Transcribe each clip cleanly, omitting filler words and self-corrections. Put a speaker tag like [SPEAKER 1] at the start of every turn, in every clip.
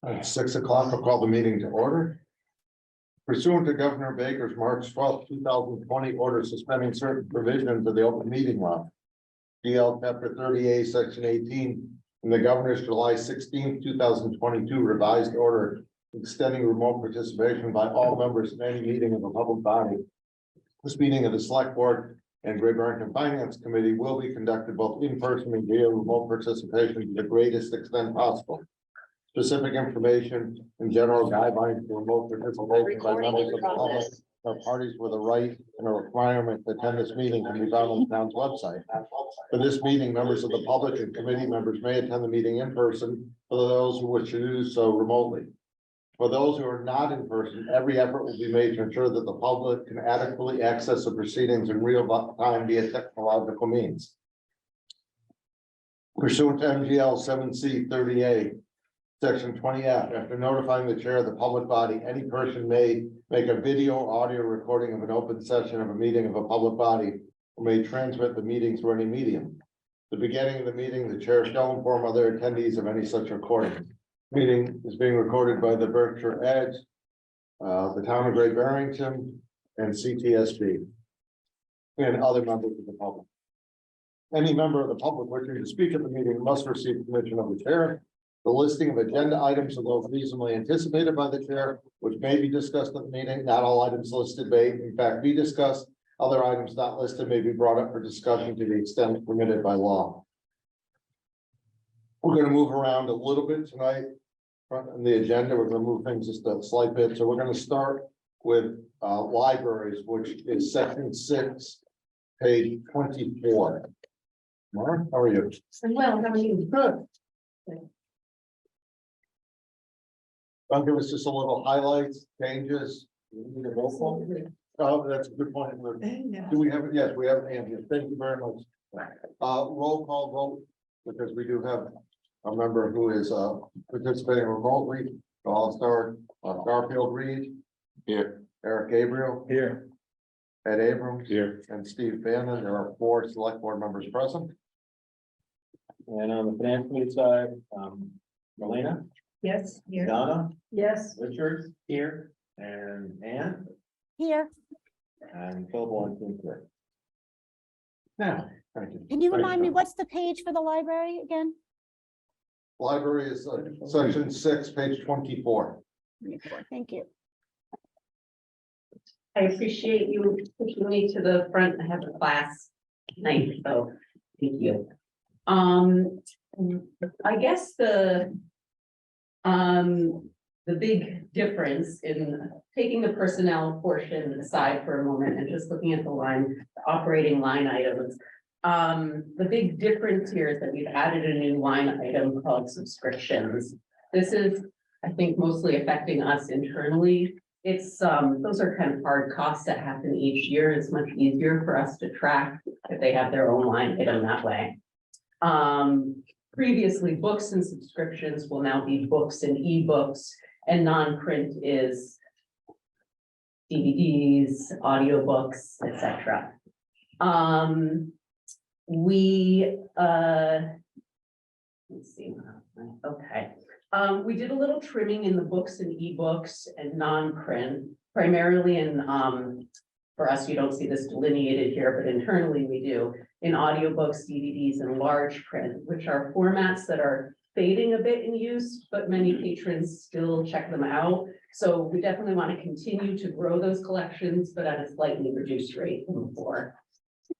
[SPEAKER 1] At 6 o'clock, I'll call the meeting to order. Pursuant to Governor Baker's March 12, 2020 order suspending certain provisions of the open meeting law. DL Chapter 38, Section 18, and the Governor's July 16, 2022 revised order extending remote participation by all members in any meeting of a public body. This meeting of the Select Board and Great Barrington Finance Committee will be conducted both in person and via remote participation to the greatest extent possible. Specific information and general guidelines for remote participation by members of the public or parties with a right and a requirement to attend this meeting can be found on the town's website. For this meeting, members of the public and committee members may attend the meeting in person, for those who wish to do so remotely. For those who are not in person, every effort will be made to ensure that the public can adequately access the proceedings in real time via technological means. Pursuant to MGL 7C 38. Section 20F, after notifying the chair of the public body, any person may make a video or audio recording of an open session of a meeting of a public body or may transmit the meeting through any medium. At the beginning of the meeting, the chair shall inform other attendees of any such recording. Meeting is being recorded by the Berkshire Edge, the town of Great Barrington, and CTSB, and other members of the public. Any member of the public wishing to speak at the meeting must receive permission of the chair. The listing of agenda items of those reasonably anticipated by the chair, which may be discussed at the meeting. Not all items listed may in fact be discussed. Other items not listed may be brought up for discussion to the extent permitted by law. We're going to move around a little bit tonight on the agenda. We're going to move things just a slight bit. So we're going to start with libraries, which is section 6, page 24. Mark, how are you?
[SPEAKER 2] Well, how are you?
[SPEAKER 1] Good. I'll give us just a little highlights, changes. Oh, that's a good point. Do we have it? Yes, we have an hand here. Thank you very much. Roll call vote, because we do have a member who is participating remotely. So I'll start Garfield Reed. Here. Eric Gabriel. Here. Ed Abrams. Here. And Steve Bannon. There are 4 select board members present.
[SPEAKER 3] And on the finance committee side, Marlena.
[SPEAKER 2] Yes, here.
[SPEAKER 3] Donna,
[SPEAKER 2] Yes.
[SPEAKER 3] Richard here, and Ann,
[SPEAKER 4] Here,
[SPEAKER 3] and Phil Bourne here.
[SPEAKER 1] Now, thank you.
[SPEAKER 4] can you
[SPEAKER 1] Thank
[SPEAKER 4] remind me, what's the page for the library again?
[SPEAKER 1] Library is section 6, page 24.
[SPEAKER 4] Thank you.
[SPEAKER 2] I appreciate you pushing me to the front. I have a class tonight, so thank you. I guess the big difference in taking the personnel portion aside for a moment and just looking at the operating line items. The big difference here is that we've added a new line item called subscriptions. This is, I think, mostly affecting us internally. It's those are kind of hard costs that happen each year. It's much easier for us to track if they have their own line item that way. Previously, books and subscriptions will now be books and ebooks, and non-print is DVDs, audiobooks, etc. Let's see. Okay. We did a little trimming in the books and ebooks and non-print, primarily in for us, you don't see this delineated here, but internally we do, in audiobooks, DVDs, and large print, which are formats that are fading a bit in use, but many patrons still check them out. So we definitely want to continue to grow those collections, but at a slightly reduced rate than before.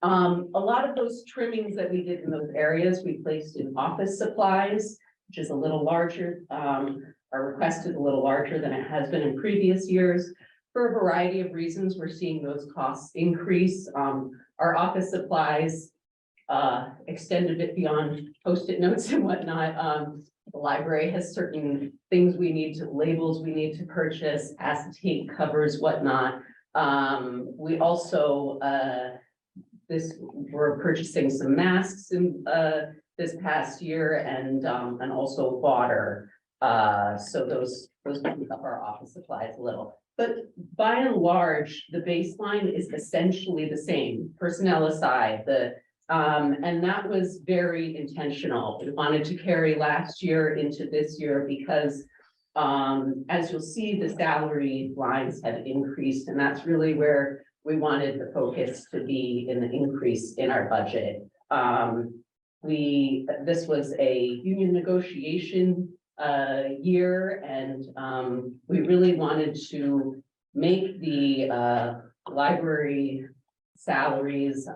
[SPEAKER 2] A lot of those trimmings that we did in those areas, we placed in office supplies, which is a little larger, are requested a little larger than it has been in previous years. For a variety of reasons, we're seeing those costs increase. Our office supplies extend a bit beyond Post-it notes and whatnot. The library has certain things labels we need to purchase, acetate covers, whatnot. We also, we're purchasing some masks in this past year and also water. So those make up our office supplies a little. But by and large, the baseline is essentially the same, personnel aside, and that was very intentional. We wanted to carry last year into this year because As you'll see, the salary lines have increased, and that's really where we wanted the focus to be in the increase in our budget. This was a union negotiation year, and we really wanted to make the library salaries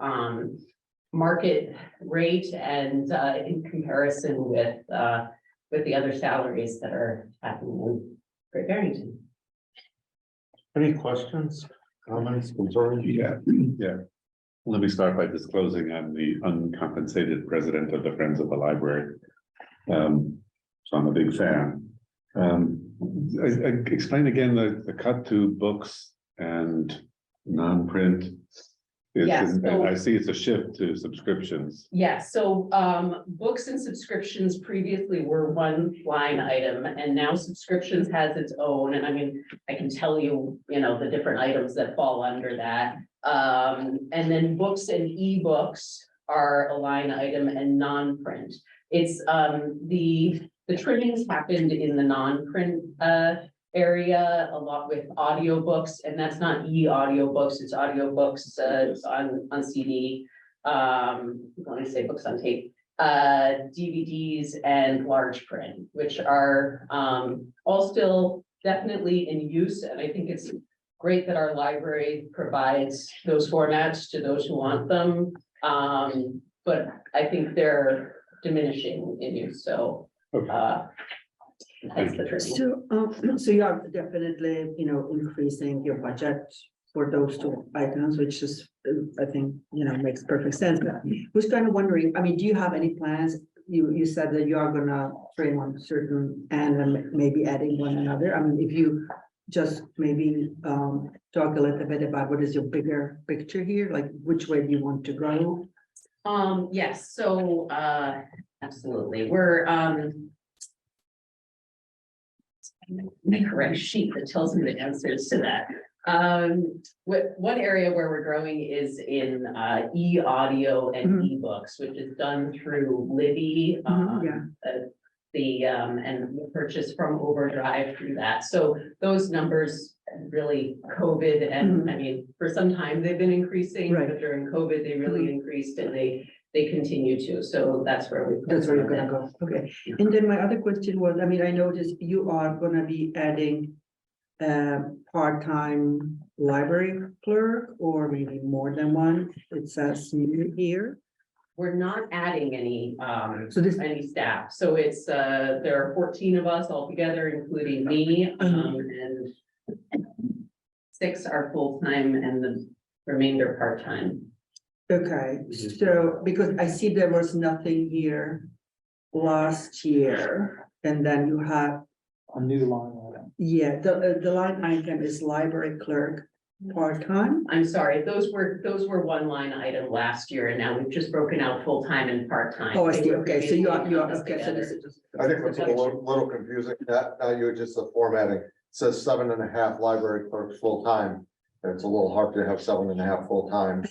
[SPEAKER 2] market rate and in comparison with the other salaries that are happening in Great Barrington.
[SPEAKER 1] Any questions, comments, concerns?
[SPEAKER 5] Yeah. Let me start by disclosing I'm the uncompensated president of the Friends of the Library. So I'm a big fan. I explain again the cut to books and non-print.
[SPEAKER 2] Yes, so-
[SPEAKER 5] I see it's a shift to subscriptions.
[SPEAKER 2] Yeah, so books and subscriptions previously were one line item, and now subscriptions has its own, and I mean, I can tell you, the different items that fall under that. And then books and ebooks are a line item, and non-print. It's the trimmings happened in the non-print area a lot with audiobooks, and that's not audiobooks, it's audiobooks on CD. When I say books on tape, DVDs and large print, which are all still definitely in use, and I think it's great that our library provides those formats to those who want them. But I think they're diminishing in use, so that's the trick.
[SPEAKER 6] So you are definitely, increasing your budget for those two items, which is, I think, makes perfect sense. But I was kind of wondering, I mean, do you have any plans? You said that you are gonna train one certain and then maybe adding one another. I mean, if you just maybe talk a little bit about what is your bigger picture here, like which way do you want to go?
[SPEAKER 2] Yes, so absolutely, we're the correct sheet that tells me the answers to that. One area where we're growing is in e-audio and ebooks, which is done through Libby. And we purchase from Overdrive through that. So those numbers really COVID, and I mean, for some time they've been increasing,
[SPEAKER 6] Right.
[SPEAKER 2] but during COVID, they really increased, and they continue to. So that's where we.
[SPEAKER 6] That's where you're gonna go. Okay. And then my other question was, I mean, I noticed you are gonna be adding part-time library clerk or maybe more than one. It says new here.
[SPEAKER 2] We're not adding any
[SPEAKER 6] So this,
[SPEAKER 2] any staff. So it's there are 14 of us altogether, including me, and 6 are full-time and the remainder part-time.
[SPEAKER 6] okay, so because I see there was nothing here last year, and then you have,
[SPEAKER 3] A new line item.
[SPEAKER 6] yeah, the line item is library clerk part-time.
[SPEAKER 2] I'm sorry, those were one line item last year, and now we've just broken out full-time and part-time.
[SPEAKER 6] Oh, I
[SPEAKER 2] They
[SPEAKER 6] see,
[SPEAKER 2] were
[SPEAKER 6] okay, so you are,
[SPEAKER 2] previously
[SPEAKER 6] okay, so
[SPEAKER 2] together.
[SPEAKER 6] this is just.
[SPEAKER 1] I think it's a little confusing, that now you're just the formatting, it says 7.5 library clerks full-time. It's a little hard to have 7.5 full-time.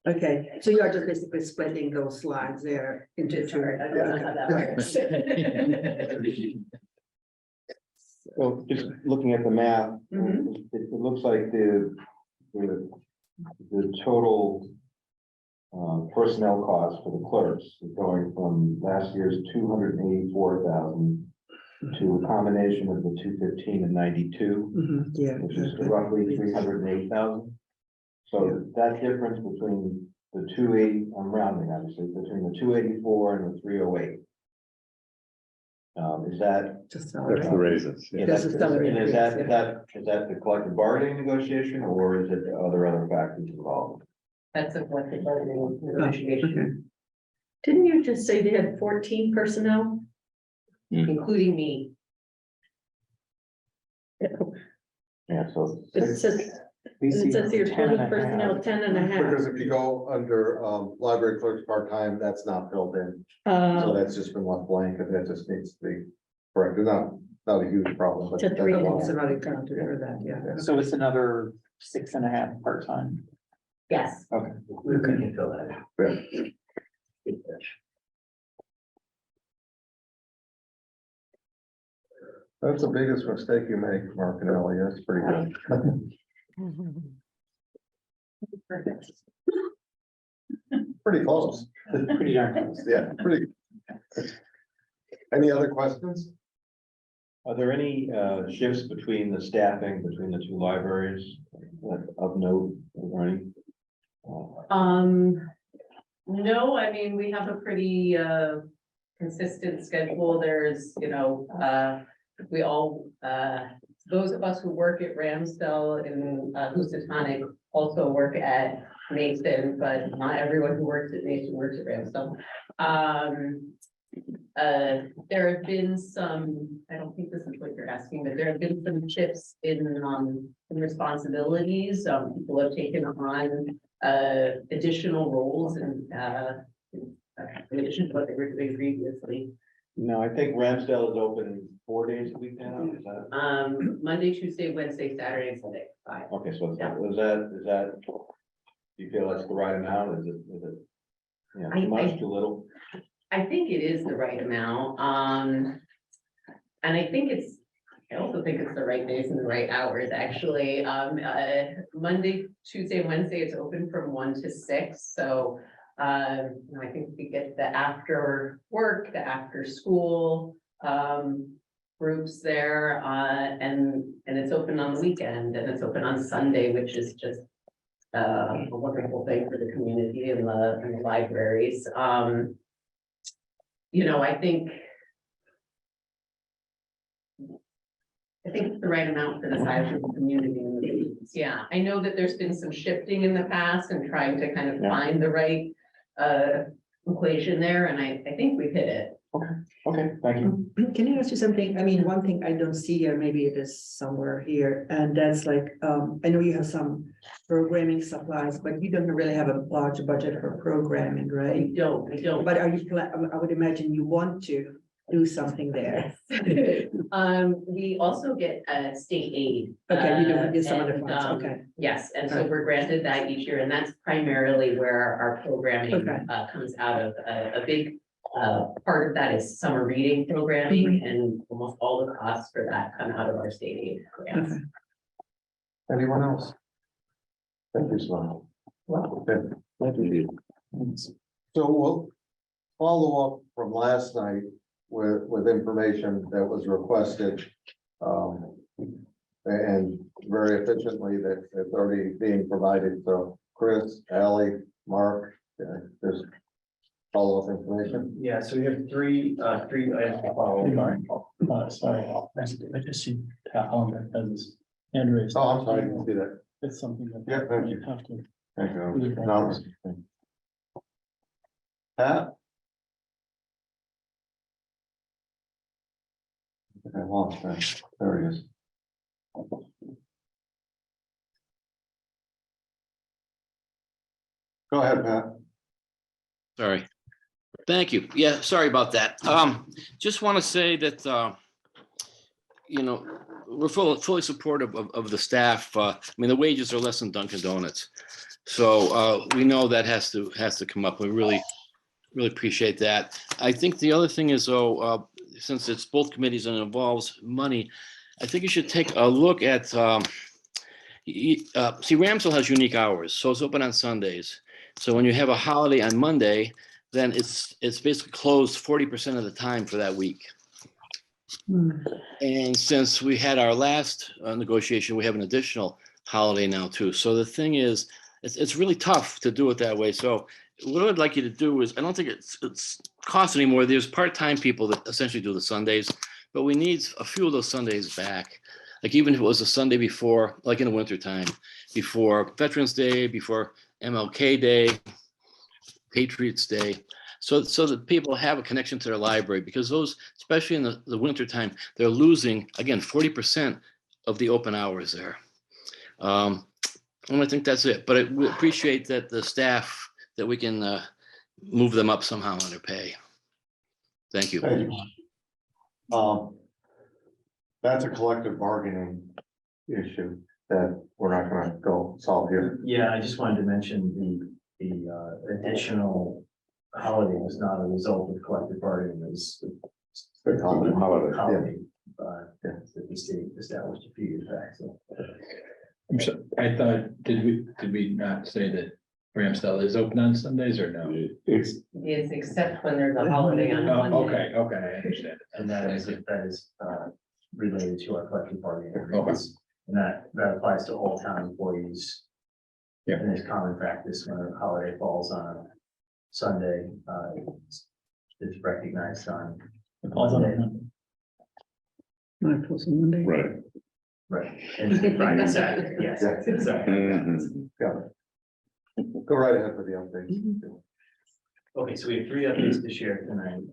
[SPEAKER 6] Okay, so you are just basically splitting those lines there into two.
[SPEAKER 2] Sorry, I don't know how that works.
[SPEAKER 3] So just looking at the math,
[SPEAKER 2] Mhm.
[SPEAKER 3] it looks like the total personnel costs for the clerks is going from last year's 284,000 to a combination of the 215 and 92,
[SPEAKER 6] Yeah.
[SPEAKER 3] which is roughly 308,000. So that difference between the 280, I'm rounding obviously, between the 284 and the 308. Is that?
[SPEAKER 6] Just
[SPEAKER 5] That's
[SPEAKER 6] salary.
[SPEAKER 5] the raises. Yeah.
[SPEAKER 6] That's the salary
[SPEAKER 3] And is
[SPEAKER 6] increase,
[SPEAKER 3] that the collective bargaining negotiation, or is it other factors involved?
[SPEAKER 2] That's a collective bargaining negotiation,
[SPEAKER 6] Okay.
[SPEAKER 7] Didn't you just say they had 14 personnel?
[SPEAKER 2] including me.
[SPEAKER 3] Yeah, so.
[SPEAKER 7] It says your total personnel 10 and a half.
[SPEAKER 1] Because if you go under library clerks part-time, that's not filled in, so that's just been left blank, and that just needs to be corrected, not a huge problem, but.
[SPEAKER 7] To three and a
[SPEAKER 6] It's another counter for that, yeah.
[SPEAKER 8] So it's another 6.5 part-time.
[SPEAKER 2] Yes.
[SPEAKER 8] Okay.
[SPEAKER 2] We can fill that.
[SPEAKER 1] That's the biggest mistake you make, Mark and Ellie. That's pretty good.
[SPEAKER 2] Perfect.
[SPEAKER 1] Pretty close.
[SPEAKER 3] Pretty darn close.
[SPEAKER 1] Yeah, pretty. Any other questions?
[SPEAKER 3] Are there any shifts between the staffing between the two libraries of note, or any?
[SPEAKER 2] No, I mean, we have a pretty consistent schedule. There's, we all, those of us who work at Ramsdell and Housatonic also work at Mason, but not everyone who works at Mason works at Ramsdell. There have been some, I don't think this is what you're asking, but there have been some shifts in responsibilities. People have taken on additional roles and in addition to what they were doing previously.
[SPEAKER 3] No, I think Ramsdale is open 4 days a week now, is that?
[SPEAKER 2] Monday, Tuesday, Wednesday, Saturday, Sunday, 5.
[SPEAKER 3] Okay, so
[SPEAKER 2] Yeah.
[SPEAKER 3] is that, do you feel that's the right amount? Is it, you know, too much, too little?
[SPEAKER 2] I think it is the right amount, and I also think it's the right days and the right hours, actually. Monday, Tuesday, Wednesday, it's open from 1 to 6, so I think we get the after work, the after school groups there, and it's open on the weekend, and it's open on Sunday, which is just a wonderful thing for the community and the libraries. I think it's the right amount for the size of the community. And the needs. Yeah, I know that there's been some shifting in the past and trying to kind of find the right equation there, and I think we've hit it.
[SPEAKER 3] Okay, thank you.
[SPEAKER 6] Can I ask you something? I mean, one thing I don't see here, maybe it is somewhere here, and that's like, I know you have some programming supplies, but you don't really have a large budget for programming,
[SPEAKER 2] I
[SPEAKER 6] right?
[SPEAKER 2] don't.
[SPEAKER 6] But are you, I would imagine you want to do something there.
[SPEAKER 2] Yes. We also get state aid.
[SPEAKER 6] Okay, you do get some other
[SPEAKER 2] and,
[SPEAKER 6] funds, okay.
[SPEAKER 2] Yes, and so we're granted that each year, and that's primarily where our programming
[SPEAKER 6] Okay.
[SPEAKER 2] comes out of. A big part of that is summer reading programming, and almost all the costs for that come out of our state aid grants.
[SPEAKER 6] Okay.
[SPEAKER 1] Anyone else? Thank you, Swan. Okay.
[SPEAKER 3] Thank you.
[SPEAKER 1] So we'll follow up from last night with information that was requested. And very efficiently that it's already being provided. So Chris, Ally, Mark, there's follow-up information.
[SPEAKER 8] Yeah, so we have three items to follow.
[SPEAKER 7] Sorry, I just see Helen has his hand raised.
[SPEAKER 1] Oh, I'm sorry, I didn't see that.
[SPEAKER 7] It's something that.
[SPEAKER 1] Yeah, thank you.
[SPEAKER 7] Have to.
[SPEAKER 1] Thank you. No. Pat? I lost that. There he is. Go ahead, Pat.
[SPEAKER 9] Sorry. Thank you. Yeah, sorry about that. Just want to say that, we're fully supportive of the staff. I mean, the wages are less than Dunkin' Donuts. So we know that has to come up. We really appreciate that. I think the other thing is, though, since it's both committees and it involves money, I think you should take a look at, see, Ramsdell has unique hours, so it's open on Sundays. So when you have a holiday on Monday, then it's basically closed 40% of the time for that week. And since we had our last negotiation, we have an additional holiday now too. So the thing is, it's really tough to do it that way. So what I'd like you to do is, I don't think it's cost anymore. There's part-time people that essentially do the Sundays, but we need a few of those Sundays back. Like even if it was a Sunday before, like in the wintertime, before Veterans Day, before MLK Day, Patriots Day, so that people have a connection to their library, because those, especially in the winter time, they're losing, again, 40% of the open hours there. And I think that's it, but we appreciate that the staff, that we can move them up somehow on their pay. Thank you.
[SPEAKER 1] Thank you. That's a collective bargaining issue that we're not gonna go solve here.
[SPEAKER 8] Yeah, I just wanted to mention the additional holiday was not a result of collective bargaining, it was
[SPEAKER 1] The common holiday, yeah.
[SPEAKER 8] holiday.
[SPEAKER 1] Yeah.
[SPEAKER 8] the state established a few years back, so.
[SPEAKER 10] I thought, did we not say that Ramsdale is open on Sundays or no?
[SPEAKER 5] It's,
[SPEAKER 2] Yes, except when there's a holiday on
[SPEAKER 10] Oh,
[SPEAKER 2] Monday.
[SPEAKER 10] okay, I understand.
[SPEAKER 8] And that is related to our collective bargaining
[SPEAKER 10] Okay.
[SPEAKER 8] agreements. And that applies to all town employees.
[SPEAKER 10] Yeah.
[SPEAKER 8] And it's common practice when a holiday falls on a Sunday, it's recognized on.
[SPEAKER 10] It falls on
[SPEAKER 8] Monday.
[SPEAKER 6] Not for some Monday.
[SPEAKER 5] right.
[SPEAKER 8] Right. And Friday, Saturday, yes,
[SPEAKER 1] Yeah.
[SPEAKER 8] exactly.
[SPEAKER 5] Mhm.
[SPEAKER 1] Go right ahead with the updates.
[SPEAKER 8] Okay, so we have 3 updates to share tonight.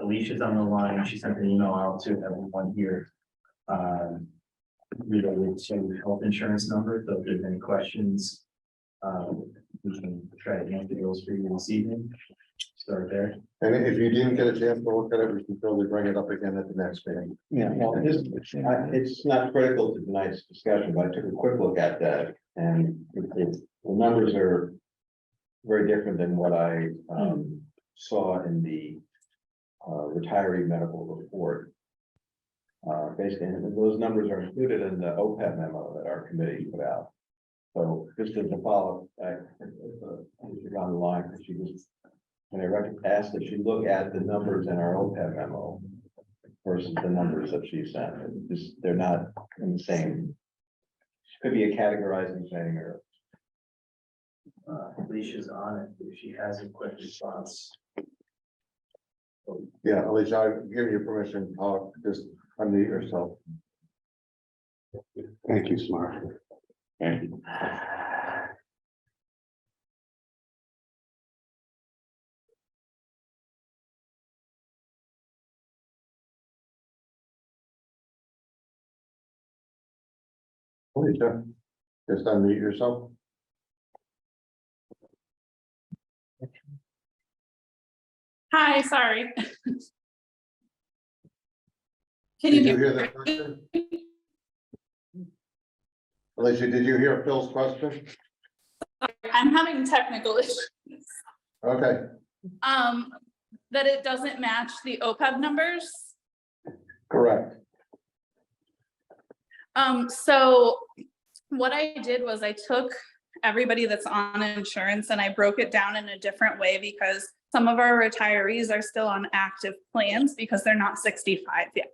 [SPEAKER 8] Alicia's on the line. She sent an email out to everyone here. Related to health insurance number, so if there's any questions, we can try to answer those for you this evening. Start there.
[SPEAKER 1] And if you didn't get a chance to look at it, we can probably bring it up again at the next meeting.
[SPEAKER 3] Yeah, well, it's not critical to tonight's discussion, but I took a quick look at that and the numbers are very different than what I saw in the retiree medical report. Basically, and those numbers are included in the OPEB memo that our committee put out. So just as a follow, on the line, because she was, when I asked that she look at the numbers in our OPEB memo versus the numbers that she sent, and just, they're not in the same. Could be a categorizing thing or.
[SPEAKER 8] Alicia's on it, if she has a quick response.
[SPEAKER 1] Yeah, Alicia, I give you permission to talk, just unmute yourself.
[SPEAKER 5] Thank you, Smart. Thank you.
[SPEAKER 1] Alicia, just unmute yourself.
[SPEAKER 11] Hi, sorry. Can
[SPEAKER 1] Did
[SPEAKER 11] you
[SPEAKER 1] you
[SPEAKER 11] hear?
[SPEAKER 1] hear the question? Alicia, did you hear Phil's question?
[SPEAKER 11] I'm having technical issues.
[SPEAKER 1] Okay,
[SPEAKER 11] That it doesn't match the OPEB numbers.
[SPEAKER 1] correct.
[SPEAKER 11] So what I did was I took everybody that's on insurance and I broke it down in a different way because some of our retirees are still on active plans because they're not 65 yet.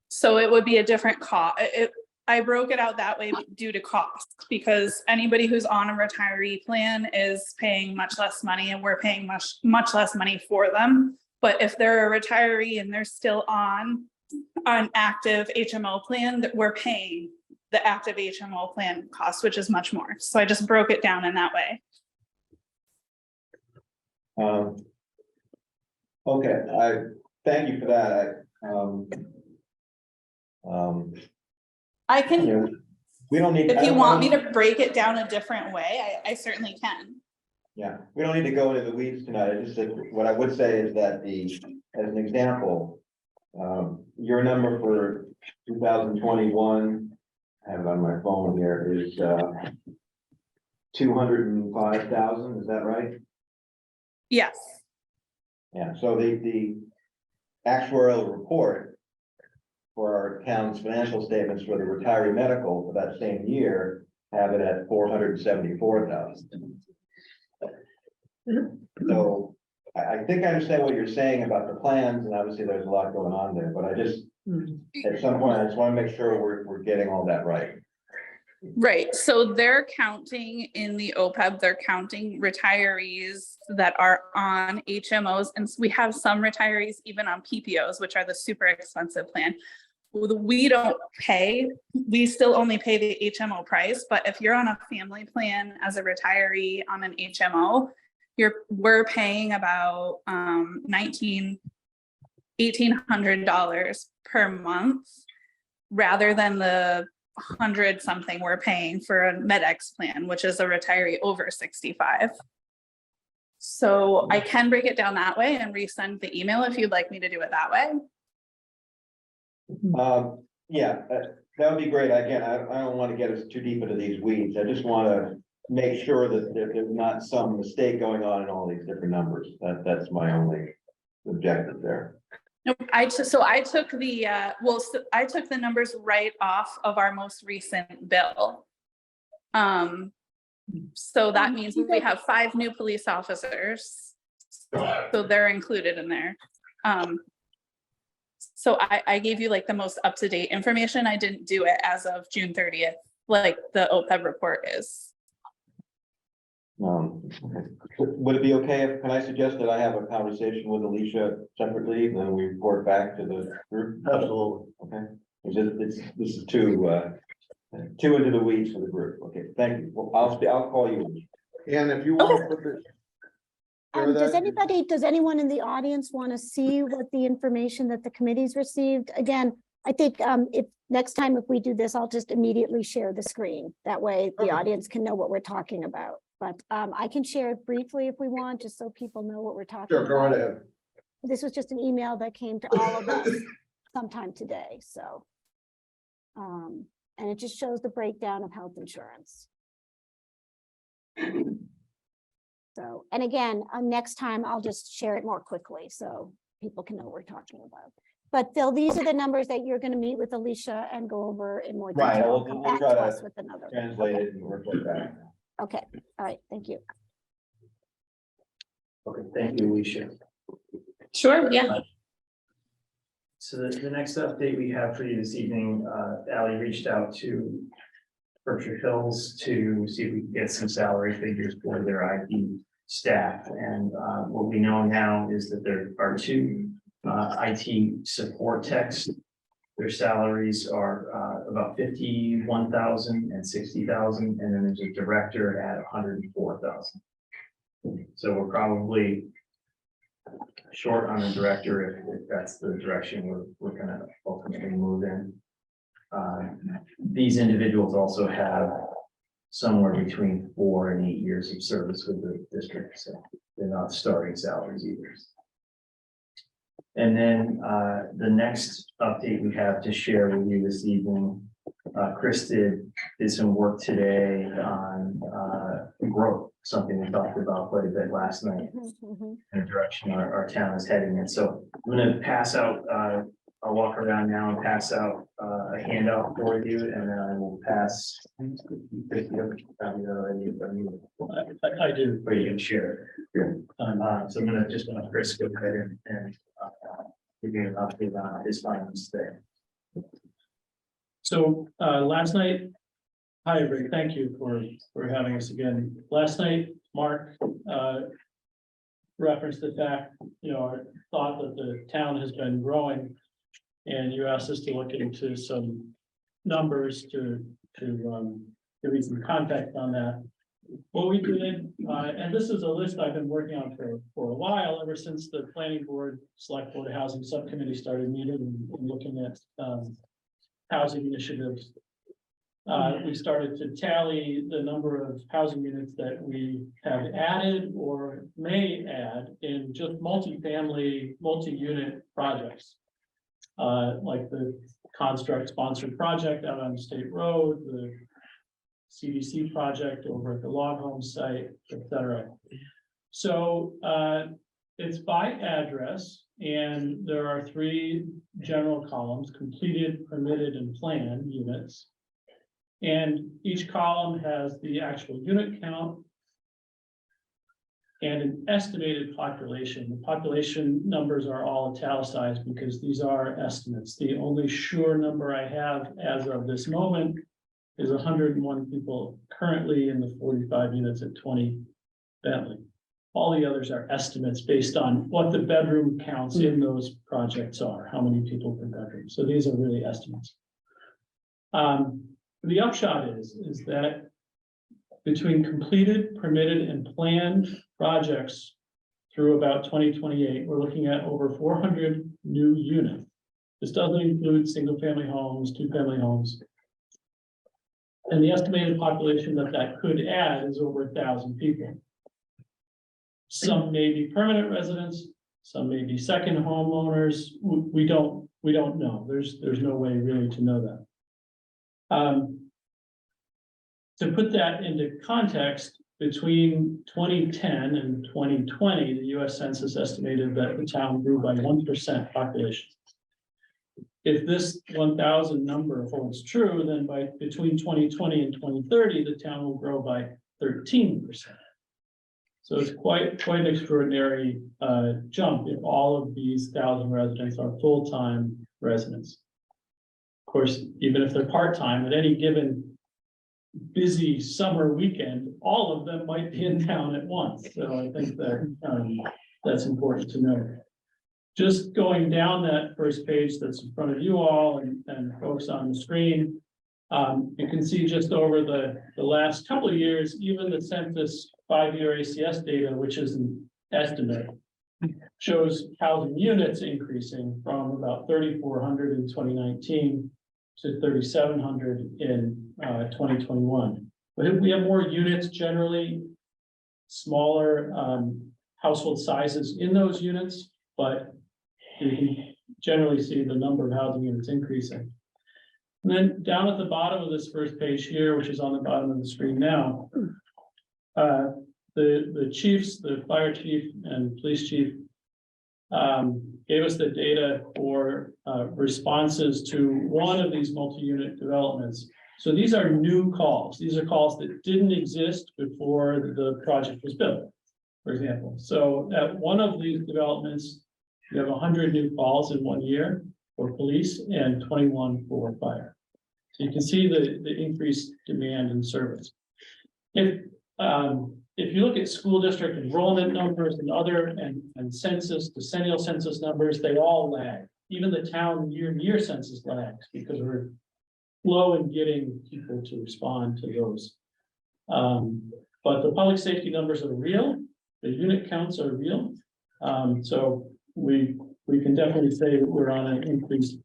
[SPEAKER 11] So it would be a different cost. I broke it out that way due to cost because anybody who's on a retiree plan is paying much less money and we're paying much less money for them. But if they're a retiree and they're still on an active HMO plan, that we're paying the active HMO plan cost, which is much more. So I just broke it down in that way.
[SPEAKER 3] Okay, I thank you for that.
[SPEAKER 11] I can,
[SPEAKER 3] You know, we don't need.
[SPEAKER 11] if you want me to break it down a different way, I certainly can.
[SPEAKER 3] Yeah, we don't need to go into the weeds tonight. I just said, what I would say is that as an example, your number for 2021, I have it on my phone here, is 205,000, is that right?
[SPEAKER 11] Yes.
[SPEAKER 3] Yeah, so the actuarial report for our town's financial statements for the retiree medical for that same year have it at 474,000. So I think I understand what you're saying about the plans, and obviously there's a lot going on there, but I just, at some point, I just want to make sure we're getting all that right.
[SPEAKER 11] Right, so they're counting in the OPEB, they're counting retirees that are on HMOs, and we have some retirees even on PPOs, which are the super expensive plan. We don't pay, we still only pay the HMO price, but if you're on a family plan as a retiree on an HMO, we're paying about $1,800 per month rather than the 100 something we're paying for a MedX plan, which is a retiree over 65. So I can break it down that way and resend the email if you'd like me to do it that way.
[SPEAKER 3] Yeah, that would be great. Again, I don't want to get us too deep into these weeds. I just want to make sure that there's not some mistake going on in all these different numbers. That's my only objective there.
[SPEAKER 11] Nope, I took the, I took the numbers right off of our most recent bill. So that means we have 5 new police officers. So they're included in there. So I gave you like the most up-to-date information. I didn't do it as of June 30th, like the OPEB report is.
[SPEAKER 3] Okay. Would it be okay if, can I suggest that I have a conversation with Alicia separately, and then we report back to the group?
[SPEAKER 8] Absolutely.
[SPEAKER 3] Okay, this is too into the weeds for the group. Okay, thank you. Well, I'll call you.
[SPEAKER 1] And if you want to put this. Hear that?
[SPEAKER 4] Does anyone in the audience want to see what the information that the committee's received? Again, I think if next time if we do this, I'll just immediately share the screen. That way the
[SPEAKER 1] Okay.
[SPEAKER 4] audience can know what we're talking about. But I can share it briefly if we want, just so people know what we're talking
[SPEAKER 1] Sure, go right
[SPEAKER 4] about.
[SPEAKER 1] ahead.
[SPEAKER 4] This was just an email that came to all of us sometime today, so. And it just shows the breakdown of health insurance. So, and again, next time I'll just share it more quickly so people can know what we're talking about. But Phil, these are the numbers that you're going to meet with Alicia and go over in more
[SPEAKER 3] Right,
[SPEAKER 4] detail.
[SPEAKER 3] we'll
[SPEAKER 4] Come
[SPEAKER 3] try
[SPEAKER 4] back to
[SPEAKER 3] to
[SPEAKER 4] us with another.
[SPEAKER 3] Translate it and report back.
[SPEAKER 4] Okay, all right, thank you.
[SPEAKER 8] Okay, thank you, Alicia.
[SPEAKER 11] Sure, yeah.
[SPEAKER 8] So the next update we have for you this evening, Ally reached out to Berkshire Hills to see if we can get some salary figures for their IT staff. And what we know now is that there are 2 IT support techs. Their salaries are about $51,000 and $60,000, and then there's a director at $104,000. So we're probably short on a director if that's the direction we're gonna ultimately move in. These individuals also have somewhere between 4 and 8 years of service with the district, so they're not starting salaries either. And then the next update we have to share with you this evening, Chris did some work today on growth, something we talked about quite a bit last night, in the direction our town is heading in. So I'm going to pass out, I'll walk around now and pass out a handout for you, and then I will pass. I do, but you can share it. So I'm going to just want Chris go ahead and give you an update on his findings today.
[SPEAKER 12] So last night, hi, Rick, thank you for having us again. Last night, Mark referenced the fact, I thought that the town has been growing. And you asked us to look into some numbers to give you some context on that. What we did, and this is a list I've been working on for a while, ever since the planning board, select board housing subcommittee started meeting and looking at housing initiatives. We started to tally the number of housing units that we have added or may add in just multifamily, multi-unit projects. Like the Construct sponsored project out on State Road, the CDC project over at the log home site, etc. So it's by address, and there are 3 general columns: completed, permitted, and planned units. And each column has the actual unit count and an estimated population. The population numbers are all italicized because these are estimates. The only sure number I have as of this moment is 101 people currently in the 45 units at 20 Bentley. All the others are estimates based on what the bedroom counts in those projects are, how many people per bedroom. So these are really estimates. The upshot is that between completed, permitted, and planned projects through about 2028, we're looking at over 400 new units. This doesn't include single-family homes, 2-family homes. And the estimated population that could add is over 1,000 people. Some may be permanent residents, some may be second homeowners. We don't know. There's no way really to know that. To put that into context, between 2010 and 2020, the US Census estimated that the town grew by 1% population. If this 1,000 number holds true, then between 2020 and 2030, the town will grow by 13%. So it's quite an extraordinary jump if all of these 1,000 residents are full-time residents. Of course, even if they're part-time, at any given busy summer weekend, all of them might be in town at once. So I think that that's important to know. Just going down that first page that's in front of you all and folks on the screen, you can see just over the last couple of years, even the census 5-year ACS data, which is an estimate, shows housing units increasing from about 3,400 in 2019 to 3,700 in 2021. But we have more units, generally smaller household sizes in those units, but you can generally see the number of housing units increasing. And then down at the bottom of this first page here, which is on the bottom of the screen now, the chiefs, the fire chief and police chief, gave us the data for responses to one of these multi-unit developments. So these are new calls. These are calls that didn't exist before the project was built, for example. So at one of these developments, you have 100 new calls in 1 year for police and 21 for fire. So you can see the increased demand and service. If you look at school district enrollment numbers and other and census, decennial census numbers, they all lag. Even the town year-to-year census lags because we're slow in getting people to respond to those. But the public safety numbers are real. The unit counts are real. So we can definitely say that we're on an increased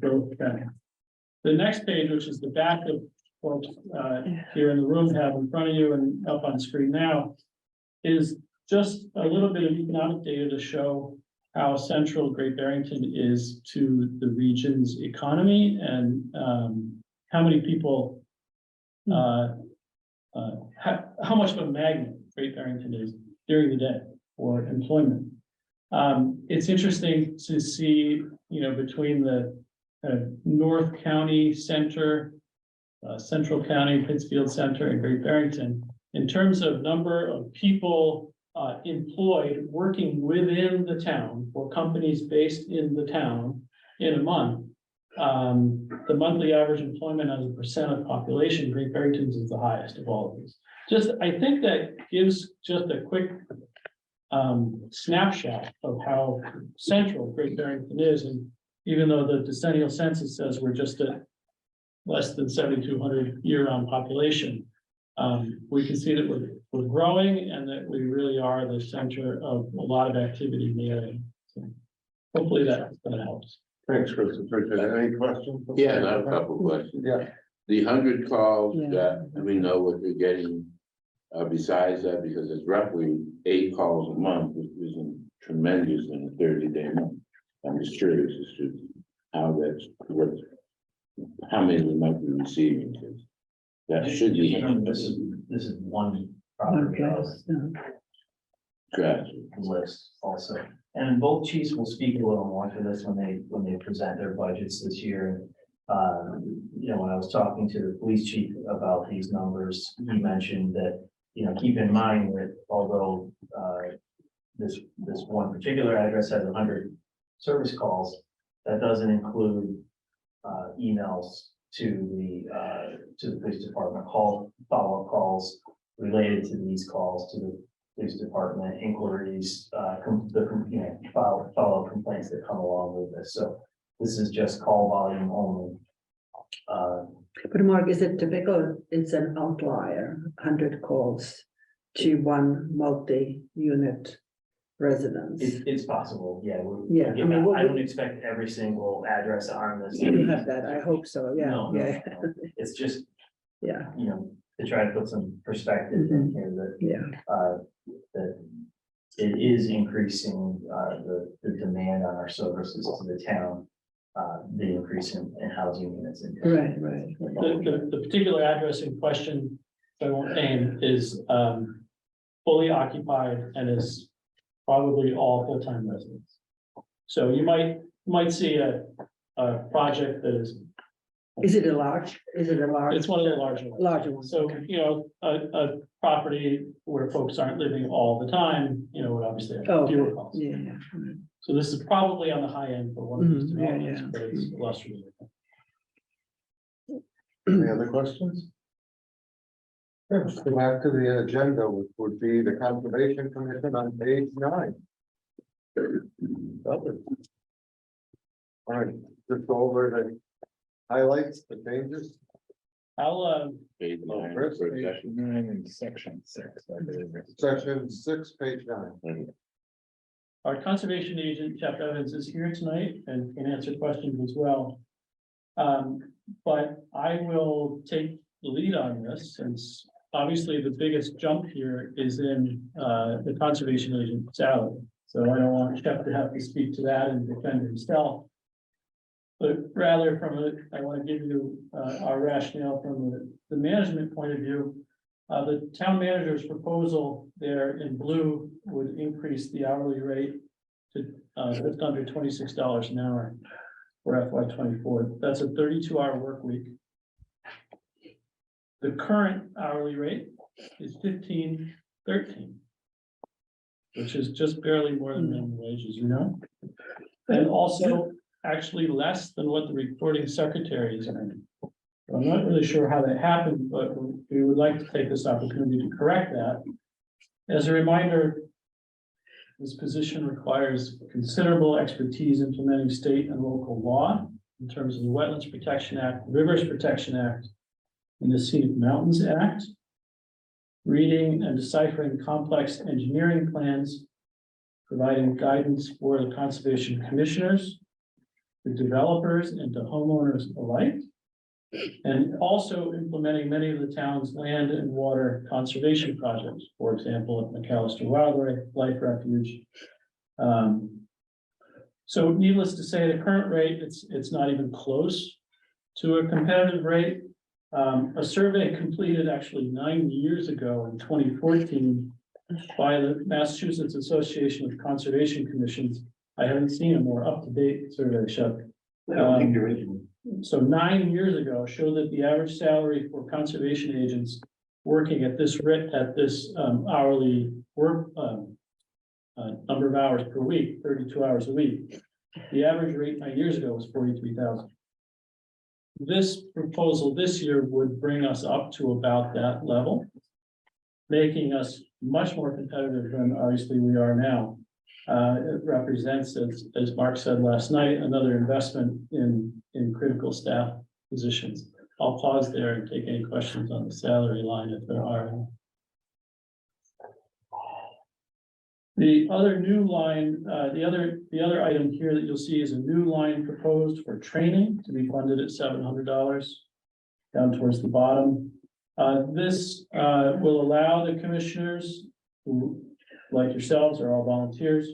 [SPEAKER 12] growth trend. The next page, which is the back of folks here in the room have in front of you and up on screen now, is just a little bit of economic data to show how central Great Barrington is to the region's economy and how many people, how much of a magnet Great Barrington is during the day for employment. It's interesting to see, between the North County Center, Central County, Pittsfield Center, and Great Barrington, in terms of number of people employed working within the town for companies based in the town in a month. The monthly average employment as a percent of population, Great Barrington's is the highest of all of these. I think that gives just a quick snapshot of how central Great Barrington is. And even though the decennial census says we're just at less than 7,200 year-round population, we can see that we're growing and that we really are the center of a lot of activity in the area. So hopefully that helps.
[SPEAKER 1] Thanks, Christopher. Any questions?
[SPEAKER 13] Yeah, I have a couple of questions.
[SPEAKER 1] Yeah.
[SPEAKER 13] The 100 calls
[SPEAKER 6] Yeah.
[SPEAKER 13] that, do we know what they're getting besides that? Because it's roughly 8 calls a month, which isn't tremendous in a 30-day month. I'm just curious as to how many we might be receiving. That should be.
[SPEAKER 8] This is one property
[SPEAKER 13] Gotcha.
[SPEAKER 8] list also. And both chiefs will speak a little more to this when they present their budgets this year. When I was talking to the police chief about these numbers, he mentioned that, keep in mind that although this one particular address has 100 service calls, that doesn't include emails to the police department, follow-up calls related to these calls to the police department, inquiries, follow-up complaints that come along with this. So this is just call volume only.
[SPEAKER 6] But Mark, is it typical? It's an outlier, 100 calls to one multi-unit residence.
[SPEAKER 8] It's possible, yeah.
[SPEAKER 6] Yeah, I mean,
[SPEAKER 8] I don't expect every single address on this.
[SPEAKER 6] You have that, I hope so, yeah,
[SPEAKER 8] No,
[SPEAKER 6] yeah,
[SPEAKER 8] no. It's just,
[SPEAKER 6] yeah,
[SPEAKER 8] to try to put some perspective in here
[SPEAKER 6] yeah.
[SPEAKER 8] that it is increasing, the demand on our services to the town, the increase in housing units.
[SPEAKER 6] Right.
[SPEAKER 12] The particular address in question so I won't name, is fully occupied and is probably all full-time residents. So you might see a project that is,
[SPEAKER 6] Is it a large?
[SPEAKER 12] it's one of the larger ones.
[SPEAKER 6] Larger ones.
[SPEAKER 12] So,
[SPEAKER 6] okay.
[SPEAKER 12] a property where folks aren't living all the time, would obviously
[SPEAKER 6] Oh,
[SPEAKER 12] have fewer costs.
[SPEAKER 6] Yeah, yeah.
[SPEAKER 12] So this is probably on the high end for one of these
[SPEAKER 6] Mhm, yeah,
[SPEAKER 12] developments,
[SPEAKER 6] yeah.
[SPEAKER 12] but it's illustrative.
[SPEAKER 1] Any other questions? Let's go back to the agenda, which would be the Conservation Commission on page 9. All right, just go over the highlights, the changes.
[SPEAKER 12] I'll,
[SPEAKER 13] Page
[SPEAKER 1] Oh,
[SPEAKER 13] 9,
[SPEAKER 1] Chris,
[SPEAKER 13] first
[SPEAKER 1] page
[SPEAKER 13] section.
[SPEAKER 10] 9 and section 6, I believe.
[SPEAKER 1] Section 6, page 9.
[SPEAKER 12] our conservation agent, Jeff Evans, is here tonight and can answer questions as well. But I will take the lead on this, since obviously the biggest jump here is in the conservation agent salary. So I don't want Jeff to have to speak to that and defend himself. But rather I want to give you our rationale from the management point of view. The town manager's proposal there in blue would increase the hourly rate to just under $26 an hour for FY '24. That's a 32-hour work week. The current hourly rate is $15.13, which is just barely more than minimum wages, and also actually less than what the recording secretary is earning. I'm not really sure how that happened, but we would like to take this opportunity to correct that. As a reminder, this position requires considerable expertise implementing state and local law in terms of the Wetlands Protection Act, Rivers Protection Act, and the Scenic Mountains Act, reading and deciphering complex engineering plans, providing guidance for the conservation commissioners, the developers, and to homeowners alike, and also implementing many of the town's land and water conservation projects, for example, at McAllister Wildlife Refuge. So needless to say, the current rate, it's not even close to a competitive rate. A survey completed actually 9 years ago in 2014 by the Massachusetts Association of Conservation Commissions. I haven't seen a more up-to-date survey, Chuck. So 9 years ago showed that the average salary for conservation agents working at this hourly work number of hours per week, 32 hours a week. The average rate 9 years ago was $43,000. This proposal this year would bring us up to about that level, making us much more competitive than obviously we are now. It represents, as Mark said last night, another investment in critical staff positions. I'll pause there and take any questions on the salary line if there are any. The other new line, the other item here that you'll see is a new line proposed for training to be funded at $700 down towards the bottom. This will allow the commissioners, who, like yourselves, are all volunteers,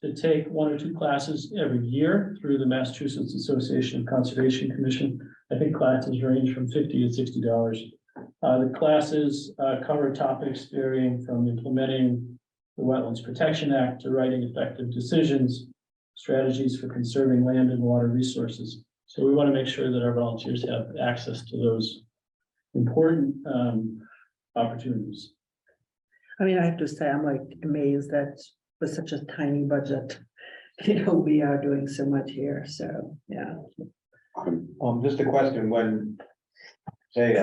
[SPEAKER 12] to take 1 or 2 classes every year through the Massachusetts Association of Conservation Commission. I think classes range from $50 to $60. The classes cover topics varying from implementing the Wetlands Protection Act to writing effective decisions, strategies for conserving land and water resources. So we want to make sure that our volunteers have access to those important opportunities.
[SPEAKER 6] I mean, I have to say, I'm like amazed that with such a tiny budget, we are doing so much here, so, yeah.
[SPEAKER 3] Just a question, when, say,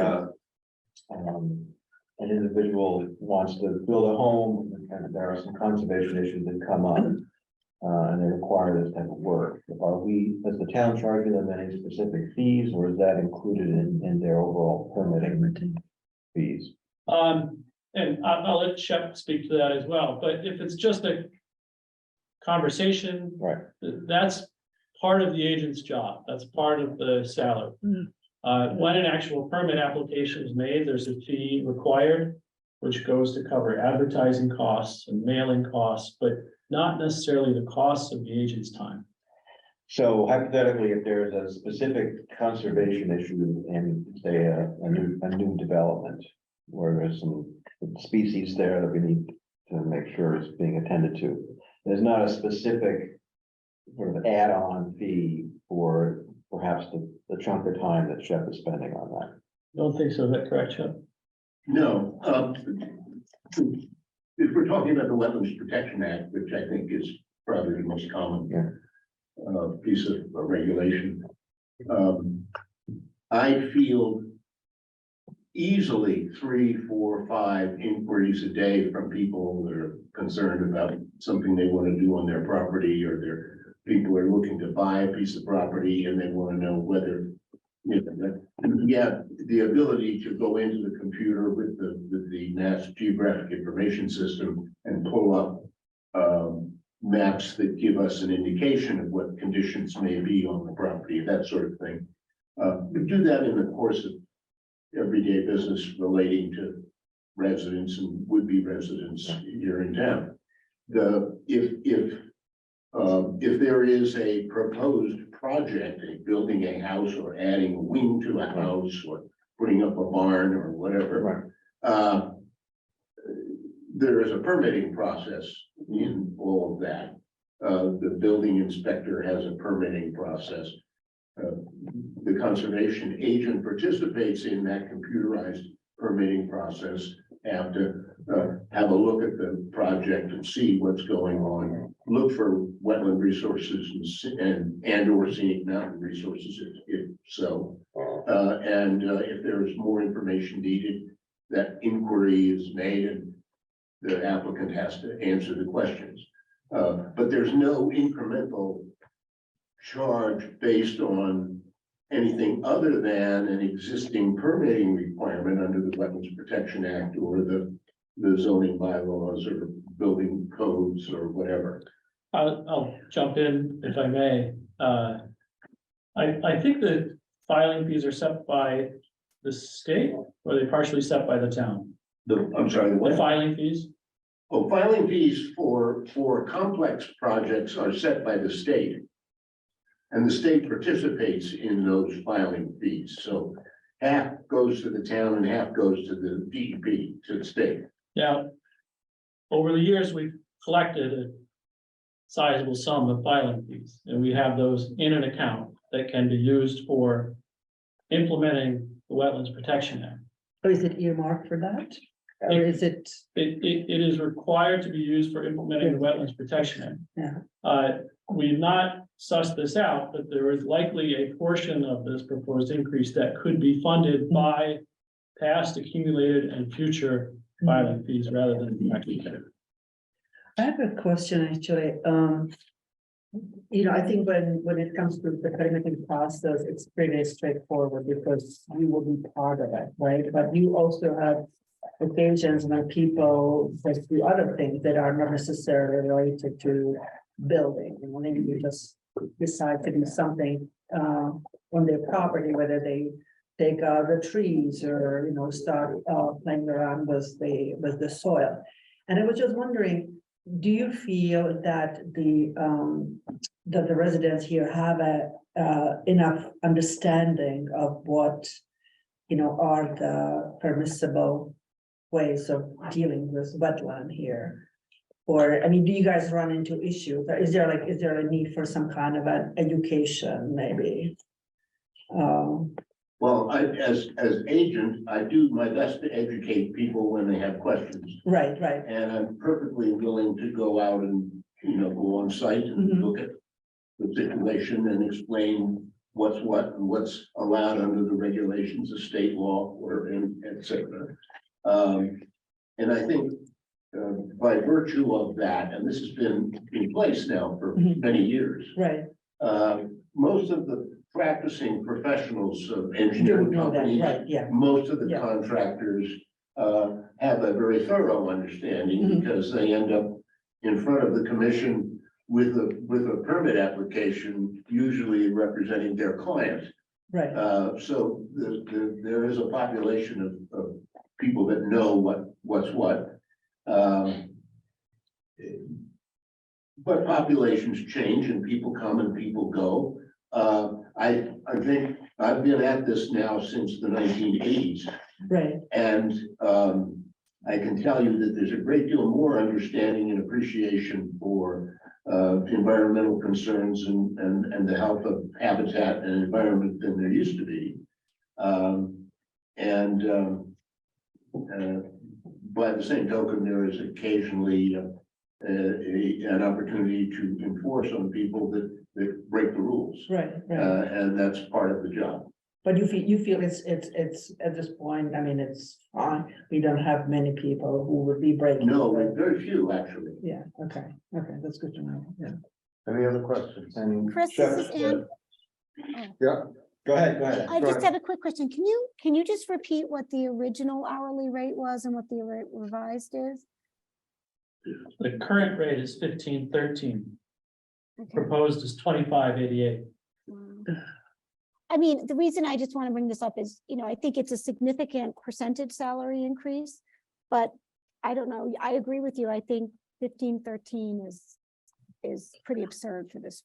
[SPEAKER 3] an individual wants to build a home, and there are some conservation issues that come up, and they require this type of work, are we, as the town, charging them any specific fees, or is that included in their overall permitting fees?
[SPEAKER 12] And I'll let Shep speak to that as well, but if it's just a conversation,
[SPEAKER 3] Right.
[SPEAKER 12] that's part of the agent's job, that's part of the salary. When an actual permit application is made, there's a fee required, which goes to cover advertising costs and mailing costs, but not necessarily the costs of the agent's time.
[SPEAKER 3] So hypothetically, if there's a specific conservation issue in, say, a new development, where there's some species there that we need to make sure is being attended to. There's not a specific sort of add-on fee for perhaps the chunk of time that Shep is spending on that.
[SPEAKER 12] Don't think so, is that correct, Chuck?
[SPEAKER 13] No, if we're talking about the Wetlands Protection Act, which I think is probably the most common piece of regulation, I feel easily 3, 4, 5 inquiries a day from people that are concerned about something they want to do on their property, or their people are looking to buy a piece of property and they want to know whether, you know, the ability to go into the computer with the National Geographic Information System and pull up maps that give us an indication of what conditions may be on the property, that sort of thing. We do that in the course of everyday business relating to residents and would-be residents here in town. If there is a proposed project, building a house or adding a wing to a house or putting up a barn or whatever, there is a permitting process in all of that. The building inspector has a permitting process. The conservation agent participates in that computerized permitting process, have to have a look at the project and see what's going on, look for wetland resources and or scenic mountain resources if so. And if there is more information needed, that inquiry is made and the applicant has to answer the questions. But there's no incremental charge based on anything other than an existing permitting requirement under the Wetlands Protection Act or the zoning bylaws or building codes or whatever.
[SPEAKER 12] I'll jump in if I may. I think that filing fees are set by the state, or are they partially set by the town?
[SPEAKER 13] I'm sorry, the
[SPEAKER 12] The
[SPEAKER 13] what?
[SPEAKER 12] filing fees?
[SPEAKER 13] Oh, filing fees for complex projects are set by the state. And the state participates in those filing fees, so half goes to the town and half goes to the DEP, to the state.
[SPEAKER 12] Now, over the years, we've collected a sizable sum of filing fees, and we have those in an account that can be used for implementing the Wetlands Protection Act.
[SPEAKER 6] Or is it earmarked for that? Or is it?
[SPEAKER 12] It is required to be used for implementing the Wetlands Protection Act.
[SPEAKER 6] Yeah.
[SPEAKER 12] We've not sussed this out, but there is likely a portion of this proposed increase that could be funded by past accumulated and future filing fees rather than directly.
[SPEAKER 6] I have a question, actually. I think when it comes to the permitting process, it's pretty straightforward because you will be part of it, right? But you also have occasions when people do other things that are not necessarily related to building. And maybe you just decide to do something on their property, whether they take out the trees or start playing around with the soil. And I was just wondering, do you feel that the residents here have enough understanding of what are the permissible ways of dealing with wetland here? Or, do you guys run into issues? Is there a need for some kind of an education, maybe?
[SPEAKER 13] Well, as agent, I do my best to educate people when they have questions.
[SPEAKER 6] Right.
[SPEAKER 13] And I'm perfectly willing to go out and, go on site and look at the situation and explain what's what and what's allowed under the regulations of state law or et cetera. And I think by virtue of that, and this has been in place now for many years.
[SPEAKER 6] Right.
[SPEAKER 13] Most of the practicing professionals of engineering companies,
[SPEAKER 6] right, yeah.
[SPEAKER 13] most of the
[SPEAKER 6] Yeah.
[SPEAKER 13] contractors have a very thorough understanding because they end up in front of the commission with a permit application, usually representing their client.
[SPEAKER 6] Right.
[SPEAKER 13] So there is a population of people that know what's what. But populations change and people come and people go. I think I've been at this now since the 1980s.
[SPEAKER 6] Right.
[SPEAKER 13] And I can tell you that there's a great deal more understanding and appreciation for environmental concerns and the health of habitat and environment than there used to be. By the same token, there is occasionally an opportunity to enforce on people that break the rules.
[SPEAKER 6] Right,
[SPEAKER 13] And that's part of the job.
[SPEAKER 6] But you feel it's at this point, I mean, it's fine, we don't have many people who would be breaking.
[SPEAKER 13] No,
[SPEAKER 6] the-
[SPEAKER 13] very few, actually.
[SPEAKER 6] Yeah, okay, that's good to know, yeah.
[SPEAKER 1] Any other questions?
[SPEAKER 3] And
[SPEAKER 4] Chris,
[SPEAKER 3] Chef,
[SPEAKER 4] this is Ann.
[SPEAKER 1] Yeah,
[SPEAKER 3] Go ahead.
[SPEAKER 4] I
[SPEAKER 1] Go
[SPEAKER 4] just
[SPEAKER 1] ahead.
[SPEAKER 4] have a quick question. Can you just repeat what the original hourly rate was and what the revised is?
[SPEAKER 12] The current rate is 15.13.
[SPEAKER 4] Okay.
[SPEAKER 12] Proposed is 25.88.
[SPEAKER 4] I mean, the reason I just want to bring this up is, I think it's a significant percentage salary increase, but I don't know. I agree with you. I think 15.13 is pretty absurd for this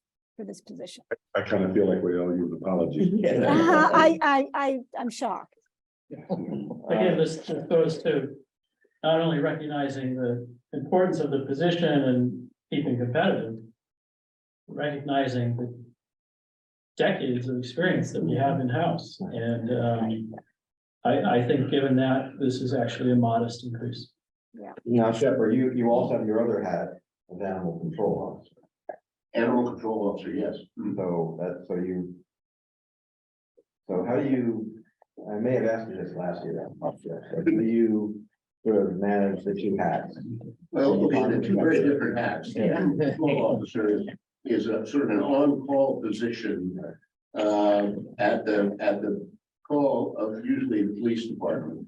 [SPEAKER 4] position.
[SPEAKER 5] I kind of feel like we owe you an apology.
[SPEAKER 4] I'm shocked.
[SPEAKER 12] Again, this goes to not only recognizing the importance of the position and keeping competitive, recognizing the decades of experience that we have in-house. And I think given that, this is actually a modest increase.
[SPEAKER 3] Now, Shepard, you also have your other hat of animal control officer.
[SPEAKER 13] Animal control officer, yes.
[SPEAKER 3] So how do you, I may have asked you this last year, but do you sort of manage the two hats?
[SPEAKER 13] Well, okay, the two very different hats. The animal control officer is a sort of an on-call position at the call of usually the police department.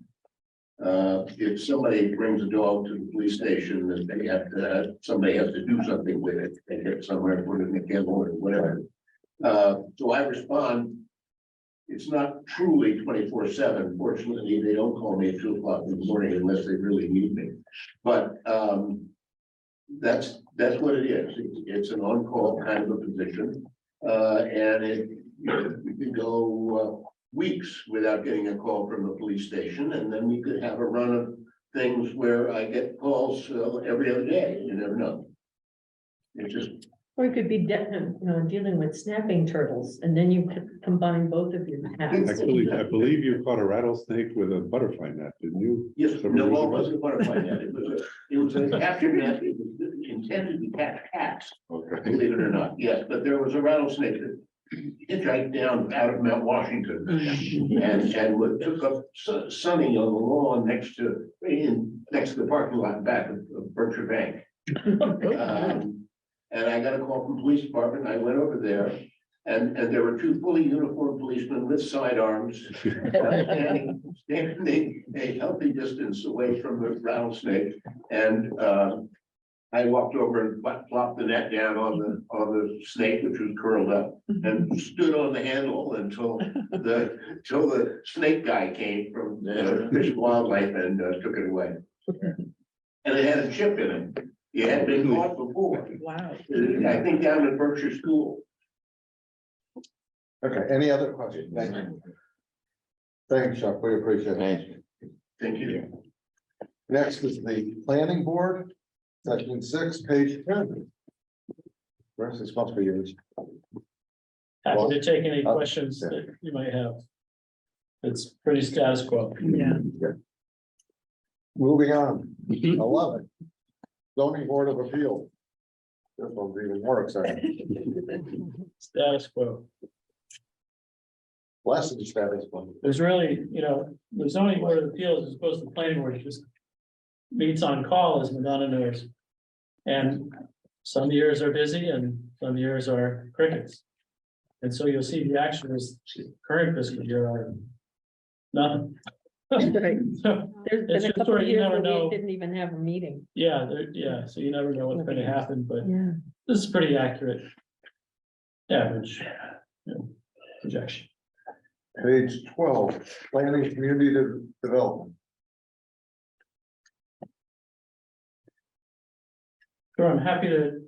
[SPEAKER 13] If somebody brings a dog to the police station, then they have to, somebody has to do something with it, take it somewhere, put it in the kennel or whatever. So I respond. It's not truly 24/7. Fortunately, they don't call me at 2 o'clock in the morning unless they really need me. But that's what it is. It's an on-call kind of a position. And we could go weeks without getting a call from the police station, and then we could have a run of things where I get calls every other day. You never know. It just.
[SPEAKER 7] Or you could be dealing with snapping turtles, and then you could combine both of your hats.
[SPEAKER 5] Actually, I believe you caught a rattlesnake with a butterfly net, didn't you?
[SPEAKER 13] Yes, no, well, it wasn't a butterfly net. It was a capture net. It was intended to catch cats,
[SPEAKER 5] Okay.
[SPEAKER 13] believe it or not. Yes, but there was a rattlesnake that hitchhiked down out of Mount Washington and took up sunning on the lawn next to the parking lot back of Berkshire Bank. And I got a call from the police department. I went over there, and there were 2 fully uniformed policemen with sidearms standing a healthy distance away from the rattlesnake. And I walked over and plopped the net down on the snake, which was curled up, and stood on the handle until the snake guy came from Fish and Wildlife and took it away. And it had a chip in it. It had been caught before.
[SPEAKER 6] Wow.
[SPEAKER 13] I think down at Berkshire School.
[SPEAKER 1] okay, any other questions?
[SPEAKER 3] Thank you.
[SPEAKER 1] Thanks, Chuck, we appreciate it.
[SPEAKER 13] Thank you.
[SPEAKER 1] Next is the planning board, section 6, page 10. Rest this must be yours.
[SPEAKER 12] Happy to take any questions that you might have. It's pretty status quo.
[SPEAKER 6] Yeah.
[SPEAKER 1] Moving on, 11. Zoning Board of Appeals. This one's even more exciting.
[SPEAKER 12] Status quo.
[SPEAKER 1] Less than status quo.
[SPEAKER 12] There's really, the zoning board of appeals as opposed to the planning board, it just meets on call, as Madonna knows. And some years are busy and some years are crickets. And so you'll see the actuals current fiscal year are nothing.
[SPEAKER 7] Right.
[SPEAKER 12] So,
[SPEAKER 7] There's
[SPEAKER 12] It's
[SPEAKER 7] been a
[SPEAKER 12] just
[SPEAKER 7] couple
[SPEAKER 12] sort
[SPEAKER 7] of
[SPEAKER 12] of, you
[SPEAKER 7] years
[SPEAKER 12] never
[SPEAKER 7] where
[SPEAKER 12] know.
[SPEAKER 7] we didn't even have a meeting.
[SPEAKER 12] yeah, so you never know what's gonna happen, but
[SPEAKER 7] Yeah.
[SPEAKER 12] this is pretty accurate. Average. Projection.
[SPEAKER 1] Page 12, planning community development.
[SPEAKER 12] Sure, I'm happy to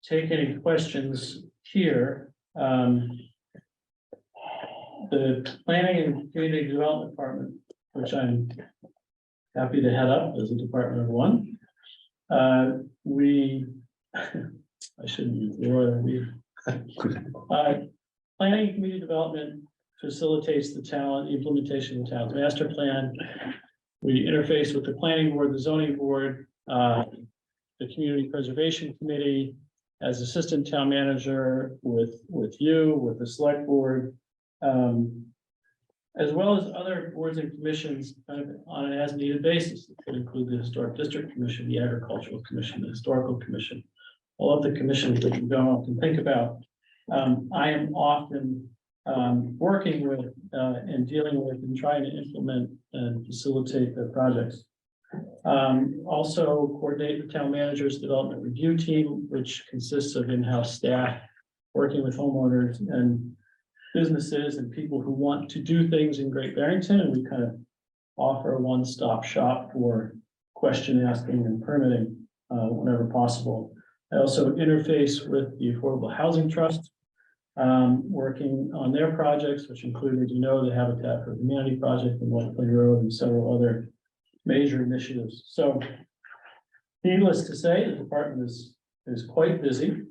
[SPEAKER 12] take any questions here. the Planning and Community Development Department, which I'm happy to head up as a department of one. We, I shouldn't use the word, planning and community development facilitates the implementation of the town's master plan. We interface with the planning board, the zoning board, the community preservation committee, as assistant town manager with you, with the select board, as well as other boards and commissions kind of on an as-needed basis. It could include the Historic District Commission, the Agricultural Commission, the Historical Commission, all of the commissions that you don't often think about. I am often working with and dealing with and trying to implement and facilitate their projects. Also coordinate the town manager's development review team, which consists of in-house staff working with homeowners and businesses and people who want to do things in Great Barrington, and we kind of offer a one-stop shop for question asking and permitting whenever possible. I also interface with the Affordable Housing Trust, working on their projects, which include, as you know, the Habitat for Humanity project in White Plain Road and several other major initiatives. So needless to say, the department is quite busy.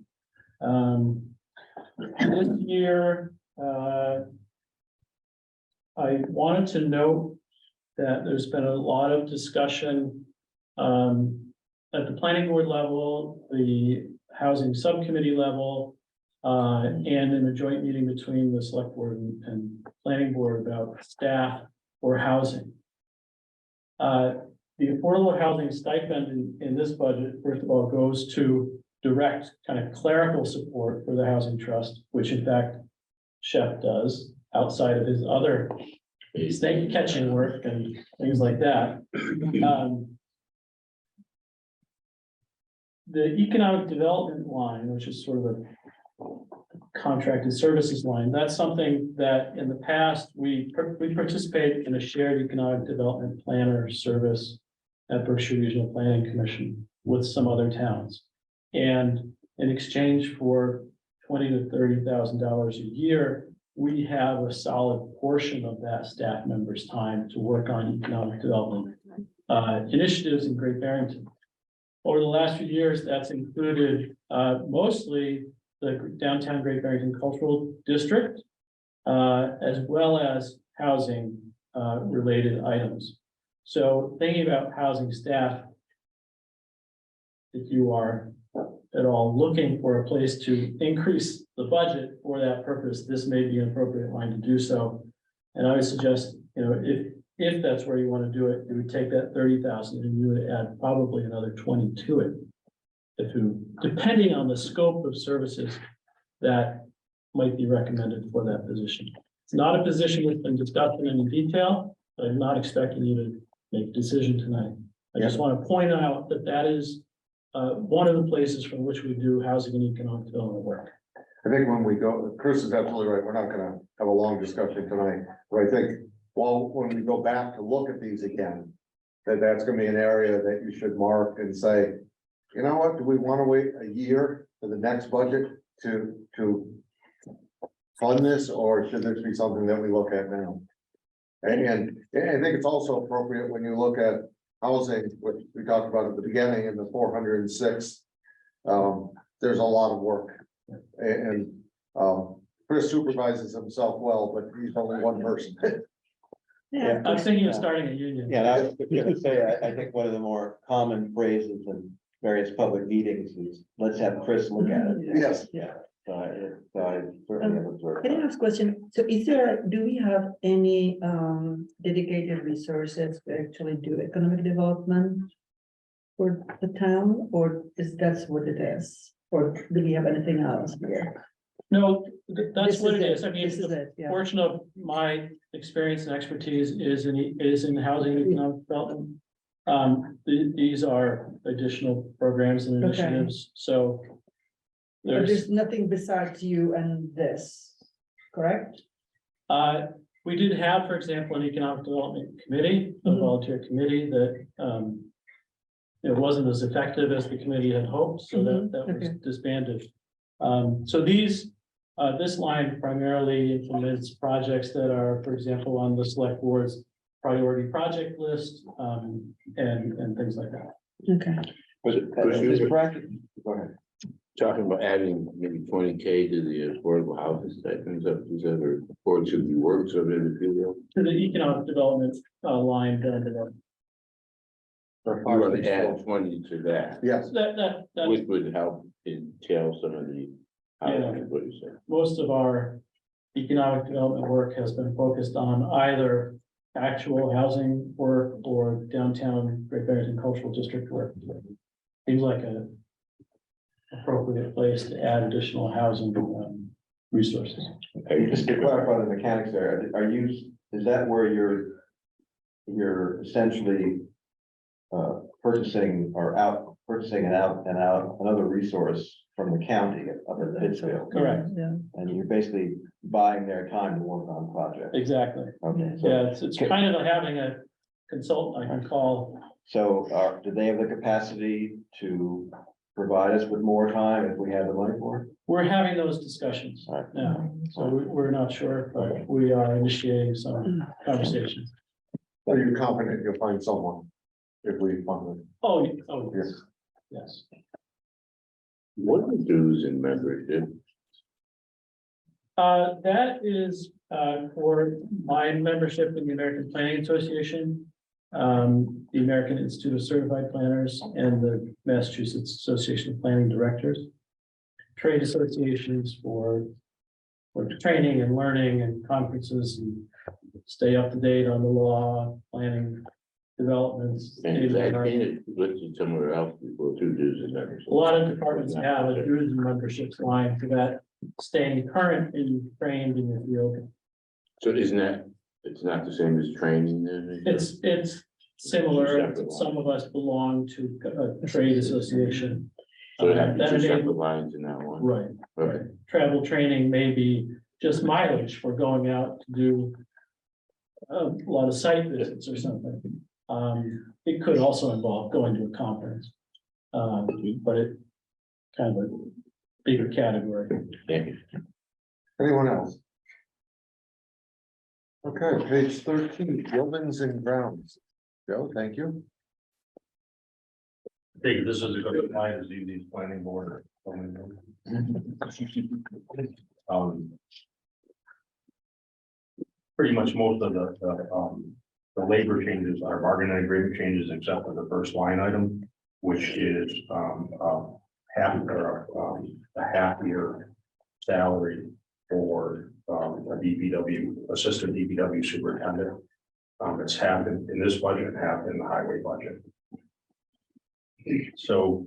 [SPEAKER 12] This year, I wanted to note that there's been a lot of discussion at the planning board level, the housing subcommittee level, and in a joint meeting between the select board and planning board about staff or housing. The affordable housing stipend in this budget, first of all, goes to direct kind of clerical support for the housing trust, which in fact Chef does outside of his other snake catching work and things like that. The economic development line, which is sort of a contracted services line, that's something that in the past we participate in a shared economic development planner service at Berkshire Regional Planning Commission with some other towns. And in exchange for $20,000 to $30,000 a year, we have a solid portion of that staff member's time to work on economic development initiatives in Great Barrington. Over the last few years, that's included mostly the downtown Great Barrington Cultural District, as well as housing related items. So thinking about housing staff, if you are at all looking for a place to increase the budget for that purpose, this may be an appropriate line to do so. And I would suggest, you know, if that's where you want to do it, you would take that 30,000 and you would add probably another 20 to it. If you, depending on the scope of services that might be recommended for that position. It's not a position that's been discussed in any detail, but I'm not expecting you to make a decision tonight. I just want to point out that that is one of the places from which we do housing and economic development work.
[SPEAKER 1] I think when we go, Chris is absolutely right, we're not gonna have a long discussion tonight, but I think, well, when we go back to look at these again, that's gonna be an area that you should mark and say, you know what, do we wanna wait a year for the next budget to fund this, or should this be something that we look at now? And I think it's also appropriate when you look at housing, which we talked about at the beginning, in the 406. There's a lot of work, and Chris supervises himself well, but he's only one person.
[SPEAKER 3] Yeah.
[SPEAKER 12] I'm thinking of starting a union.
[SPEAKER 3] Yeah, I was gonna say, I think one of the more common phrases in various public meetings is, let's have Chris look at it.
[SPEAKER 1] Yes.
[SPEAKER 3] Yeah, so I certainly have observed.
[SPEAKER 6] Can I ask a question? So do we have any dedicated resources to actually do economic development for the town, or is that what it is? Or do we have anything else here?
[SPEAKER 12] No, that's
[SPEAKER 6] This
[SPEAKER 12] what
[SPEAKER 6] is
[SPEAKER 12] it is. I mean,
[SPEAKER 6] This is
[SPEAKER 12] the
[SPEAKER 6] it, yeah.
[SPEAKER 12] portion of my experience and expertise is in housing and economic development. These are additional programs and
[SPEAKER 6] Okay.
[SPEAKER 12] initiatives, so.
[SPEAKER 6] But there's nothing besides you and this, correct?
[SPEAKER 12] We did have, for example, an economic development committee, a
[SPEAKER 6] Mhm.
[SPEAKER 12] volunteer committee that, it wasn't as effective as the committee had hoped, so that was
[SPEAKER 6] Okay.
[SPEAKER 12] disbanded. So these This line primarily implements projects that are, for example, on the select board's priority project list, and things like that.
[SPEAKER 6] Okay.
[SPEAKER 3] It's practical. Go ahead.
[SPEAKER 14] Talking about adding maybe 20K to the affordable houses type things up, is that or should be works of it, if you will?
[SPEAKER 12] To the economic development, line down below.
[SPEAKER 14] You want to add 20 to that,
[SPEAKER 1] Yes,
[SPEAKER 12] That,
[SPEAKER 14] which would help entail some of the.
[SPEAKER 12] Yeah.
[SPEAKER 14] What you say?
[SPEAKER 12] most of our economic development work has been focused on either actual housing work or downtown Great Barrington Cultural District work. Seems like a appropriate place to add additional housing, resources.
[SPEAKER 3] Just to clarify the mechanics there, is that where you're essentially purchasing another resource from the county up in Pittsfield?
[SPEAKER 12] Correct,
[SPEAKER 3] And you're basically buying their time to work on projects.
[SPEAKER 12] exactly.
[SPEAKER 3] Okay, so,
[SPEAKER 12] Yeah, it's kind of having a consultant I can call.
[SPEAKER 3] so do they have the capacity to provide us with more time if we had the money for it?
[SPEAKER 12] We're having those discussions
[SPEAKER 3] All right.
[SPEAKER 12] now, so we're not sure, but we are initiating some conversations.
[SPEAKER 1] are you confident you'll find someone if we fund
[SPEAKER 12] Oh,
[SPEAKER 1] it?
[SPEAKER 12] yes, yes.
[SPEAKER 14] What are the dues and membership?
[SPEAKER 12] That is, for my membership in the American Planning Association, the American Institute of Certified Planners, and the Massachusetts Association of Planning Directors. Trade associations for training and learning and conferences, and stay up to date on the law, planning, developments.
[SPEAKER 14] And I've seen it listed somewhere else before, two dues and membership.
[SPEAKER 12] A lot of departments have a dues and memberships line for that, staying current and trained in the field.
[SPEAKER 14] So isn't that, it's not the same as training then?
[SPEAKER 12] It's similar, some of us belong to a trade association.
[SPEAKER 14] So it have
[SPEAKER 12] that
[SPEAKER 14] two separate
[SPEAKER 12] enable-
[SPEAKER 14] lines in that one?
[SPEAKER 12] Right,
[SPEAKER 14] Okay.
[SPEAKER 12] travel training may be just mileage for going out to do a lot of site visits or something. It could also involve going to a conference. But it kind of a bigger category.
[SPEAKER 14] Thank you.
[SPEAKER 1] Anyone else? Okay, page 13, buildings and grounds. Joe, thank you.
[SPEAKER 8] I think this is a good line as the planning board. Pretty much most of the labor changes are bargaining agreement changes, except for the first line item, which is a half year salary for a DPW, assistant DPW superintendent. It's half in this budget, half in the highway budget. So,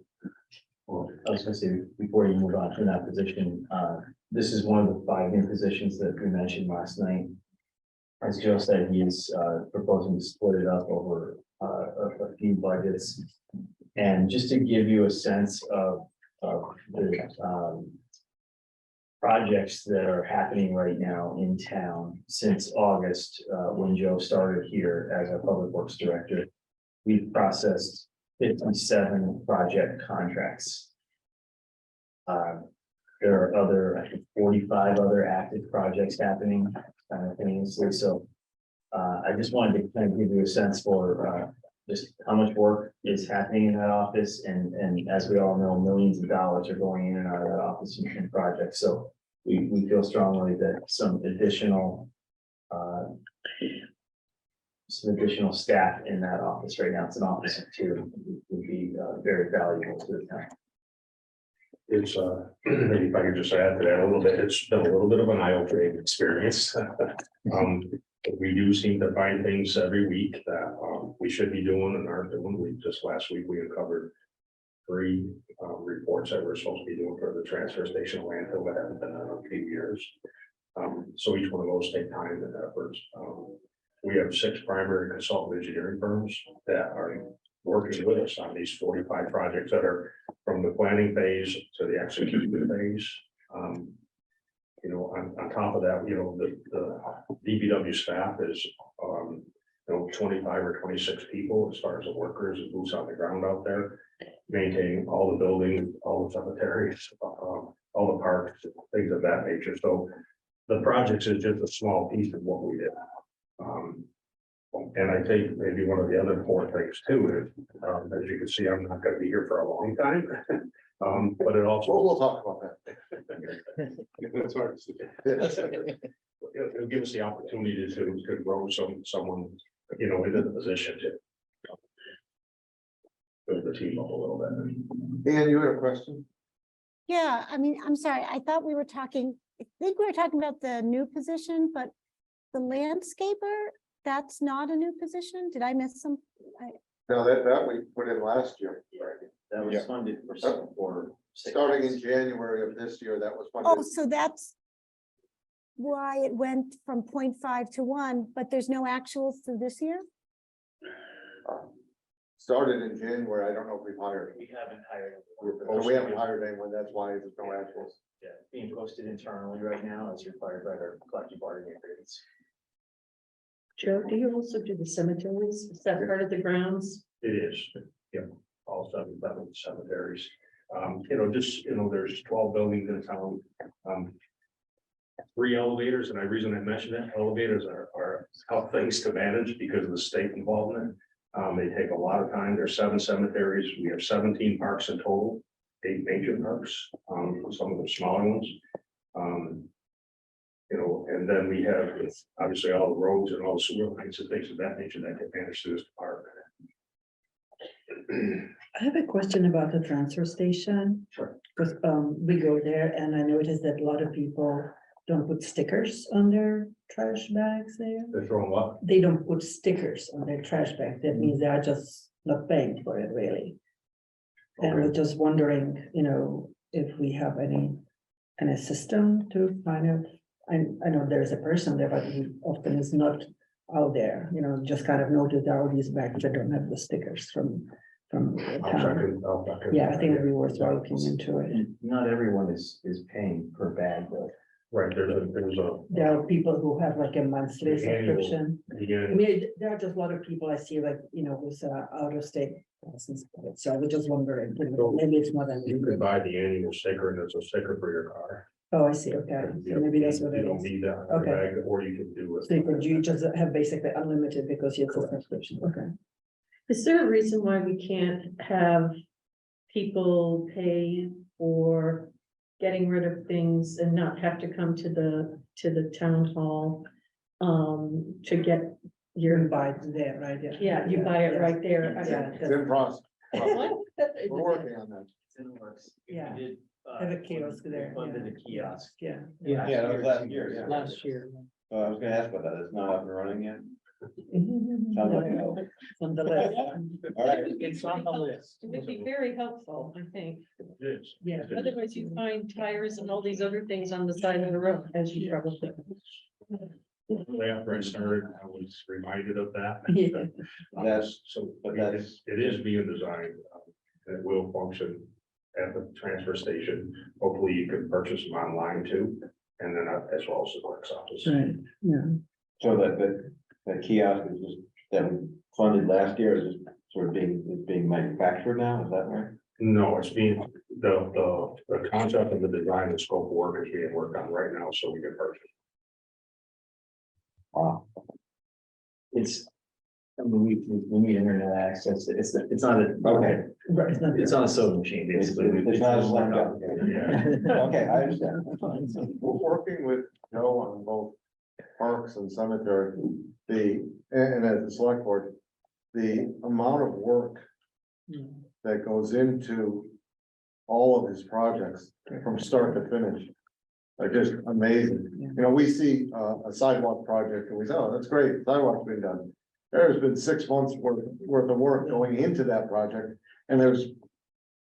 [SPEAKER 15] Well, I was gonna say, before you move on from that position, this is one of the 5 new positions that we mentioned last night. As Joe said, he is proposing to split it up over a few budgets. And just to give you a sense of the projects that are happening right now in town since August, when Joe started here as our public works director, we've processed 57 project contracts. There are other, I think, 45 other active projects happening simultaneously. So I just wanted to kind of give you a sense for just how much work is happening in that office. And as we all know, millions of dollars are going in and out of that office in projects. So we feel strongly that some additional staff in that office right now, it's an office of 2, would be very valuable to the town.
[SPEAKER 8] it's maybe if I could just add to that a little bit, it's been a little bit of an eye-opening experience. We do seem to find things every week that we should be doing and aren't doing. Just last week, we uncovered 3 reports that we're supposed to be doing for the transfer station landfill that haven't been done in a few years. So each one of those take time and efforts. We have 6 primary consultant engineering firms that are working with us on these 45 projects that are from the planning phase to the execution phase. On top of that, the DPW staff is 25 or 26 people as far as the workers and boots on the ground out there, maintaining all the buildings, all the cemeteries, all all the parks, things of that nature. So the projects is just a small piece of what we did. And I think maybe one of the other important things too is, as you can see, I'm not gonna be here for a long time. But it also.
[SPEAKER 1] We'll talk about that.
[SPEAKER 8] That's hard to say. It'll give us the opportunity to grow someone, you know, into the position to build the team up a little bit.
[SPEAKER 1] Dan, you had a question?
[SPEAKER 4] Yeah, I mean, I'm sorry, I thought we were talking, I think we were talking about the new position, but the landscaper, that's not a new position? Did I miss some?
[SPEAKER 1] No, that we put in last year.
[SPEAKER 15] That was funded for.
[SPEAKER 1] Starting in January of this year, that was
[SPEAKER 4] Oh,
[SPEAKER 1] funded.
[SPEAKER 4] so that's why it went from 0.5 to 1, but there's no actuals through this year?
[SPEAKER 1] Started in January. I don't know if we've hired.
[SPEAKER 15] We haven't hired.
[SPEAKER 1] So we haven't hired anyone. That's why there's no actuals.
[SPEAKER 15] Yeah, being posted internally right now as required by our collective bargaining agreements.
[SPEAKER 7] Joe, do you also do the cemeteries? Is that part of the grounds?
[SPEAKER 8] It is, yeah, all 7 cemeteries. You know, just, you know, there's 12 buildings in town. 3 elevators, and the reason I mentioned that, elevators are tough things to manage because of the state involvement. They take a lot of time. There's 7 cemeteries. We have 17 parks in total, 8 major parks, some of the smaller ones. You know, and then we have obviously all the roads and all the sewer lines and things of that nature that get managed through this department.
[SPEAKER 6] I have a question about the transfer station.
[SPEAKER 8] Sure.
[SPEAKER 6] Because we go there and I noticed that a lot of people don't put stickers on their trash bags there.
[SPEAKER 8] They're throwing what?
[SPEAKER 6] They don't put stickers on their trash bag. That means they are just not paying for it really. And we're just wondering, you know, if we have any system to kind of, I know there's a person there, but he often is not out there, you know, just kind of notice there are all these bags that don't have the stickers from the town. Yeah, I think it'd be worthwhile looking into it.
[SPEAKER 15] And not everyone is paying per bag though.
[SPEAKER 8] Right, there's a.
[SPEAKER 6] There are people who have like a monthly
[SPEAKER 8] The annual-
[SPEAKER 6] subscription. I mean, there are just a lot of people I see like, you know, with out of state license plate. So I was just wondering, you know, maybe it's more than.
[SPEAKER 8] You could buy the annual sticker and it's a sticker for your car.
[SPEAKER 6] Oh, I see, okay, so maybe that's what
[SPEAKER 8] You
[SPEAKER 6] it
[SPEAKER 8] don't
[SPEAKER 6] is.
[SPEAKER 8] need that on your
[SPEAKER 6] Okay.
[SPEAKER 8] bag, or you can do it.
[SPEAKER 6] So you just have basically unlimited because you have a subscription, okay.
[SPEAKER 7] Is there a reason why we can't have people pay for getting rid of things and not have to come to the town hall? To get
[SPEAKER 6] You
[SPEAKER 7] your,
[SPEAKER 6] buy it there, right?
[SPEAKER 7] yeah, you buy it right there. I
[SPEAKER 6] Yeah.
[SPEAKER 7] mean,
[SPEAKER 1] It's in process.
[SPEAKER 7] what?
[SPEAKER 1] We're working on that.
[SPEAKER 15] It's in the works.
[SPEAKER 6] Yeah.
[SPEAKER 15] We did,
[SPEAKER 6] Have a kiosk there,
[SPEAKER 15] Funded
[SPEAKER 6] yeah.
[SPEAKER 15] a kiosk.
[SPEAKER 6] Yeah.
[SPEAKER 3] Yeah, that was last year, yeah.
[SPEAKER 7] Last year.
[SPEAKER 3] I was gonna ask about that. It's not up and running yet. Sounds like no.
[SPEAKER 6] On the list.
[SPEAKER 3] All right.
[SPEAKER 7] It's on the list. It would be very helpful, I think.
[SPEAKER 8] It is.
[SPEAKER 6] Yeah.
[SPEAKER 7] Otherwise you find tires and all these other things on the side of the road, as you probably.
[SPEAKER 8] After I started, I was reminded of that.
[SPEAKER 6] Yeah.
[SPEAKER 3] That's,
[SPEAKER 8] So,
[SPEAKER 3] but
[SPEAKER 8] it
[SPEAKER 3] that's,
[SPEAKER 8] is being designed, that will function at the transfer station. Hopefully you can purchase them online too, and then as well as the clerk's office.
[SPEAKER 6] Right, yeah.
[SPEAKER 3] so that kiosk is just, that we funded last year is just sort of being manufactured now, is that right?
[SPEAKER 8] No, it's being, the concept of the design and scope of work is being worked on right now, so we can purchase.
[SPEAKER 3] Wow.
[SPEAKER 15] It's, I mean, we need internet access. It's not a.
[SPEAKER 3] Okay.
[SPEAKER 6] Right, it's not.
[SPEAKER 15] It's on a sewing machine, basically.
[SPEAKER 3] It's not a slam dunk.
[SPEAKER 8] Yeah.
[SPEAKER 3] Okay, I understand.
[SPEAKER 1] We're working with Joe on both parks and cemetery, and as the select board, the amount of work that goes into all of his projects from start to finish are just amazing. You know, we see a sidewalk project and we say, oh, that's great, sidewalk's been done. There's been 6 months worth of work going into that project, and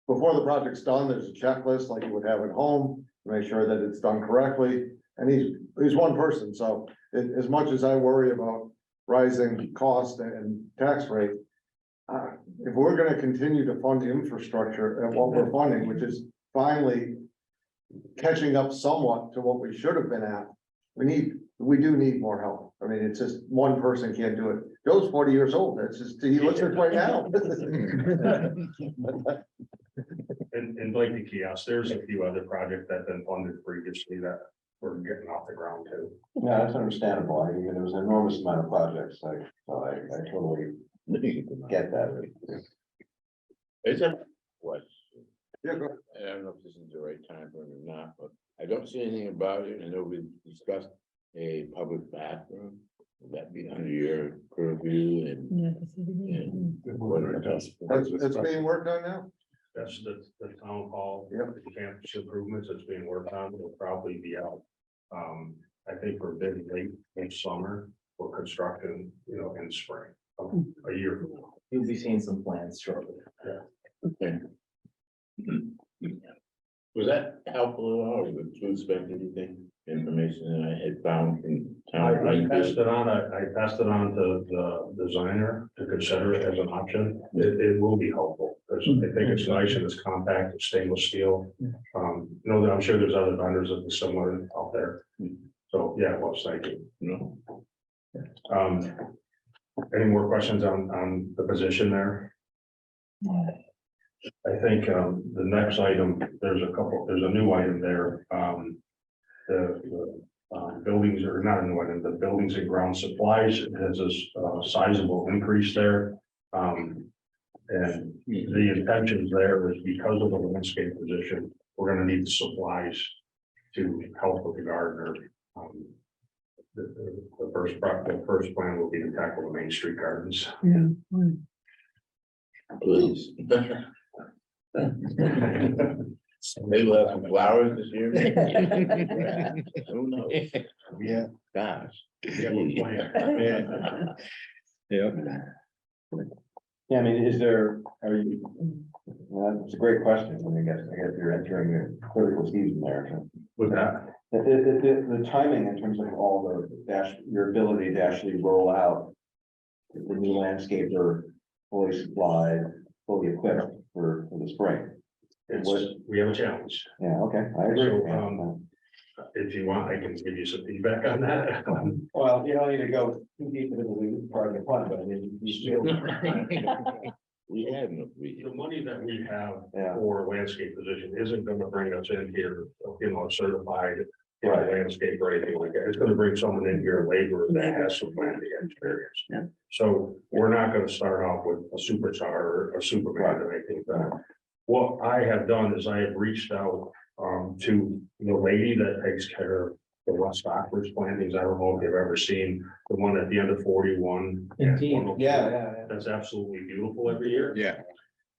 [SPEAKER 1] before the project's done, there's a checklist like you would have at home, to make sure that it's done correctly, and he's one person, so as much as I worry about rising cost and tax rate, if we're gonna continue to fund infrastructure at what we're funding, which is finally catching up somewhat to what we should have been at, we do need more help. I mean, it's just one person can't do it. Joe's 40 years old. It's just, he looks at it right now.
[SPEAKER 8] And and like the kiosk, there's a few other projects that have been funded previously that we're getting off the ground too.
[SPEAKER 3] Yeah, that's understandable. I mean, there was an enormous amount of projects, so I totally get that.
[SPEAKER 14] It's a question.
[SPEAKER 1] Yeah, go.
[SPEAKER 14] I don't know if this is the right time for it or not, but I don't see anything about it. I know we discussed a public bathroom. Would that be under your purview and?
[SPEAKER 1] It's being worked on now?
[SPEAKER 8] That's the town hall.
[SPEAKER 1] Yep.
[SPEAKER 8] The campus improvements that's being worked on will probably be out. I think we're bid late in summer for construction, in spring, a year from now.
[SPEAKER 15] You'll be seeing some plans shortly.
[SPEAKER 14] Okay. Was that helpful at all? Would you expect anything, information that I had found from
[SPEAKER 8] I
[SPEAKER 14] town?
[SPEAKER 8] passed it on, I passed it on to the designer to consider it as an option. It will be helpful, because I think it's nice and it's compact, it's stainless steel. I'm sure there's other vendors that are similar out there. So, yeah, well, thank you.
[SPEAKER 14] No.
[SPEAKER 8] Any more questions on the position there? I think, the next item, there's a new item there. The buildings are not a new item, the buildings and ground supplies has a sizable increase there. And the intentions there is because of the landscape position, we're gonna need the supplies to help with the gardener. The first plan will be to tackle the Main Street gardens.
[SPEAKER 14] Please. Maybe we'll have some flowers this year. Who knows?
[SPEAKER 3] Yeah.
[SPEAKER 14] Gosh.
[SPEAKER 8] Yeah, we're playing.
[SPEAKER 3] Yeah. Yeah, I mean, are you, it's a great question. I guess you're entering the critical season there.
[SPEAKER 8] With that,
[SPEAKER 3] The timing in terms of all your ability to actually roll out the new landscaper fully supplied, fully equipped for the spring.
[SPEAKER 8] we have a challenge.
[SPEAKER 3] Yeah, okay, I agree.
[SPEAKER 8] So, if you want, I can give you some feedback on that.
[SPEAKER 3] Well, you don't need to go too deep into the part of the plan, but I mean, you still.
[SPEAKER 14] We had no.
[SPEAKER 8] The money that we have
[SPEAKER 3] Yeah.
[SPEAKER 8] for landscape position isn't gonna bring us in here, certified
[SPEAKER 3] Right.
[SPEAKER 8] landscape or anything like that. It's gonna bring someone in here, labor that has some planning experience.
[SPEAKER 6] Yeah.
[SPEAKER 8] So we're not gonna start off with a superstar or a Superman or anything like that. What I have done is I have reached out to the lady that takes care of the West Stockbridge plantings. I don't know if you've ever seen the one at the end of 41.
[SPEAKER 3] Yeah.
[SPEAKER 8] That's absolutely beautiful every year.
[SPEAKER 5] Yeah.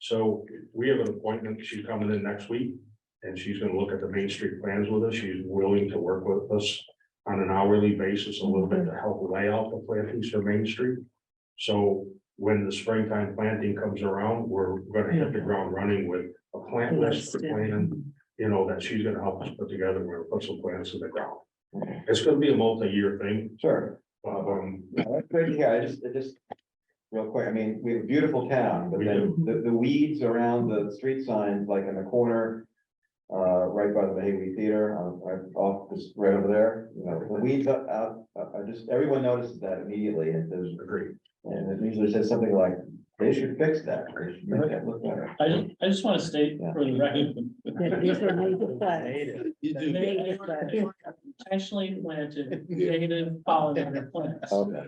[SPEAKER 8] So we have an appointment. She's coming in next week and she's gonna look at the Main Street plans with us. She's willing to work with us on an hourly basis a little bit to help lay out the plantings for Main Street. So when the springtime planting comes around, we're gonna hit the ground running with a plant list plan, that she's gonna help us put together. We're gonna put some plants in the ground. It's gonna be a multi-year thing.
[SPEAKER 3] Sure.
[SPEAKER 8] But,
[SPEAKER 3] Yeah, it just, real quick, I mean, we have a beautiful town, but then the weeds around the street signs, like in the corner. Right by the Mahogany Theater, off this right over there, the weeds out, everyone notices that immediately, and there's.
[SPEAKER 8] Agreed.
[SPEAKER 3] And it usually says something like, they should fix that, they should make that look better.
[SPEAKER 12] I just want to state for the record.
[SPEAKER 6] These are native plants.
[SPEAKER 12] They are intentionally planted native pollinator plants.
[SPEAKER 3] Okay.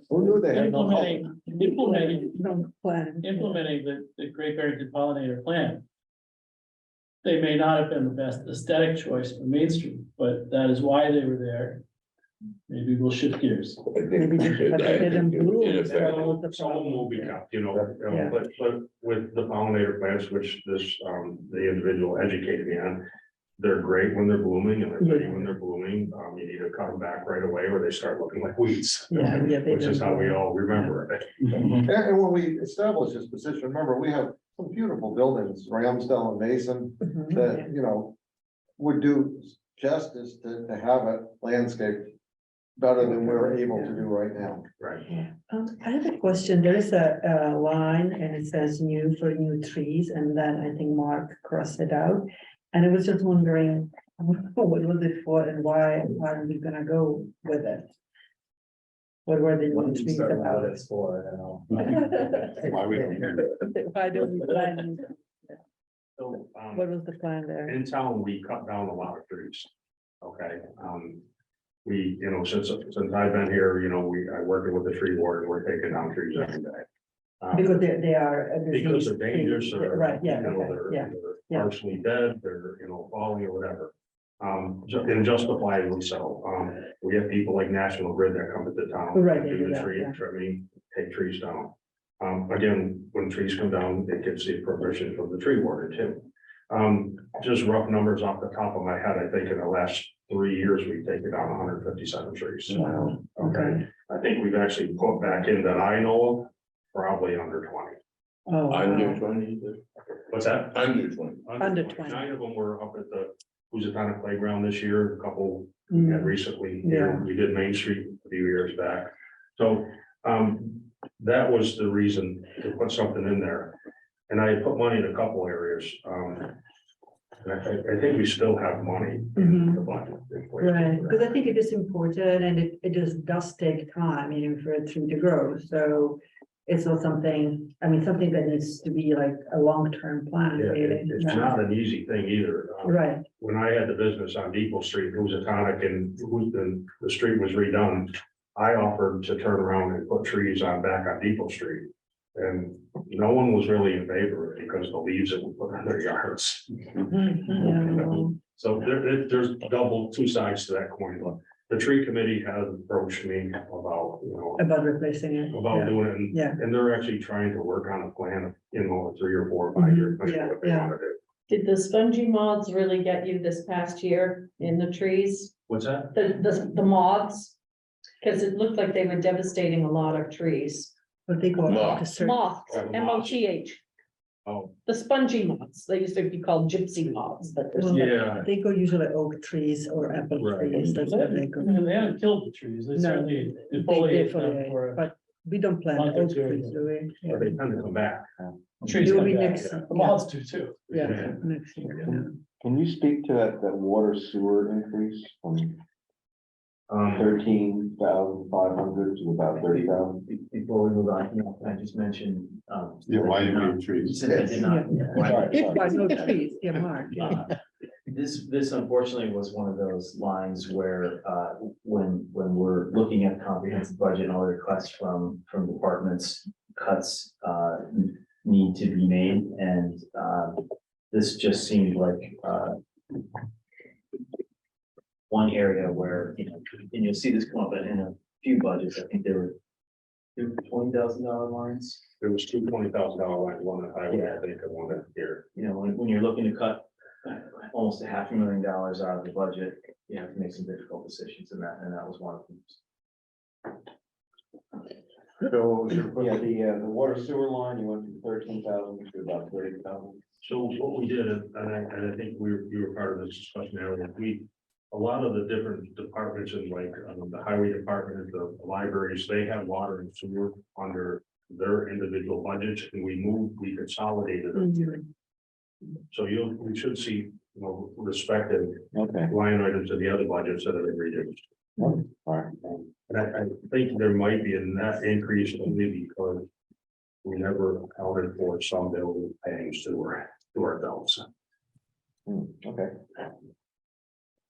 [SPEAKER 12] Who
[SPEAKER 3] knew they had
[SPEAKER 12] Implementing
[SPEAKER 6] Plant.
[SPEAKER 12] the Great Barrington pollinator plan. They may not have been the best aesthetic choice for Main Street, but that is why they were there. Maybe we'll shift gears.
[SPEAKER 6] Maybe they didn't bloom.
[SPEAKER 8] Some will be kept,
[SPEAKER 6] Yeah.
[SPEAKER 8] but with the pollinator plants, which the individual educated me on. They're great when they're blooming and they're pretty when they're blooming. You need to cut them back right away or they start looking like weeds.
[SPEAKER 6] Yeah,
[SPEAKER 8] Which is how we all remember it.
[SPEAKER 1] And when we established this position, remember, we have some beautiful buildings, Ramsdale and Mason, that, would do justice to have a landscape better than we're able to do right now.
[SPEAKER 8] Right.
[SPEAKER 6] I have a question. There is a line and it says new for new trees, and then I think Mark crossed it out. And I was just wondering, what was it for and why are we gonna go with it? What were the new trees about?
[SPEAKER 15] It's for, I don't know.
[SPEAKER 5] Why we don't.
[SPEAKER 6] Why don't we plan?
[SPEAKER 8] So,
[SPEAKER 6] What was the plan there?
[SPEAKER 8] in town, we cut down a lot of trees. Okay, we, since I've been here, I working with the tree ward, and we're taking down trees every day.
[SPEAKER 6] Because they are.
[SPEAKER 8] Because they're dangerous or.
[SPEAKER 6] Right, yeah,
[SPEAKER 8] you know,
[SPEAKER 6] okay,
[SPEAKER 8] they're-
[SPEAKER 6] yeah.
[SPEAKER 8] they're
[SPEAKER 6] yeah.
[SPEAKER 8] Partially dead, they're, falling or whatever. And justifiably so. We have people like National Grid that come to the town.
[SPEAKER 6] Right,
[SPEAKER 8] and
[SPEAKER 6] they
[SPEAKER 8] do
[SPEAKER 6] do
[SPEAKER 8] the
[SPEAKER 6] that,
[SPEAKER 8] tree
[SPEAKER 6] yeah.
[SPEAKER 8] trimming, take trees down. Again, when trees come down, they can see permission from the tree warden too. Just rough numbers off the top of my head, I think in the last 3 years, we've taken down 157 trees.
[SPEAKER 6] Wow.
[SPEAKER 8] Okay, I think we've actually put back in that I know of, probably under 20.
[SPEAKER 6] Oh,
[SPEAKER 14] Under
[SPEAKER 6] wow.
[SPEAKER 14] 20,
[SPEAKER 8] What's that?
[SPEAKER 14] under 20.
[SPEAKER 6] Under 20.
[SPEAKER 8] 9 of them were up at the Housatonic Playground this year, a couple
[SPEAKER 6] Mm.
[SPEAKER 8] had recently.
[SPEAKER 6] Yeah.
[SPEAKER 8] We did Main Street a few years back. So, that was the reason to put something in there. And I put money in a couple areas. And I think we still have money in the budget.
[SPEAKER 6] Right, because I think it is important and it just does take time, for it to grow, so. It's not something, something that needs to be like a long-term plan.
[SPEAKER 8] Yeah,
[SPEAKER 6] really.
[SPEAKER 8] it's
[SPEAKER 6] Yeah.
[SPEAKER 8] not an easy thing either.
[SPEAKER 6] Right,
[SPEAKER 8] When I had the business on Depot Street, Housatonic, and the street was redone, I offered to turn around and put trees back on Depot Street. And no one was really in favor of it because the leaves that we put in their yards.
[SPEAKER 6] yeah,
[SPEAKER 8] So there's two sides to that coin. The tree committee has approached me about,
[SPEAKER 6] about replacing it.
[SPEAKER 8] about
[SPEAKER 6] Yeah.
[SPEAKER 8] doing it. and-
[SPEAKER 6] Yeah.
[SPEAKER 8] And they're actually trying to work on a plan of, a 3 or 4 or 5 year. plan
[SPEAKER 6] Yeah,
[SPEAKER 8] what they
[SPEAKER 6] yeah.
[SPEAKER 8] wanna do.
[SPEAKER 7] Did the spongy moths really get you this past year in the trees?
[SPEAKER 8] What's that?
[SPEAKER 7] The moths? Because it looked like they were devastating a lot of trees.
[SPEAKER 6] But they go up to
[SPEAKER 14] Moths.
[SPEAKER 6] certain.
[SPEAKER 7] Moths,
[SPEAKER 8] Oh, the
[SPEAKER 7] MOTH,
[SPEAKER 8] Oh,
[SPEAKER 7] the spongy moths. They used to be called gypsy moths, but
[SPEAKER 6] Well,
[SPEAKER 7] there's.
[SPEAKER 8] yeah.
[SPEAKER 6] They go usually oak trees or apple
[SPEAKER 8] Right.
[SPEAKER 6] trees, that's what they go.
[SPEAKER 12] And they haven't killed the trees, they
[SPEAKER 6] No,
[SPEAKER 12] certainly
[SPEAKER 6] They
[SPEAKER 12] defoliate them
[SPEAKER 6] defoliate,
[SPEAKER 12] for.
[SPEAKER 6] but we don't plant
[SPEAKER 12] month or
[SPEAKER 6] oak
[SPEAKER 12] two.
[SPEAKER 6] trees, do we?
[SPEAKER 8] Or they tend to come back.
[SPEAKER 12] Trees
[SPEAKER 6] It will
[SPEAKER 12] come
[SPEAKER 6] be
[SPEAKER 12] back.
[SPEAKER 6] next,
[SPEAKER 12] The moths do too.
[SPEAKER 6] yeah, next year. Yeah.
[SPEAKER 3] Can you speak to that water sewer increase from
[SPEAKER 8] Um,
[SPEAKER 3] 13,500 to about 30,000?
[SPEAKER 15] Before we move on, I just mentioned,
[SPEAKER 5] Yeah, why you need trees?
[SPEAKER 15] since I did not.
[SPEAKER 6] If by no trees, yeah, Mark, yeah.
[SPEAKER 15] This unfortunately was one of those lines where, when we're looking at the comprehensive budget and all the requests from departments, cuts, need to be made, and, this just seemed like, one area where, and you'll see this come up in a few budgets, I think there were $20,000 lines.
[SPEAKER 8] There was two $20,000 lines, one at highway, I think, and one at here.
[SPEAKER 15] When you're looking to cut almost $500,000 out of the budget, you have to make some difficult decisions, and that was one of them.
[SPEAKER 3] So, yeah, the water sewer line, you went from 13,000 to about 30,000.
[SPEAKER 8] So what we did, and I think you were part of this discussion earlier, a lot of the different departments in like, the highway department, the libraries, they have water and sewer under their individual budgets, and we consolidated them. So we should see, respective
[SPEAKER 3] Okay,
[SPEAKER 8] line items in the other budgets that have been reduced.
[SPEAKER 3] all right.
[SPEAKER 8] And I think there might be a net increase only because we never accounted for some building paying to ourselves.
[SPEAKER 3] Okay.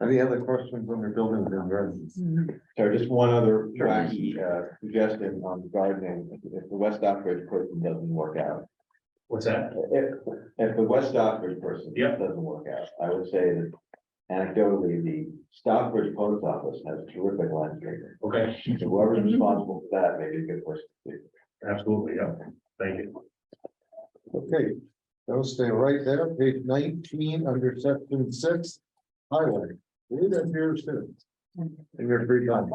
[SPEAKER 1] Any other questions on your buildings and grounds?
[SPEAKER 3] So just one other wacky suggestion on gardening, if the West Stockbridge person doesn't work out.
[SPEAKER 8] What's that?
[SPEAKER 3] If the West Stockbridge person
[SPEAKER 8] Yep.
[SPEAKER 3] doesn't work out, I would say that anecdotally, the Stockbridge post office has terrific landscaping.
[SPEAKER 8] Okay,
[SPEAKER 3] So whoever's responsible for that may be a good person to speak.
[SPEAKER 8] absolutely, yeah, thank you.
[SPEAKER 1] Okay, they'll stay right there, page 19, under section 6, highway. Read that here soon. In your free time.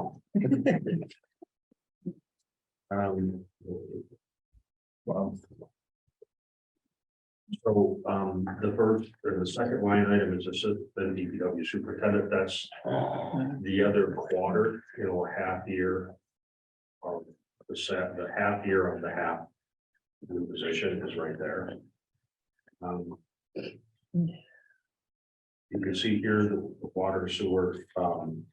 [SPEAKER 8] Well. So, the first, or the second line item is assistant DPW superintendent, that's the other quarter, half year. Of the half year of the half. New position is right there. You can see here the water, sewer, and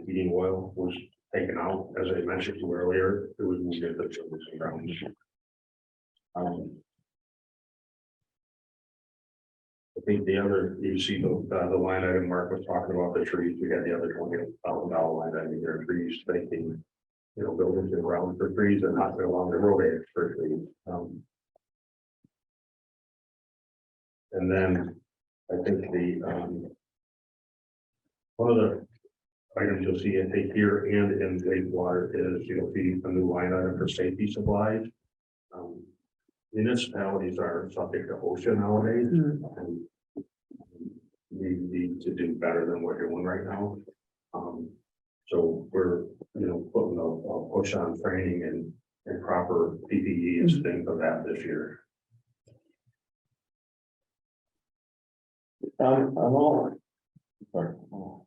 [SPEAKER 8] heating oil was taken out, as I mentioned to you earlier, it was moved into buildings and grounds. I think the other, you see the line item Mark was talking about the trees, we got the other $20,000 line item there, trees, thinking. You know, buildings around for trees and not along the road edge for trees. And then I think one of the items you'll see in here and in wastewater is you'll see a new line item for safety supplies. Municipalities are subject to OSHA nowadays. And we need to do better than we're doing right now. So we're, putting a push on training and proper PPE and things of that this year.
[SPEAKER 3] I'm all. Sorry.
[SPEAKER 8] Well,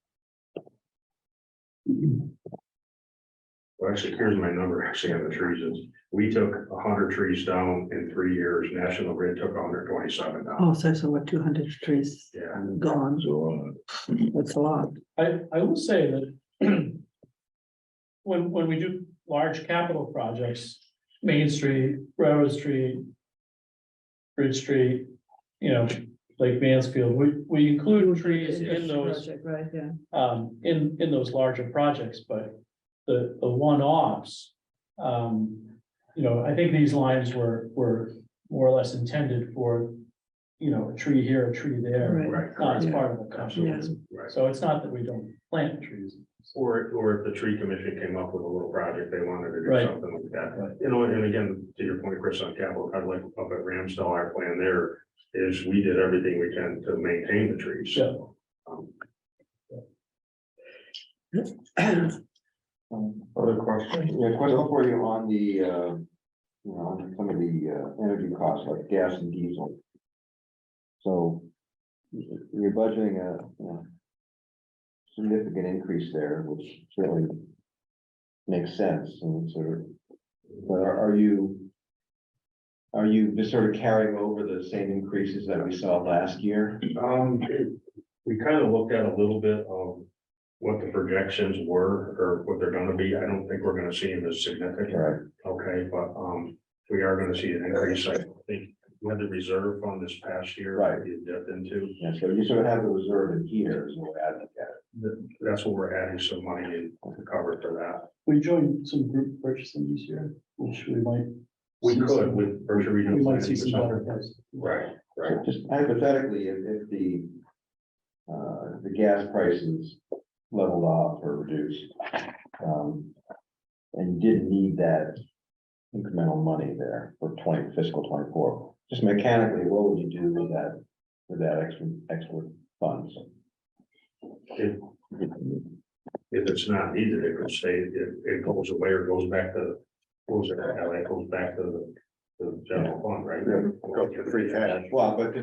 [SPEAKER 8] actually, here's my number actually on the trees is, we took 100 trees down in 3 years. National Grid took 127 down.
[SPEAKER 6] Oh, so what, 200 trees
[SPEAKER 8] Yeah.
[SPEAKER 6] gone? That's a lot.
[SPEAKER 12] I will say that when we do large capital projects, Main Street, Railroad Street, Bridge Street, Lake Mansfield, we include trees in those,
[SPEAKER 6] Project, right, yeah.
[SPEAKER 12] in those larger projects, but the one-offs, I think these lines were more or less intended for, a tree here, a tree there,
[SPEAKER 6] Right.
[SPEAKER 12] not as
[SPEAKER 6] Yeah.
[SPEAKER 12] part of a comprehensive.
[SPEAKER 8] Right.
[SPEAKER 12] So it's not that we don't plant trees.
[SPEAKER 8] Or if the tree commission came up with a little project, they wanted to do
[SPEAKER 12] Right.
[SPEAKER 8] something like that. And again, to your point, Chris, on capital, I'd like up at Ramsdale, our plan there is we did everything we can to maintain the trees.
[SPEAKER 12] Yeah.
[SPEAKER 3] Other questions? Yeah, question for you on the, on some of the energy costs like gas and diesel. So you're budgeting a significant increase there, which certainly makes sense and sort of, but are you just sort of carrying over the same increases that we saw last year?
[SPEAKER 8] We kind of looked at a little bit of what the projections were or what they're gonna be. I don't think we're gonna see them as significant.
[SPEAKER 3] Right.
[SPEAKER 8] Okay, but we are gonna see an increase. I think we had the reserve fund this past year.
[SPEAKER 3] Right.
[SPEAKER 8] You dipped into.
[SPEAKER 3] Yeah, so you sort of have the reserve in here, is the way I look at it.
[SPEAKER 8] That's what we're adding some money in to cover for that.
[SPEAKER 12] We joined some group purchasing this year, which we might.
[SPEAKER 8] We
[SPEAKER 12] see
[SPEAKER 8] could
[SPEAKER 12] some-
[SPEAKER 8] with Berkshire Regional.
[SPEAKER 12] We might see
[SPEAKER 8] Planning
[SPEAKER 12] some
[SPEAKER 8] or
[SPEAKER 12] better
[SPEAKER 8] something.
[SPEAKER 12] prices.
[SPEAKER 8] Right,
[SPEAKER 3] So
[SPEAKER 8] right.
[SPEAKER 3] just hypothetically, if the gas prices leveled off or reduced, and you didn't need that incremental money there for fiscal 24, just mechanically, what would you do with that extra funds?
[SPEAKER 8] If it's not needed, it could stay, it goes away or goes back to, it goes back to the general fund, right?
[SPEAKER 1] Go to free cash.
[SPEAKER 3] Well, but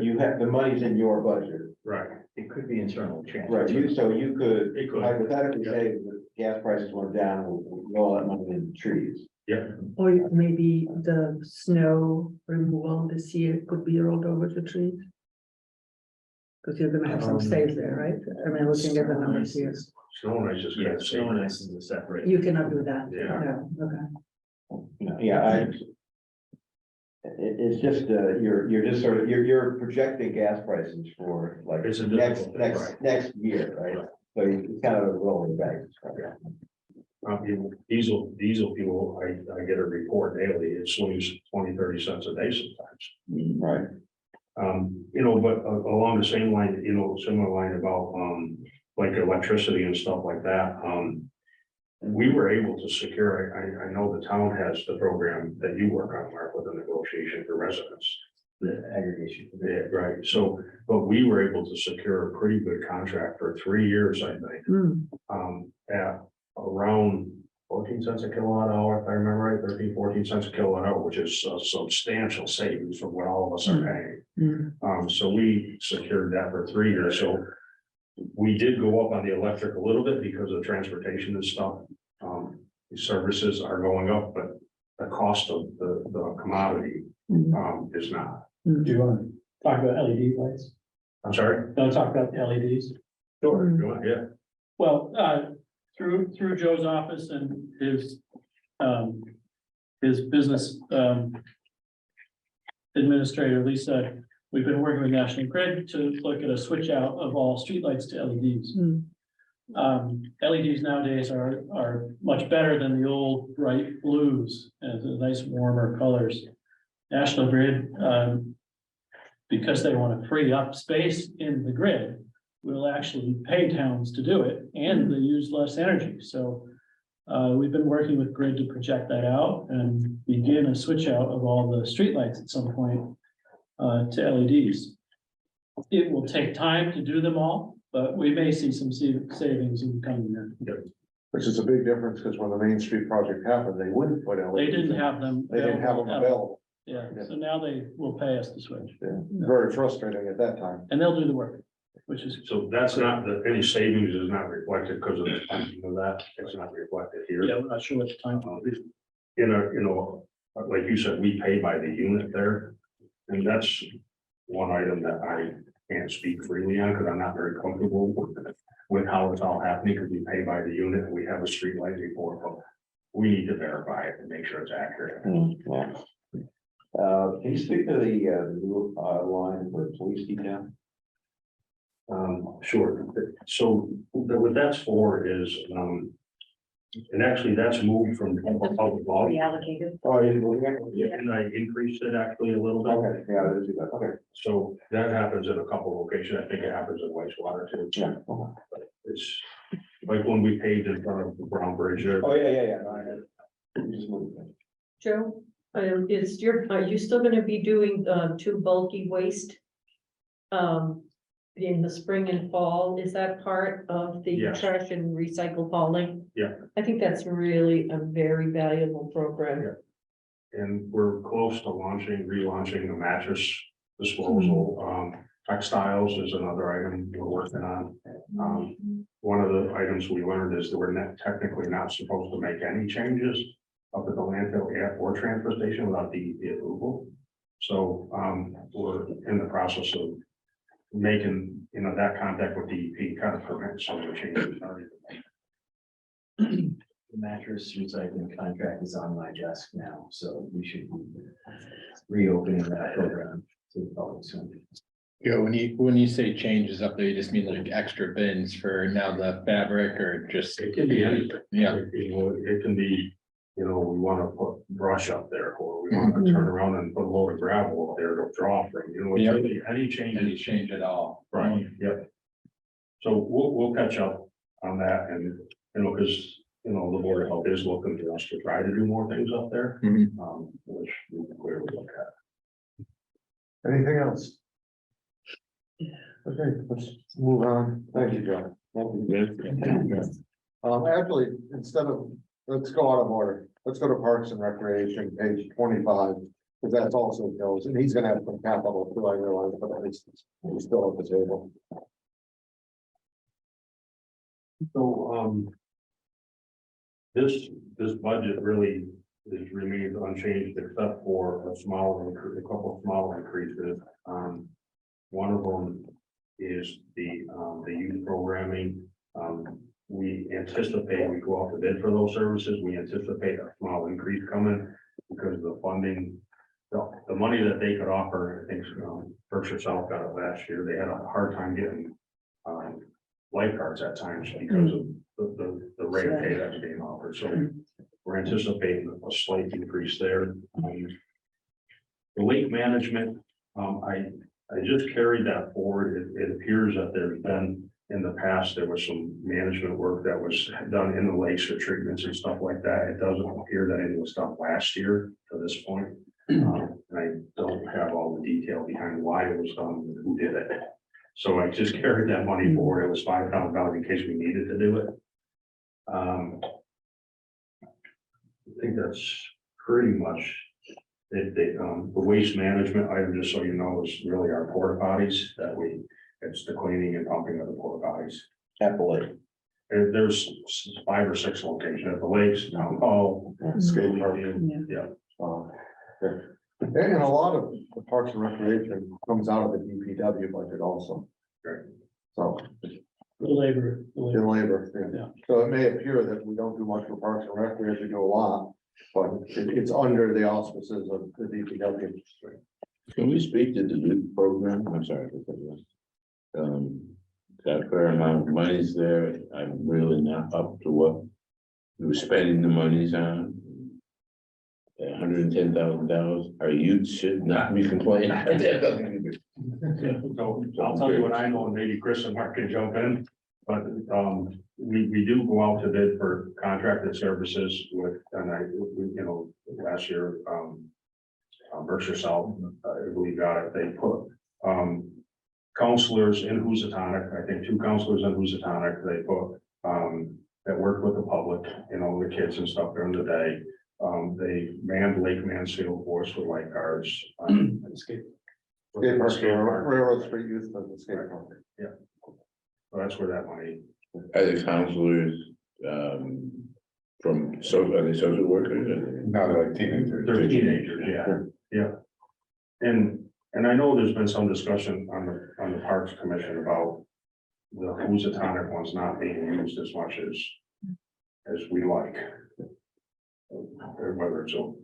[SPEAKER 3] you have, the money's in your budget.
[SPEAKER 8] Right.
[SPEAKER 15] It could be internal
[SPEAKER 3] Right, so you could
[SPEAKER 8] It could.
[SPEAKER 3] hypothetically say the gas prices went down, we'll roll that money in trees.
[SPEAKER 8] Yeah,
[SPEAKER 6] Or maybe the snow removal this year could be rolled over to trees. Because you're gonna have some saves there, right? I mean, looking at the numbers here.
[SPEAKER 8] snow and ice is
[SPEAKER 15] Yeah,
[SPEAKER 8] gonna
[SPEAKER 15] snow and
[SPEAKER 8] save.
[SPEAKER 15] ice is a separate.
[SPEAKER 6] You cannot do that.
[SPEAKER 8] Yeah.
[SPEAKER 6] No, okay.
[SPEAKER 3] Yeah, it's just, you're just sort of, you're projecting gas prices for like
[SPEAKER 8] It's a difficult thing, right.
[SPEAKER 3] next year, right? So it's kind of a rolling bank.
[SPEAKER 8] Diesel fuel, I get a report daily, it swings 20-30 cents a day sometimes.
[SPEAKER 3] Right.
[SPEAKER 8] But along the same line, similar line about, like electricity and stuff like that, we were able to secure, I know the town has the program that you work on, Mark, with the negotiation for residents.
[SPEAKER 15] The aggregation.
[SPEAKER 8] Yeah, right, so, but we were able to secure a pretty good contract for 3 years, I think. At around 14 cents a kilowatt hour, if I remember right, 14 cents a kilowatt hour, which is a substantial savings from what all of us are paying. So we secured that for 3 years, so we did go up on the electric a little bit because of transportation and stuff. The services are going up, but the cost of the commodity is not.
[SPEAKER 12] Do you want to talk about LED lights?
[SPEAKER 8] I'm sorry?
[SPEAKER 12] Don't talk about the LEDs.
[SPEAKER 8] Sure, go ahead, yeah.
[SPEAKER 12] Well, through Joe's office and his business, administrator, Lisa, we've been working with National Grid to look at a switch out of all streetlights to LEDs. LEDs nowadays are much better than the old bright blues and the nice warmer colors. National Grid, because they want to free up space in the grid, will actually pay towns to do it and they use less energy. So we've been working with Grid to project that out and begin a switch out of all the streetlights at some point to LEDs. It will take time to do them all, but we may see some savings in the coming year.
[SPEAKER 1] Which is a big difference, because when the Main Street project happened, they wouldn't put LEDs.
[SPEAKER 12] They didn't have them.
[SPEAKER 1] They didn't have them available.
[SPEAKER 12] Yeah, so now they will pay us to switch.
[SPEAKER 1] Yeah, very frustrating at that time.
[SPEAKER 12] And they'll do the work, which is.
[SPEAKER 5] So that's not, any savings is not reflected because of the timing of that, it's not reflected here.
[SPEAKER 12] Yeah, we're not sure what the time.
[SPEAKER 5] Like you said, we pay by the unit there. And that's one item that I can't speak freely on because I'm not very comfortable with how it's all happening, because we pay by the unit and we have a street light report, but we need to verify it and make sure it's accurate.
[SPEAKER 3] Yeah. Can you speak to the new line for police detail?
[SPEAKER 5] Sure. So what that's for is, and actually that's moved from public law.
[SPEAKER 2] Reallocated.
[SPEAKER 3] Oh, you're looking at it?
[SPEAKER 5] And I increased it actually a little bit.
[SPEAKER 3] Okay, yeah, I did see that, okay.
[SPEAKER 5] So that happens in a couple of locations. I think it happens in wastewater too.
[SPEAKER 3] Yeah. Okay.
[SPEAKER 5] It's like when we paved in front of the Brown Bridge there.
[SPEAKER 3] Oh, yeah. No, I had it. You just moved it.
[SPEAKER 7] Joe, are you still gonna be doing, two bulky waste? In the spring and fall, is that part of the
[SPEAKER 5] Yes.
[SPEAKER 7] trash and recycle hauling?
[SPEAKER 5] Yeah.
[SPEAKER 7] I think that's really a very valuable program.
[SPEAKER 5] Yeah. And we're close to relaunching the mattress disposal. Textiles is another item we're working on. One of the items we learned is that we're technically not supposed to make any changes up at the landfill or transfer station without DEP approval. So we're in the process of making, that contact with DEP kind of prevent some of the changes.
[SPEAKER 15] The mattress recycling contract is on my desk now, so we should be reopening that program to the public soon.
[SPEAKER 10] Yeah, when you say changes up there, you just mean like extra bins for now the fabric or just?
[SPEAKER 5] It can be anything.
[SPEAKER 10] Yeah.
[SPEAKER 5] It can be, we want to put brush up there, or we want to turn around and put a load of gravel up there to draw from,
[SPEAKER 10] Yeah.
[SPEAKER 5] any changes.
[SPEAKER 10] Any change at all?
[SPEAKER 5] Right, yep. So we'll catch up on that and, because, the Board of Health is looking for us to try to do more things up there. Which we clearly look at.
[SPEAKER 1] Anything else? Okay, let's move on. Thank you, John. Thank you. Actually, let's go out of order. Let's go to Parks and Recreation, page 25, because that's also Joe's, and he's gonna have some capital too, I realize, but at least he's still at the table.
[SPEAKER 5] So, this budget really remains unchanged except for a couple of small increases. One of them is the youth programming. We anticipate we go out to bid for those services. We anticipate a small increase coming because the funding, the money that they could offer, I think, Berkshire South got it last year. They had a hard time getting lifeguards at times because of the rate of pay that's being offered. So we're anticipating a slight increase there. The lake management, I just carried that forward. It appears that there's been, in the past, there was some management work that was done in the lakes for treatments and stuff like that. It doesn't appear that any was done last year to this point. And I don't have all the detail behind why it was done and who did it. So I just carried that money forward. It was $5,000 in case we needed to do it. I think that's pretty much it. The waste management item, just so you know, is really our porta potties it's the cleaning and pumping of the porta potties.
[SPEAKER 3] At the lake.
[SPEAKER 5] And there's 5 or 6 locations at the lakes, town hall.
[SPEAKER 1] Skate park.
[SPEAKER 5] Yeah.
[SPEAKER 1] And a lot of the Parks and Recreation comes out of the DPW budget also.
[SPEAKER 5] Right.
[SPEAKER 1] So.
[SPEAKER 12] The labor.
[SPEAKER 1] In labor, yeah.
[SPEAKER 12] Yeah.
[SPEAKER 1] So it may appear that we don't do much for Parks and Recreation, we do a lot, but it's under the auspices of the DPW.
[SPEAKER 14] Can we speak to the youth program? I'm sorry. Got a fair amount of monies there. I'm really not up to what we were spending the monies on. $110,000. Our youth should not be complaining.
[SPEAKER 16] So I'll tell you what I know, and maybe Chris and Mark can jump in, but we do go out to bid for contracted services with, and last year, Berkshire South, I believe got it, they put counselors in Housatonic, I think 2 counselors in Housatonic, they put that work with the public, the kids and stuff during the day. They manned Lake Mansfield for us with light cars.
[SPEAKER 1] Skate park, Railroad Street Youth Club, the skate park.
[SPEAKER 16] Yeah. So that's where that money.
[SPEAKER 14] Are the counselors, are they social workers?
[SPEAKER 5] No, they're like teenagers.
[SPEAKER 16] They're teenagers, yeah. And I know there's been some discussion on the Parks Commission about the Housatonic ones not being used as much as we like. Whether it's an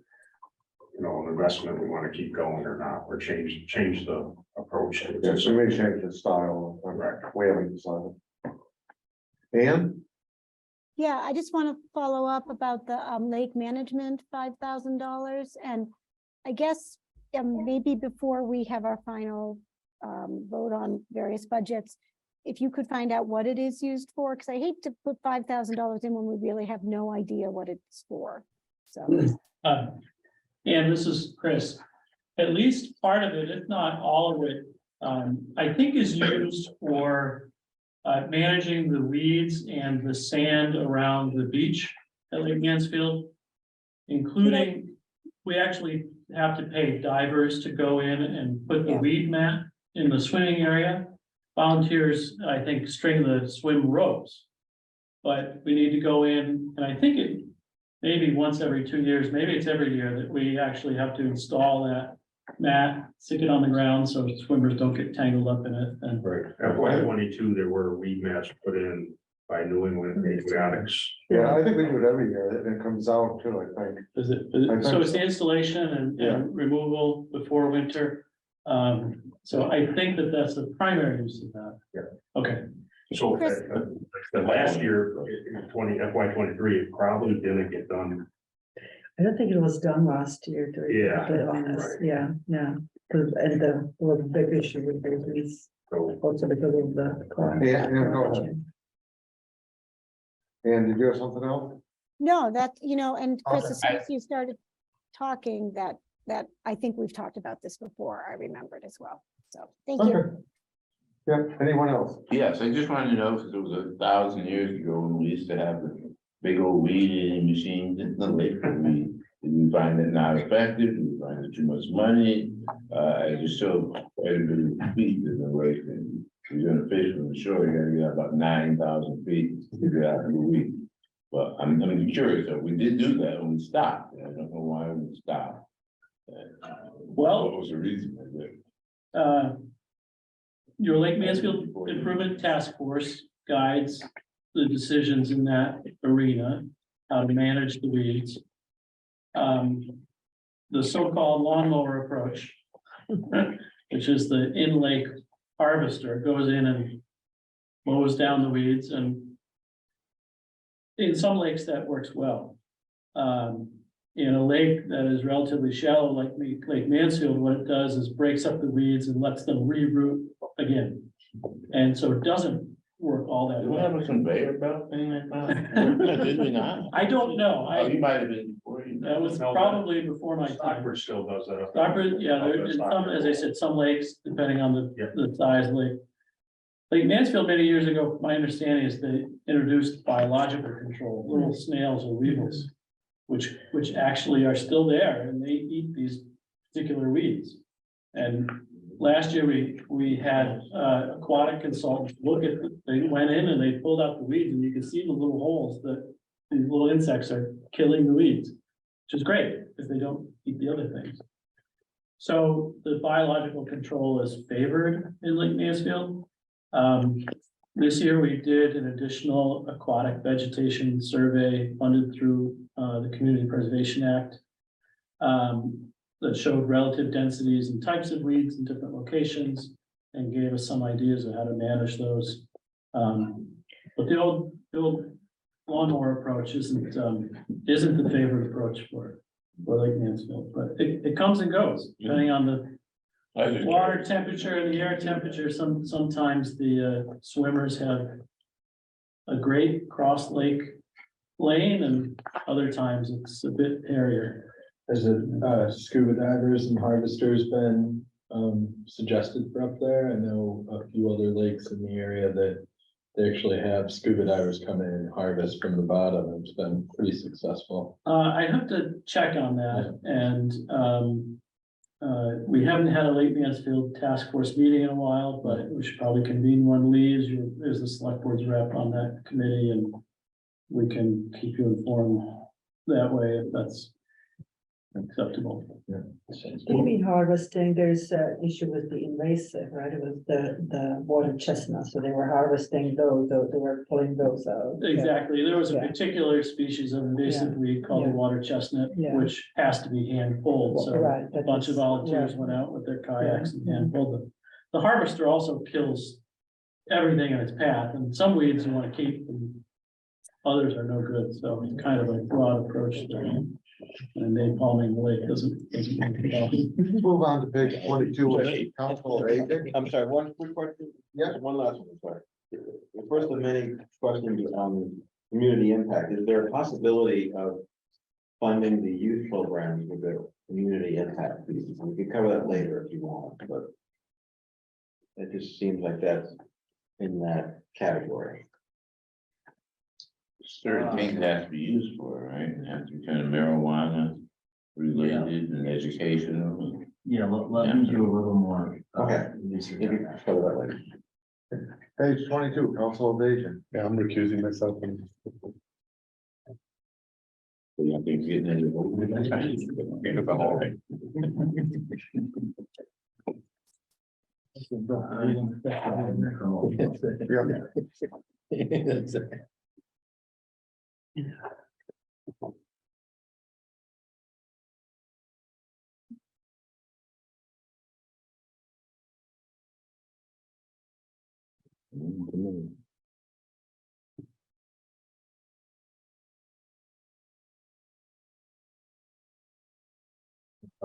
[SPEAKER 16] investment we want to keep going or not, or change the approach.
[SPEAKER 1] Yes, we may change the style of whaling design. And
[SPEAKER 4] Yeah, I just want to follow up about the lake management, $5,000. And I guess maybe before we have our final vote on various budgets, if you could find out what it is used for, because I hate to put $5,000 in when we really have no idea what it's for. So.
[SPEAKER 12] And this is Chris. At least part of it, if not all of it, I think is used for managing the weeds and the sand around the beach at Lake Mansfield, including, we actually have to pay divers to go in and put the weed mat in the swimming area. Volunteers, I think, string the swim ropes. But we need to go in, and I think it maybe once every 2 years, maybe it's every year, that we actually have to install that mat, stick it on the ground so swimmers don't get tangled up in it. And
[SPEAKER 16] Right. FY22, there were weed mats put in by New England Aquatics.
[SPEAKER 1] yeah, I think we do it every year, and it comes out too, I think.
[SPEAKER 12] so it's the installation and removal before winter. So I think that's the primary use of that.
[SPEAKER 16] Yeah.
[SPEAKER 12] Okay.
[SPEAKER 16] So the last year, FY23, it probably didn't get done.
[SPEAKER 6] I don't think it was done last year, to be completely honest, yeah, because, and there was a big issue with those weeds, also because of the.
[SPEAKER 1] Yeah, go ahead. And did you have something else?
[SPEAKER 4] No, that, and Chris,
[SPEAKER 1] Okay.
[SPEAKER 4] as soon as you started talking, that I think we've talked about this before, I remembered as well. So, thank you.
[SPEAKER 1] Yeah, anyone else?
[SPEAKER 14] Yes, I just wanted to know, because it was 1,000 years ago when we used to have the big old weed eating machines in the lake. Did we find it not effective? Did we find it too much money? I just saw quite a bit of feet in the lake, and if you're gonna fish from the shore, you gotta get about 9,000 feet to get out of the weed. But I'm curious, so we did do that and we stopped. I don't know why we stopped. What was the reason for that?
[SPEAKER 12] Your Lake Mansfield Improvement Task Force guides the decisions in that arena, how to manage the weeds. The so-called lawnmower approach, which is the in-lake harvester, goes in and mows down the weeds, and in some lakes that works well. In a lake that is relatively shallow, like Lake Mansfield, what it does is breaks up the weeds and lets them reroot again. And so it doesn't work all that
[SPEAKER 14] Did we
[SPEAKER 12] well.
[SPEAKER 14] have a conveyor belt thing like that? Did we not?
[SPEAKER 12] I don't know.
[SPEAKER 14] Oh, you might have been before you.
[SPEAKER 12] That was probably before my time.
[SPEAKER 16] Stockbridge still does that.
[SPEAKER 12] Stockbridge, yeah, there in some, as I said, some lakes, depending on the size of the lake. Lake Mansfield many years ago, my understanding is they introduced biological control, little snails or weevils, which actually are still there, and they eat these particular weeds. And last year, we had aquatic consultants look at, they went in and they pulled out the weeds, and you can see the little holes that these little insects are killing the weeds, which is great if they don't eat the other things. So the biological control is favored in Lake Mansfield. This year we did an additional aquatic vegetation survey funded through the Community Preservation Act. that showed relative densities and types of weeds in different locations and gave us some ideas of how to manage those. But the old lawnmower approach isn't the favorite approach for Lake Mansfield, but it comes and goes depending on the water temperature and the air temperature. Sometimes the swimmers have a great cross lake lane, and other times it's a bit hairier.
[SPEAKER 10] Has it, scuba divers and harvesters been, suggested for up there? I know a few other lakes in the area that they actually have scuba divers come in and harvest from the bottom, and it's been pretty successful.
[SPEAKER 12] I have to check on that, and we haven't had a Lake Mansfield task force meeting in a while, but we should probably convene one. Lee's is the select board's rep on that committee, and we can keep you informed that way if that's acceptable.
[SPEAKER 6] Maybe harvesting, there's an issue with the invasive, right? It was the water chestnut, so they were harvesting those, they were pulling those out.
[SPEAKER 12] Exactly. There was a
[SPEAKER 6] Yeah.
[SPEAKER 12] particular species of invasive weed called the
[SPEAKER 6] Yeah.
[SPEAKER 12] water chestnut,
[SPEAKER 6] Yeah.
[SPEAKER 12] which has to be hand pulled. So
[SPEAKER 6] Right,
[SPEAKER 12] a
[SPEAKER 6] that
[SPEAKER 12] bunch of
[SPEAKER 6] is-
[SPEAKER 12] volunteers
[SPEAKER 6] right.
[SPEAKER 12] went out with their kayaks and
[SPEAKER 6] Yeah.
[SPEAKER 12] hand pulled them. The harvester also kills everything in its path, and some weeds you want to keep and others are no good. So it's kind of a broad approach there. And napalming the lake doesn't work well.
[SPEAKER 1] Move on to page 22, council aging.
[SPEAKER 3] I'm sorry, one quick question.
[SPEAKER 1] Yeah.
[SPEAKER 3] One last one, sorry. The first of many questions on community impact. Is there a possibility of funding the youth programs with the community impact? We can cover that later if you want, but it just seems like that's in that category.
[SPEAKER 14] Certain things have to be used for, right? It has to be kind of marijuana related and educational.
[SPEAKER 15] Yeah, let me do a little more.
[SPEAKER 3] Okay.
[SPEAKER 15] Research
[SPEAKER 3] Maybe
[SPEAKER 15] on that.
[SPEAKER 3] cover that later.
[SPEAKER 1] Page 22, council of aging.
[SPEAKER 5] Yeah, I'm recusing myself from.
[SPEAKER 14] So you think getting any.
[SPEAKER 5] End of the hallway.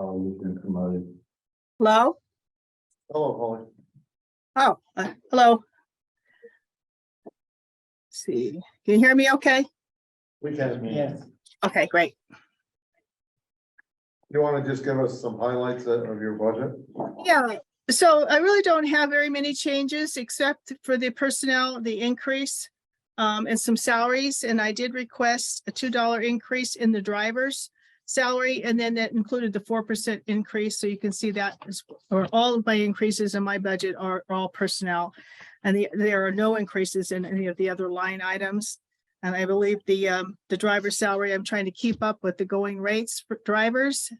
[SPEAKER 15] Oh, you've been promoted.
[SPEAKER 17] Hello?
[SPEAKER 1] Hello, Holly.
[SPEAKER 17] Oh, hello. Let's see, can you hear me okay?
[SPEAKER 1] We can.
[SPEAKER 6] Yes.
[SPEAKER 17] Okay, great.
[SPEAKER 1] You want to just give us some highlights of your budget?
[SPEAKER 17] Yeah, so I really don't have very many changes except for the personnel, the increase and some salaries. And I did request a $2 increase in the driver's salary, and then that included the 4% increase. So you can see that or all of my increases in my budget are all personnel. And there are no increases in any of the other line items. And I believe the driver's salary, I'm trying to keep up with the going rates for drivers.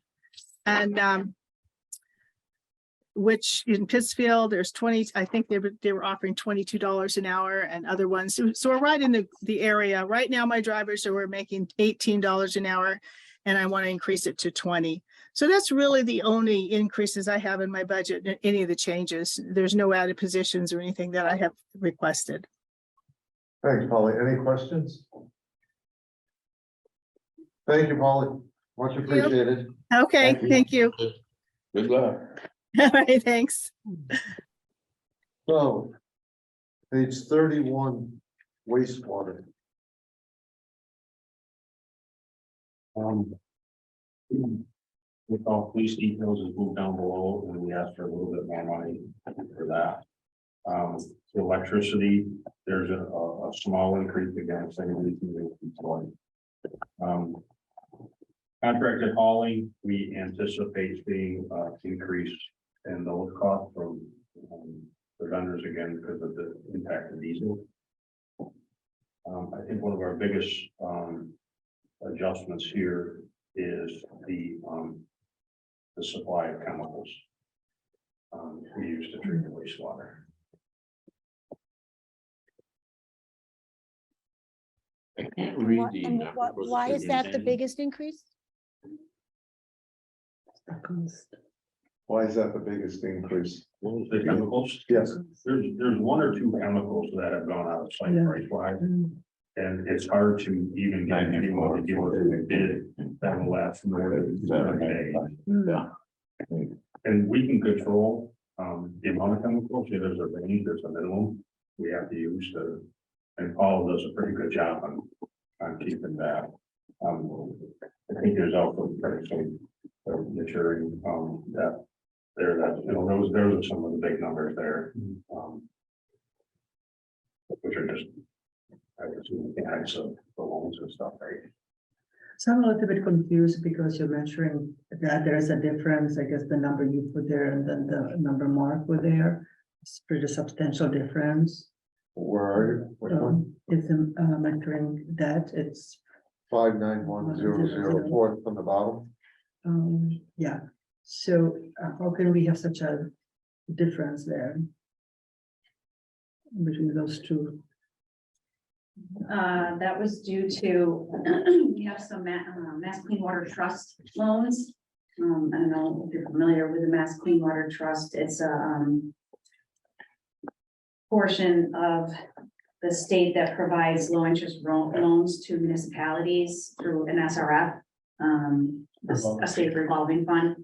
[SPEAKER 17] And which in Pittsfield, there's 20, I think they were offering $22 an hour, and other ones. So we're right in the area. Right now, my drivers are making $18 an hour, and I want to increase it to 20. So that's really the only increases I have in my budget, any of the changes. There's no added positions or anything that I have requested.
[SPEAKER 1] Thanks, Polly. Any questions? Thank you, Polly. Much appreciated.
[SPEAKER 17] Okay, thank you.
[SPEAKER 14] Good luck.
[SPEAKER 17] All right, thanks.
[SPEAKER 1] So, page 31, wastewater.
[SPEAKER 16] With all police details is moved down below, and we asked for a little bit more money for that. The electricity, there's a small increase again, saying contracted hauling, we anticipate seeing increase in those costs from the vendors again because of the impact of diesel. I think one of our biggest adjustments here is the supply of chemicals we use to treat the wastewater.
[SPEAKER 14] I can't read
[SPEAKER 4] What-
[SPEAKER 14] the.
[SPEAKER 4] and why is that the biggest increase?
[SPEAKER 1] Why is that the biggest increase?
[SPEAKER 16] The chemicals,
[SPEAKER 1] Yes.
[SPEAKER 16] there's one or two chemicals that have gone out of sight price wise. And it's hard to even get anyone to give us a bid that will last more than 7 days.
[SPEAKER 9] Yeah.
[SPEAKER 16] And we can control, the amount of chemicals, there's a range, there's a minimum we have to use to. And Paul does a pretty good job on keeping that. I think there's also some maturing, that there, that, those are some of the big numbers there. Which are just, I assume, the acts of the loans and stuff, right?
[SPEAKER 6] So I'm a little bit confused because you're mentioning that there's a difference, I guess the number you put there and then the number marked were there. It's pretty substantial difference.
[SPEAKER 1] Where are you? Which one?
[SPEAKER 6] It's measuring that it's,
[SPEAKER 1] 591,004 from the bottom.
[SPEAKER 6] yeah. So how can we have such a difference there? Between those two?
[SPEAKER 18] That was due to, we have some Mass Clean Water Trust loans. I don't know if you're familiar with the Mass Clean Water Trust. It's a portion of the state that provides low interest loans to municipalities through an SRF, a state revolving fund.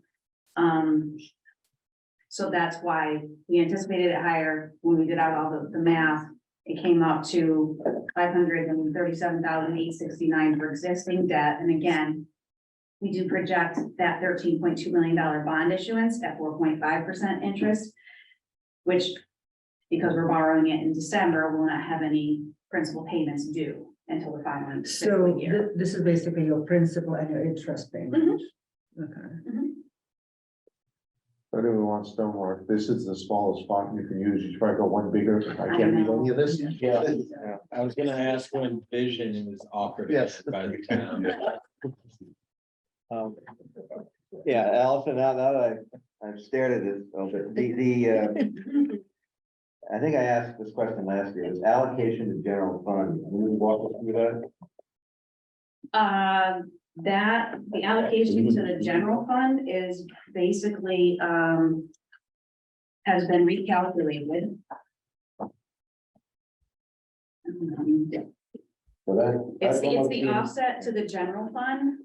[SPEAKER 18] So that's why we anticipated it higher when we did out all the math. It came up to 537,869 for existing debt. And again, we do project that $13.2 million bond issuance at 4.5% interest, which, because we're borrowing it in December, will not have any principal payments due until the following
[SPEAKER 6] So
[SPEAKER 18] fiscal year.
[SPEAKER 6] this is basically your principal and your interest payment. Okay.
[SPEAKER 1] I do want stonework. This is the smallest font you can use. You try to go one bigger. I can't read any of this.
[SPEAKER 10] Yeah, I was gonna ask when vision was offered.
[SPEAKER 1] Yes.
[SPEAKER 10] By the town.
[SPEAKER 3] Yeah, Allison, now that I've stared at this a little bit, I think I asked this question last year, is allocation to general fund, can you walk us through that?
[SPEAKER 18] That the allocation to the general fund is basically, has been recalculated. It's the offset to the general fund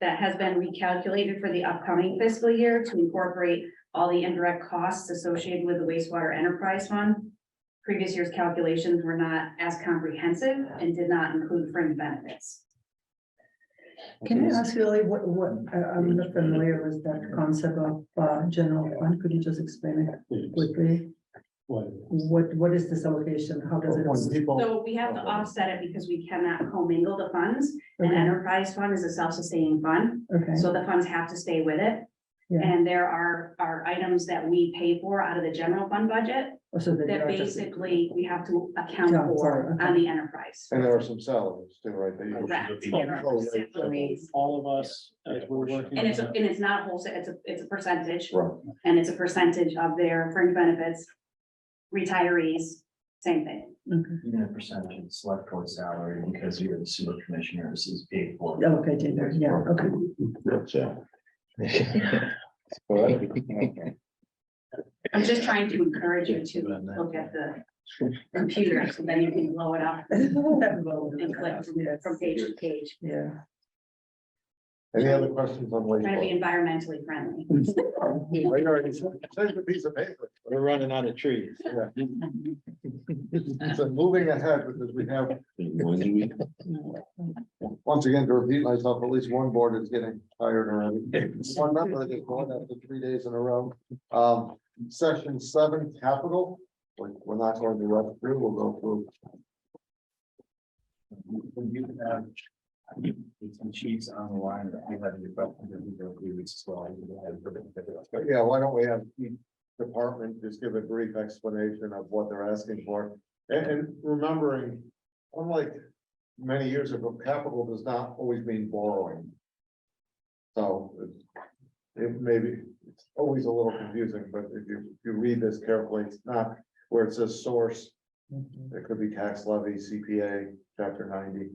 [SPEAKER 18] that has been recalculated for the upcoming fiscal year to incorporate all the indirect costs associated with the wastewater enterprise fund. Previous year's calculations were not as comprehensive and did not include fringe benefits.
[SPEAKER 6] Can I ask you, like, I'm not familiar with that concept of general fund, could you just explain it quickly? What is this allocation, how does it?
[SPEAKER 18] So we have to offset it because we cannot commingle the funds. An
[SPEAKER 6] Okay.
[SPEAKER 18] enterprise fund is a self-sustaining fund,
[SPEAKER 6] Okay,
[SPEAKER 18] so the funds have to stay with it.
[SPEAKER 6] Yeah.
[SPEAKER 18] And there are items that we pay for out of the general fund budget
[SPEAKER 6] so that
[SPEAKER 18] that
[SPEAKER 6] you're just-
[SPEAKER 18] basically we have to account
[SPEAKER 6] Account for,
[SPEAKER 18] for
[SPEAKER 6] okay.
[SPEAKER 18] on the enterprise.
[SPEAKER 1] And there are some salaries too, right? that you-
[SPEAKER 18] Correct.
[SPEAKER 1] Oh,
[SPEAKER 18] There are
[SPEAKER 1] right.
[SPEAKER 18] salaries.
[SPEAKER 12] All of us, as we're working.
[SPEAKER 18] And
[SPEAKER 12] on
[SPEAKER 18] it's not wholesale, it's a percentage,
[SPEAKER 1] Right.
[SPEAKER 18] and it's a percentage of their fringe benefits, retirees, same thing.
[SPEAKER 15] Even a percentage of the select board salary, because you're the sewer commissioners is paid for.
[SPEAKER 6] Okay, yeah, okay.
[SPEAKER 18] I'm just trying to encourage you to look at the computer, so then you can blow it up and click from page to page.
[SPEAKER 6] Yeah.
[SPEAKER 1] Any other questions on
[SPEAKER 18] Trying to be
[SPEAKER 1] wastewater?
[SPEAKER 18] environmentally friendly.
[SPEAKER 1] Right, all right. Save the piece of paper.
[SPEAKER 10] We're running out of trees.
[SPEAKER 1] So moving ahead, because we have, once again, to repeat myself, at least one board is getting tired already. One member is going after 3 days in a row. Section 7, capital, we're not going to rush through, we'll go through.
[SPEAKER 15] Some sheets on the line that you have in your questions that we go through as well.
[SPEAKER 1] Yeah, why don't we have each department just give a brief explanation of what they're asking for? And remembering, unlike many years ago, capital does not always mean borrowing. So it maybe, it's always a little confusing, but if you read this carefully, it's not where it says source. It could be tax levy, CPA, chapter 90.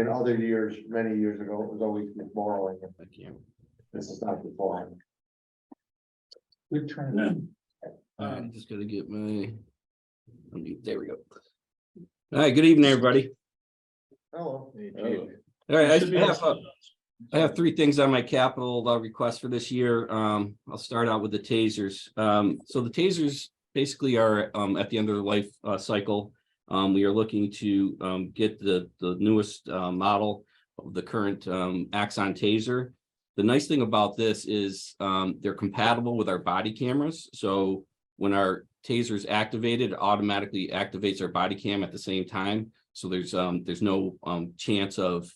[SPEAKER 1] In other years, many years ago, it was always borrowing. This is not the borrowing. Good training.
[SPEAKER 19] All right, just gotta get my, there we go. All right, good evening, everybody.
[SPEAKER 1] Hello.
[SPEAKER 19] All right, I have three things on my capital request for this year. I'll start out with the tasers. So the tasers basically are at the end of their life cycle. We are looking to get the newest model of the current Axon taser. The nice thing about this is they're compatible with our body cameras. So when our taser is activated, it automatically activates our body cam at the same time. So there's no chance of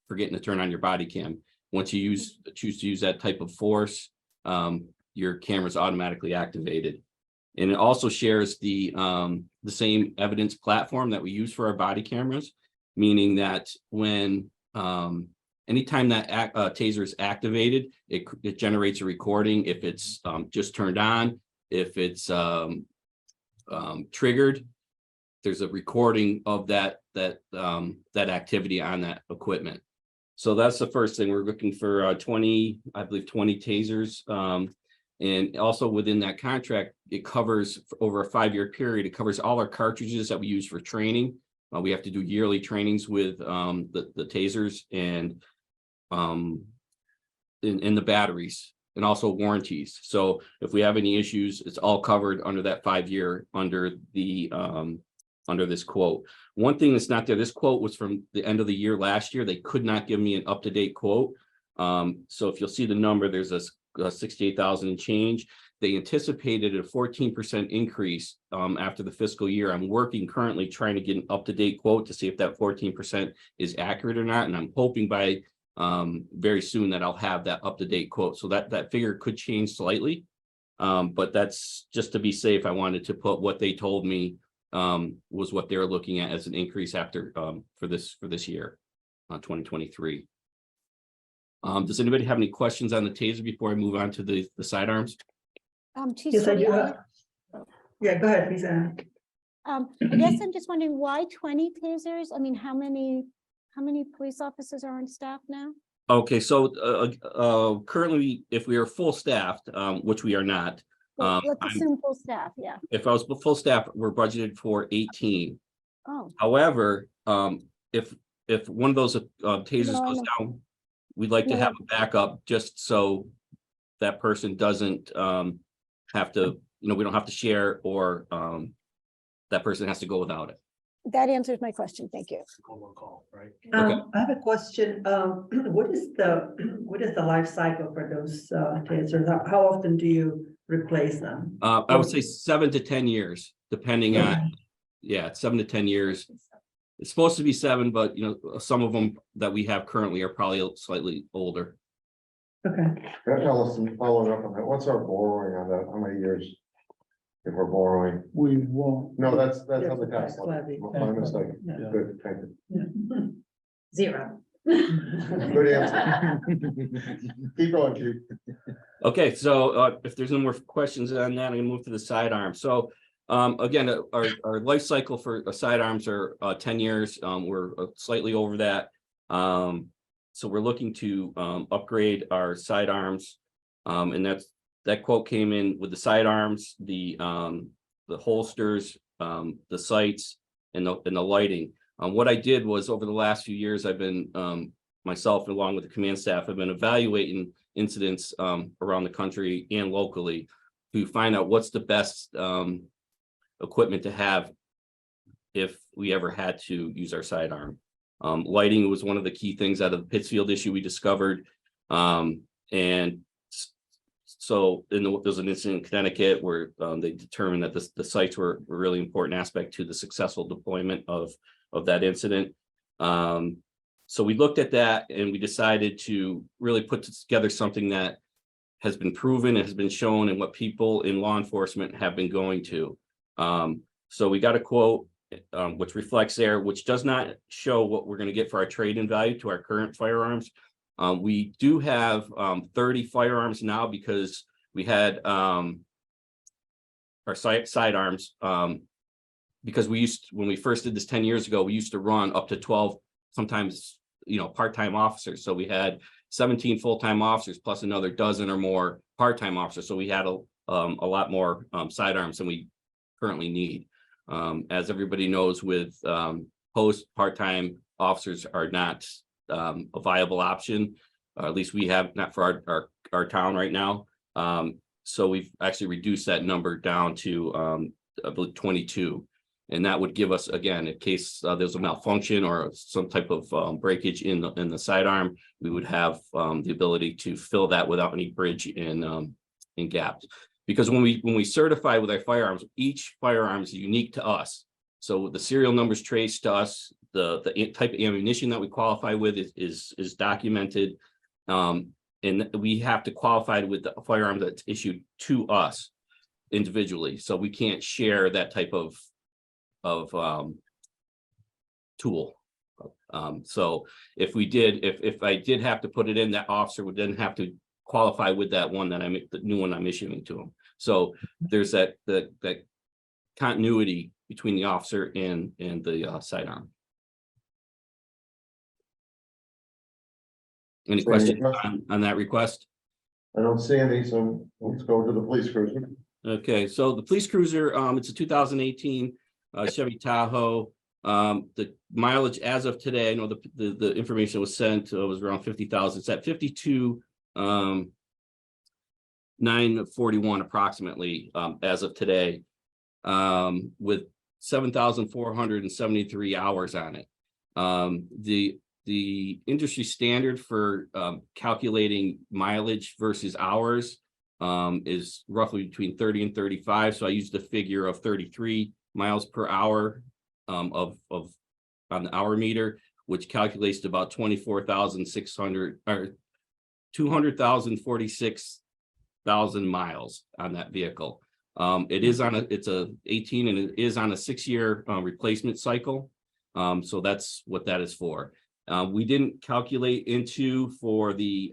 [SPEAKER 19] forgetting to turn on your body cam. Once you choose to use that type of force, your camera is automatically activated. And it also shares the same evidence platform that we use for our body cameras, meaning that when anytime that taser is activated, it generates a recording. If it's just turned on, if it's triggered, there's a recording of that activity on that equipment. So that's the first thing. We're looking for 20 tasers. And also within that contract, it covers over a 5-year period. It covers all our cartridges that we use for training. We have to do yearly trainings with the tasers and in the batteries, and also warranties. So if we have any issues, it's all covered under that 5-year under this quote. One thing that's not there, this quote was from the end of the year last year. They could not give me an up-to-date quote. So if you'll see the number, there's a 68,000 and change. They anticipated a 14% increase after the fiscal year. I'm working currently trying to get an up-to-date quote to see if that 14% is accurate or not. And I'm hoping by very soon that I'll have that up-to-date quote. So that figure could change slightly. But that's just to be safe. I wanted to put what they told me was what they're looking at as an increase after for this year, 2023. Does anybody have any questions on the taser before I move on to the sidearms?
[SPEAKER 4] Chief,
[SPEAKER 6] Yes, I do.
[SPEAKER 4] sorry,
[SPEAKER 6] Yeah, go ahead, please.
[SPEAKER 4] I guess I'm just wondering why 20 tasers? I mean, how many police officers are on staff now?
[SPEAKER 19] Okay, so currently, if we are full staffed, which we are not.
[SPEAKER 4] Well, let's assume full staff, yeah.
[SPEAKER 19] If I was full staff, we're budgeted for 18.
[SPEAKER 4] Oh.
[SPEAKER 19] However, if one of those tasers goes down, we'd like to have a backup just so that person doesn't have to, we don't have to share, or that person has to go without it.
[SPEAKER 4] That answers my question. Thank you.
[SPEAKER 19] Okay.
[SPEAKER 6] I have a question. What is the life cycle for those tasers? How often do you replace them?
[SPEAKER 19] I would say 7 to 10 years, depending on, it's 7 to 10 years. It's supposed to be 7, but some of them that we have currently are probably slightly older.
[SPEAKER 6] Okay.
[SPEAKER 1] Ellison, following up on that, what's our borrowing on that? How many years? If we're borrowing?
[SPEAKER 12] We won't.
[SPEAKER 1] No, that's
[SPEAKER 6] Yeah,
[SPEAKER 1] on the tax
[SPEAKER 6] levy.
[SPEAKER 1] levy. My mistake.
[SPEAKER 6] Yeah.
[SPEAKER 1] Good, thank you.
[SPEAKER 18] 0.
[SPEAKER 1] Good answer. Keep going, Chief.
[SPEAKER 19] Okay, so if there's no more questions on that, I'm gonna move to the sidearm. So again, our life cycle for sidearms are 10 years. We're slightly over that. So we're looking to upgrade our sidearms, and that quote came in with the sidearms, the holsters, the sights, and the lighting. What I did was, over the last few years, I've been myself, along with the command staff, have been evaluating incidents around the country and locally to find out what's the best equipment to have if we ever had to use our sidearm. Lighting was one of the key things out of the Pittsfield issue we discovered. And so there's an incident in Connecticut where they determined that the sites were a really important aspect to the successful deployment of that incident. So we looked at that and we decided to really put together something that has been proven, it has been shown, and what people in law enforcement have been going to. So we got a quote which reflects there, which does not show what we're going to get for our trade-in value to our current firearms. We do have 30 firearms now because we had our sidearms, because when we first did this 10 years ago, we used to run up to 12, sometimes, part-time officers. So we had 17 full-time officers plus another dozen or more part-time officers. So we had a lot more sidearms than we currently need. As everybody knows, with part-time officers are not a viable option. At least we have not for our town right now. So we've actually reduced that number down to I believe 22. And that would give us, again, in case there's a malfunction or some type of breakage in the sidearm, we would have the ability to fill that without any bridge in gaps. Because when we certify with our firearms, each firearm is unique to us. So the serial numbers traced to us, the type of ammunition that we qualify with is documented. And we have to qualify with the firearm that's issued to us individually. So we can't share that type of tool. So if I did have to put it in, that officer would then have to qualify with that one the new one I'm issuing to him. So there's that continuity between the officer and the sidearm. Any questions on that request?
[SPEAKER 1] I don't see any, so let's go to the police cruiser.
[SPEAKER 19] Okay, so the police cruiser, it's a 2018 Chevy Tahoe. The mileage as of today, I know the information was sent, was around 50,000. It's at 52,941 approximately as of today, with 7,473 hours on it. The industry standard for calculating mileage versus hours is roughly between 30 and 35. So I used the figure of 33 miles per hour on the hour meter, which calculates to about 24,600 or 200,046,000 miles on that vehicle. It's a 18 and it is on a 6-year replacement cycle. So that's what that is for. We didn't calculate into for the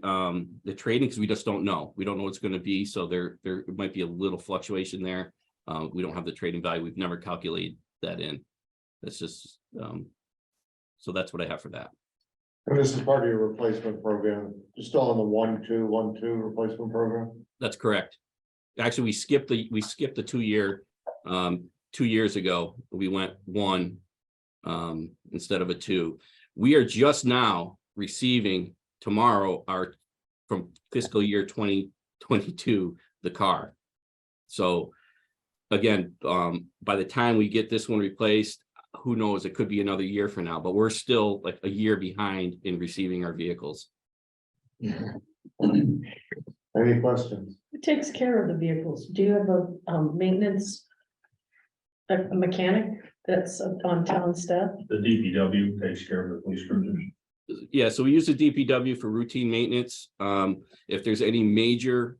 [SPEAKER 19] trading because we just don't know. We don't know what's going to be. So there might be a little fluctuation there. We don't have the trading value. We've never calculated that in. That's just so that's what I have for that.
[SPEAKER 1] And this is part of your replacement program. You're still on the 1-2-1-2 replacement program?
[SPEAKER 19] That's correct. Actually, we skipped the 2-year 2 years ago. We went 1 instead of a 2. We are just now receiving tomorrow from fiscal year 2022 the car. So again, by the time we get this one replaced, who knows, it could be another year from now, but we're still like a year behind in receiving our vehicles.
[SPEAKER 1] Any questions?
[SPEAKER 7] Who takes care of the vehicles? Do you have a maintenance, a mechanic that's on town staff?
[SPEAKER 16] The DPW takes care of the police cruisers.
[SPEAKER 19] Yeah, so we use the DPW for routine maintenance. If there's any major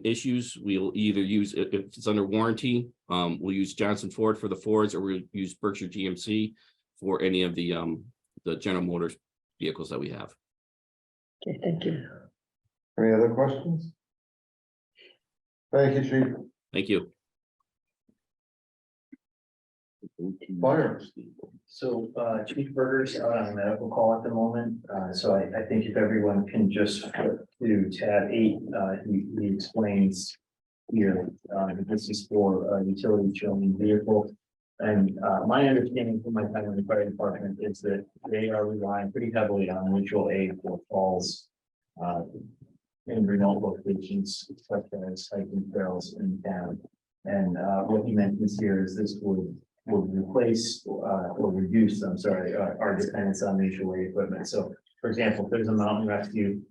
[SPEAKER 19] issues, we'll either use, if it's under warranty, we'll use Johnson Ford for the Fords, or we'll use Berkshire GMC for any of the General Motors vehicles that we have.
[SPEAKER 7] Okay, thank you.
[SPEAKER 1] Any other questions? Thank you, Chief.
[SPEAKER 19] Thank you.
[SPEAKER 1] Fire.
[SPEAKER 15] So Chief Berger's out on a medical call at the moment. So I think if everyone can just flip to tab 8, he explains here, this is for utility trailing vehicle. And my understanding from my time in the fire department is that they are relying pretty heavily on mutual aid for falls in remote locations, such as hiking trails in town. And what he mentions here is this would replace or reduce, I'm sorry, our dependence on mutual aid equipment. So for example, if there's a mountain rescue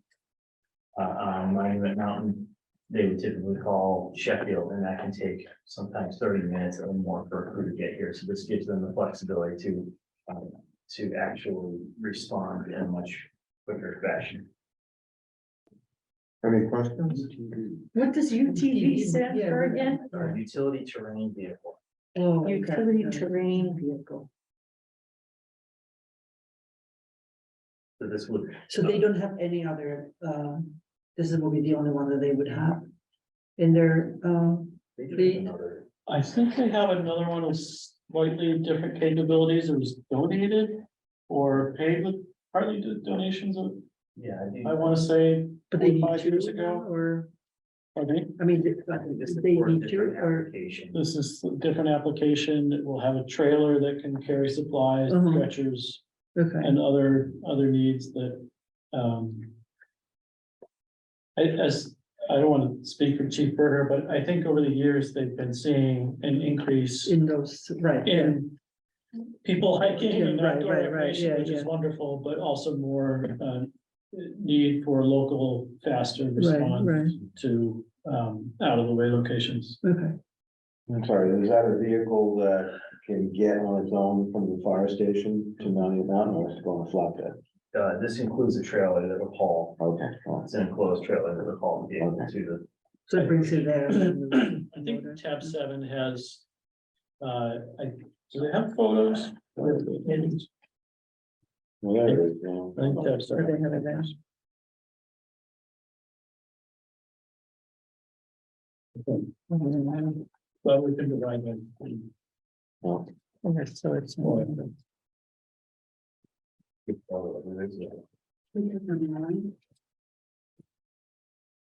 [SPEAKER 15] on Monument Mountain, they would typically call Sheffield, and that can take sometimes 30 minutes or more for a crew to get here. So this gives them the flexibility to actually respond in a much quicker fashion.
[SPEAKER 1] Any questions?
[SPEAKER 7] What does UTV stand for again?
[SPEAKER 15] Our utility terrain vehicle.
[SPEAKER 7] Oh, utility terrain vehicle.
[SPEAKER 15] So this would.
[SPEAKER 6] So they don't have any other, this will be the only one that they would have in their, fleet?
[SPEAKER 12] I think they have another one with slightly different capabilities. It was donated or paid with partly donations of
[SPEAKER 15] Yeah.
[SPEAKER 12] I want to say
[SPEAKER 6] But they need
[SPEAKER 12] 45 years
[SPEAKER 6] to
[SPEAKER 12] ago.
[SPEAKER 6] or,
[SPEAKER 12] Pardon me?
[SPEAKER 6] I mean,
[SPEAKER 15] This
[SPEAKER 6] they
[SPEAKER 15] for a
[SPEAKER 6] need to,
[SPEAKER 15] different
[SPEAKER 6] or,
[SPEAKER 15] application.
[SPEAKER 12] This is a different application. It will have a trailer that can carry supplies,
[SPEAKER 6] Uh-huh.
[SPEAKER 12] stretchers,
[SPEAKER 6] okay,
[SPEAKER 12] and other needs that, I don't want to speak for Chief Berger, but I think over the years, they've been seeing an increase
[SPEAKER 6] in those, right, yeah.
[SPEAKER 12] in people hiking and
[SPEAKER 6] Yeah, right,
[SPEAKER 12] outdoor
[SPEAKER 6] right, right,
[SPEAKER 12] recreation,
[SPEAKER 6] yeah,
[SPEAKER 12] which is
[SPEAKER 6] yeah.
[SPEAKER 12] wonderful, but also more need for local faster
[SPEAKER 6] Right,
[SPEAKER 12] response
[SPEAKER 6] right,
[SPEAKER 12] to out of the way locations.
[SPEAKER 6] okay.
[SPEAKER 3] I'm sorry, is that a vehicle that can get on its own from the fire station to Mountain Mountain, or is it going to flatbed?
[SPEAKER 15] This includes a trailer that would haul,
[SPEAKER 3] Okay, well,
[SPEAKER 15] it's an enclosed trailer that would haul the vehicle to the.
[SPEAKER 6] So it brings you there.
[SPEAKER 12] I think tab 7 has, do they have photos?
[SPEAKER 3] well, there it is, yeah.
[SPEAKER 12] I think tab
[SPEAKER 6] Or
[SPEAKER 12] 7.
[SPEAKER 6] they have it there.
[SPEAKER 12] Well, we can divide them.
[SPEAKER 3] Well,
[SPEAKER 6] Okay, so it's.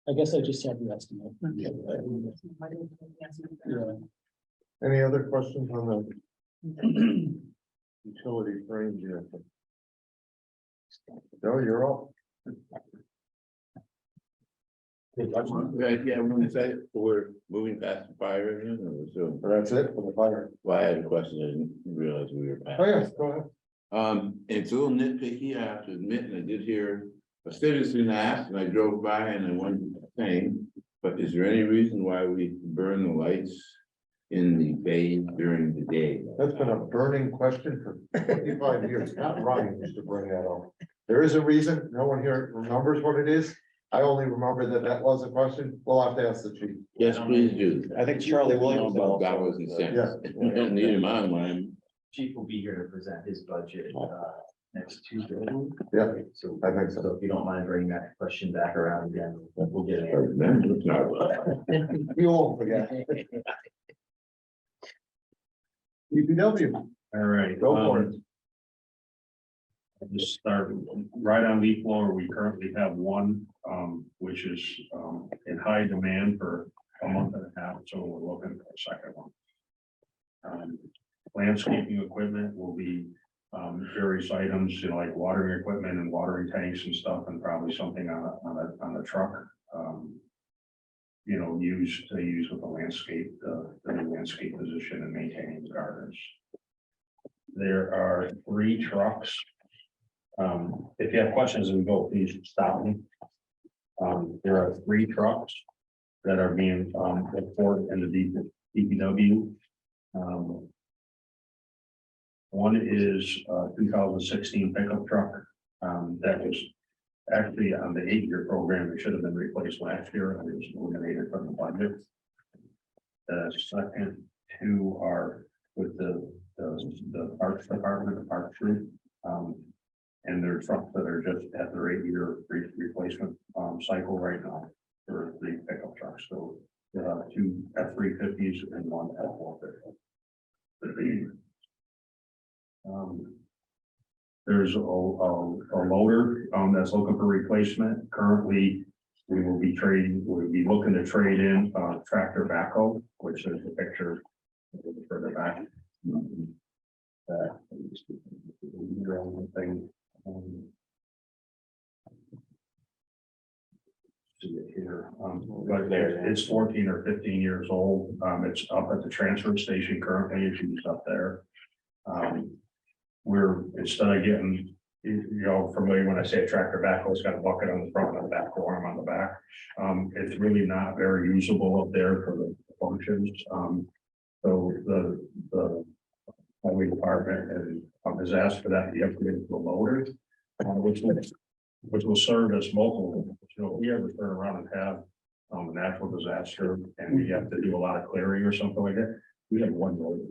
[SPEAKER 12] I guess I just have the estimate. Yeah.
[SPEAKER 1] Any other questions on the utility frame vehicle? Joe, you're up.
[SPEAKER 14] Right, yeah, I'm gonna say, we're moving past the fire, so,
[SPEAKER 1] That's it for the fire.
[SPEAKER 14] well, I had a question, I didn't realize we were past.
[SPEAKER 1] Oh, yes, go ahead.
[SPEAKER 14] It's a little nitpicky, I have to admit, and I did hear a citizen ask, and I drove by and I wasn't saying, but is there any reason why we burn the lights in the bay during the day?
[SPEAKER 1] That's been a burning question for 25 years. Not Ryan used to bring that up. There is a reason. No one here remembers what it is. I only remember that was a question. We'll have to ask the chief.
[SPEAKER 14] Yes, please do.
[SPEAKER 3] I think Charlie Williams.
[SPEAKER 14] About
[SPEAKER 3] also,
[SPEAKER 14] dollars and cents.
[SPEAKER 1] Yeah.
[SPEAKER 14] We don't need him on when
[SPEAKER 15] Chief will be here to present his budget, next Tuesday.
[SPEAKER 1] Yeah,
[SPEAKER 15] So,
[SPEAKER 1] I think so.
[SPEAKER 15] so if you don't mind bringing that question back around again, we'll get
[SPEAKER 14] I
[SPEAKER 15] it.
[SPEAKER 14] remember, it's not-
[SPEAKER 1] You won't forget. DPW,
[SPEAKER 16] All right.
[SPEAKER 1] go for it.
[SPEAKER 16] I'll just start right on leaf blower. We currently have one, which is, in high demand for a month and a half, so we're looking for a second one. Landscaping equipment will be, various items, you know, like watering equipment and watering tanks and stuff, and probably something on a truck. You know, use with the landscape, the new landscape position and maintaining the gardens. There are 3 trucks. If you have questions as we go, please stop me. There are 3 trucks that are being, reported in the DPW. One is a 2016 pickup truck, that was actually on the 8-year program. It should have been replaced last year, and it was eliminated from the budget. The second 2 are with the Parks Department, the Park Troop. And they're trucks that are just at their 8-year replacement cycle right now for 3 pickup trucks. So 2 F-350s and 1 F-150. There's a loader that's looking for replacement. Currently, we'll be looking to trade in tractor backhoe, which is the picture further back. Thing. See it here, but it's 14 or 15 years old. It's up at the transfer station currently. It's used up there. We're instead of getting, you know, familiar when I say a tractor backhoe, it's got a bucket on the front and a back arm on the back. It's really not very usable up there for the functions. So the highway department has asked for that to be upgraded to the loader, which will serve as multiple. You know, if we ever turn around and have a natural disaster and we have to do a lot of clearing or something like that, we have one loader.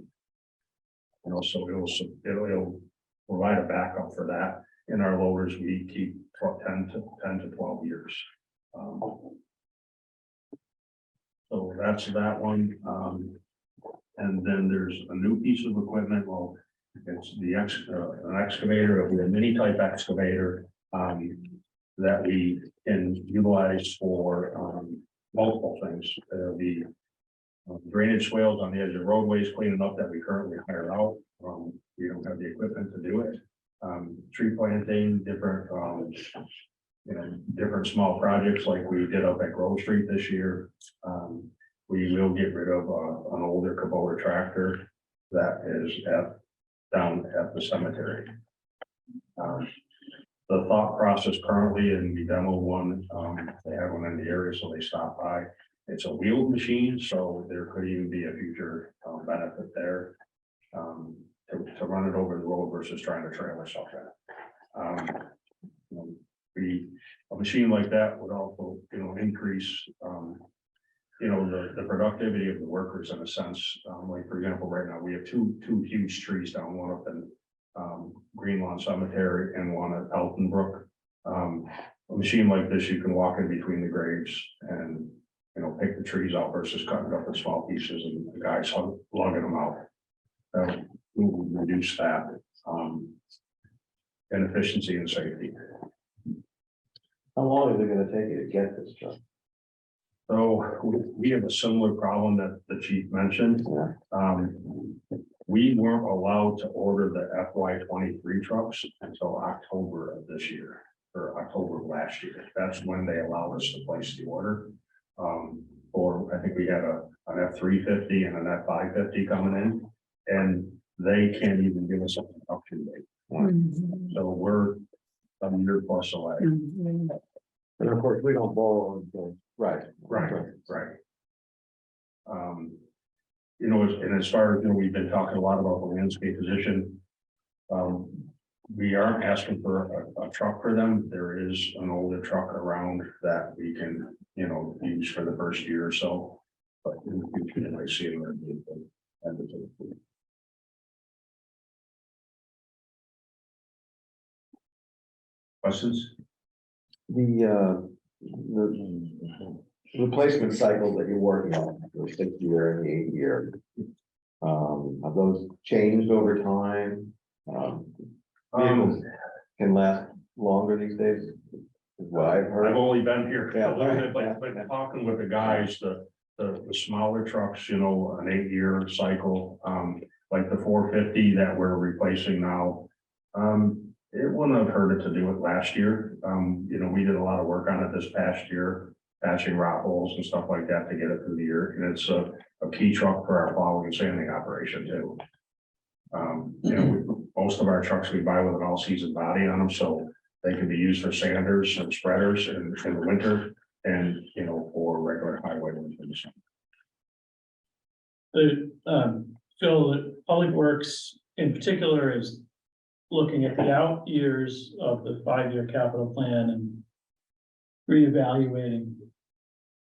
[SPEAKER 16] And also it'll provide a backup for that. In our loaders, we keep 10 to 12 years. So that's that one. And then there's a new piece of equipment. Well, it's an excavator, it'll be a mini type excavator. that we can utilize for, multiple things. The drainage swales on the edge of roadways cleaning up that we currently hire out. We don't have the equipment to do it. Tree planting, different, different small projects like we did up at Grove Street this year. We will get rid of an older Kubota tractor that is down at the cemetery. The thought process currently, and we demoed one, they have one in the area, so they stopped by. It's a wheeled machine, so there could even be a future benefit there. To run it over the road versus trying to trailer something. A machine like that would also, increase, the productivity of the workers in a sense. Like for example, right now we have two huge trees down, one up in Green Lawn Cemetery and one at Elton Brook. A machine like this, you can walk in between the graves and, pick the trees out versus cutting up in small pieces and the guys lugging them out. Will reduce that, and efficiency and safety.
[SPEAKER 3] How long is it gonna take you to get this truck?
[SPEAKER 16] So we have a similar problem that the chief mentioned.
[SPEAKER 3] Yeah.
[SPEAKER 16] We weren't allowed to order the FY23 trucks until October of this year, or October of last year. That's when they allowed us to place the order. Or I think we had an F350 and an F550 coming in, and they can't even give us an option date. So we're a year plus away.
[SPEAKER 3] And of course, we don't borrow until, right.
[SPEAKER 16] And as far as, we've been talking a lot about the landscape position. We aren't asking for a truck for them. There is an older truck around that we can, use for the first year or so. But in the future, I see it. Questions?
[SPEAKER 3] The replacement cycle that you're working on, the 6-year and the 8-year. Have those changed over time? Vehicles can last longer these days. Is what I've heard.
[SPEAKER 16] I've only been here
[SPEAKER 3] Yeah,
[SPEAKER 16] a little bit, but talking with the guys, the smaller trucks, an 8-year cycle, like the 450 that we're replacing now. It wouldn't have hurt it to do it last year. We did a lot of work on it this past year, patching rot holes and stuff like that to get it through the year. And it's a key truck for our plowing and sanding operation too. Most of our trucks we buy with an all-season body on them, so they can be used for sanders and spreaders in the winter and, for regular highway winter.
[SPEAKER 12] Phil, the Public Works in particular is looking at the out years of the 5-year capital plan and reevaluating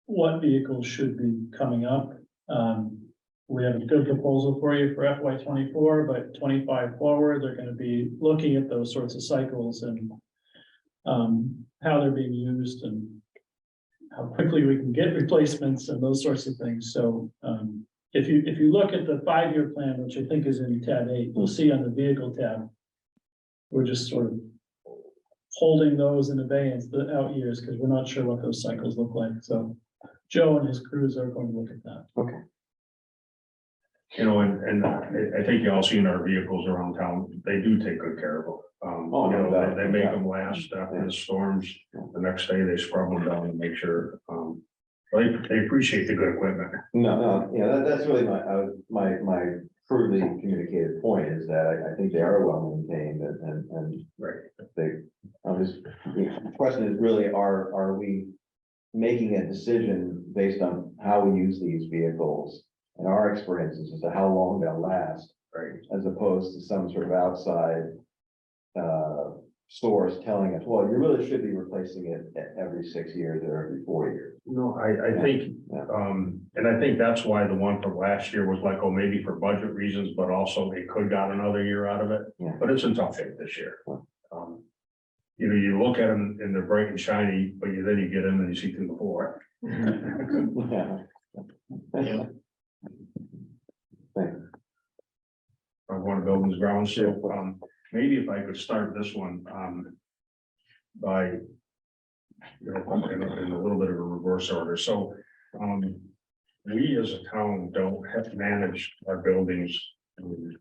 [SPEAKER 12] what vehicles should be coming up. We have a good proposal for you for FY24, but 25 forward, they're going to be looking at those sorts of cycles and how they're being used and how quickly we can get replacements and those sorts of things. So if you look at the 5-year plan, which I think is in tab 8, you'll see on the vehicle tab, we're just sort of holding those in abeyance the out years because we're not sure what those cycles look like. So Joe and his crews are going to look at that.
[SPEAKER 3] Okay.
[SPEAKER 16] And I think you all seen our vehicles around town. They do take good care of them. They make them last after the storms. The next day they scrub them down and make sure. They appreciate the good equipment.
[SPEAKER 3] No, that's really my crudely communicated point is that I think they are well maintained and
[SPEAKER 16] right.
[SPEAKER 3] The question is really, are we making a decision based on how we use these vehicles and our experiences as to how long they'll last,
[SPEAKER 16] right?
[SPEAKER 3] As opposed to some sort of outside source telling us, well, you really should be replacing it every 6 years or every 4 years.
[SPEAKER 16] No, I think, and I think that's why the one from last year was like, maybe for budget reasons, but also it could got another year out of it.
[SPEAKER 3] Yeah.
[SPEAKER 16] But it's in tough shape this year. You look at them and they're bright and shiny, but then you get in and you see through the floor.
[SPEAKER 3] Yeah.
[SPEAKER 16] I want to build this ground shield. Maybe if I could start this one, by you know, in a little bit of a reverse order. So, we as a town don't have to manage our buildings, you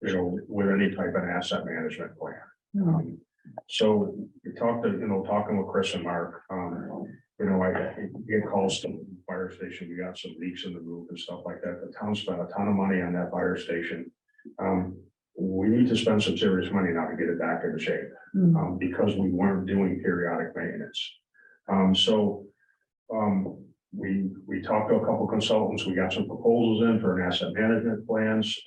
[SPEAKER 16] know, with any type of asset management plan. So we talked to, you know, talking with Chris and Mark, you know, I get calls to the fire station. We got some leaks in the roof and stuff like that. The town spent a ton of money on that fire station. We need to spend some serious money now to get it back into shape, because we weren't doing periodic maintenance. We talked to a couple consultants. We got some proposals in for an asset management plans.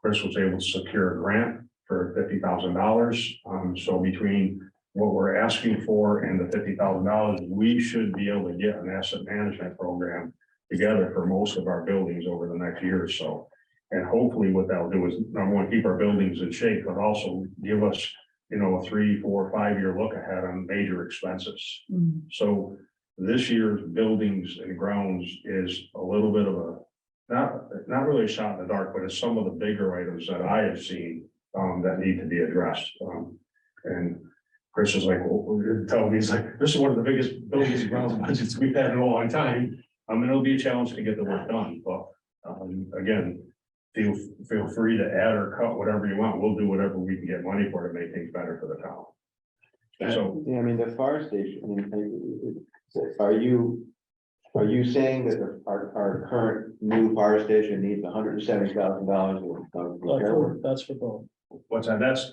[SPEAKER 16] Chris was able to secure a grant for $50,000. So between what we're asking for and the $50,000, we should be able to get an asset management program together for most of our buildings over the next year or so. And hopefully what that'll do is, number one, keep our buildings in shape, but also give us, you know, a 3, 4, 5 year look ahead on major expenses. So this year's buildings and grounds is a little bit of a, not really a shot in the dark, but it's some of the bigger items that I have seen that need to be addressed. And Chris was like, well, tell me, he's like, this is one of the biggest buildings and grounds budgets we've had in a long time. It'll be a challenge to get the work done, but again, feel free to add or cut whatever you want. We'll do whatever we can get money for to make things better for the town. So,
[SPEAKER 3] yeah, I mean, the fire station, I mean, are you saying that our current new fire station needs $170,000?
[SPEAKER 12] That's for both.
[SPEAKER 16] what's that? There's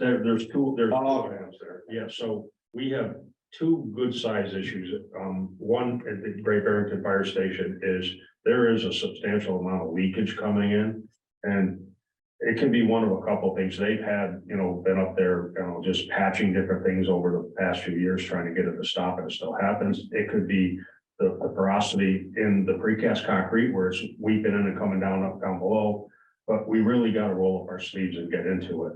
[SPEAKER 16] two items there. Yeah, so we have two good size issues. One at the Great Barrington Fire Station is there is a substantial amount of leakage coming in. And it can be one of a couple of things. They've had, been up there, just patching different things over the past few years, trying to get it to stop, and it still happens. It could be the porosity in the precast concrete where it's weeping in and coming down below. But we really got to roll up our sleeves and get into it.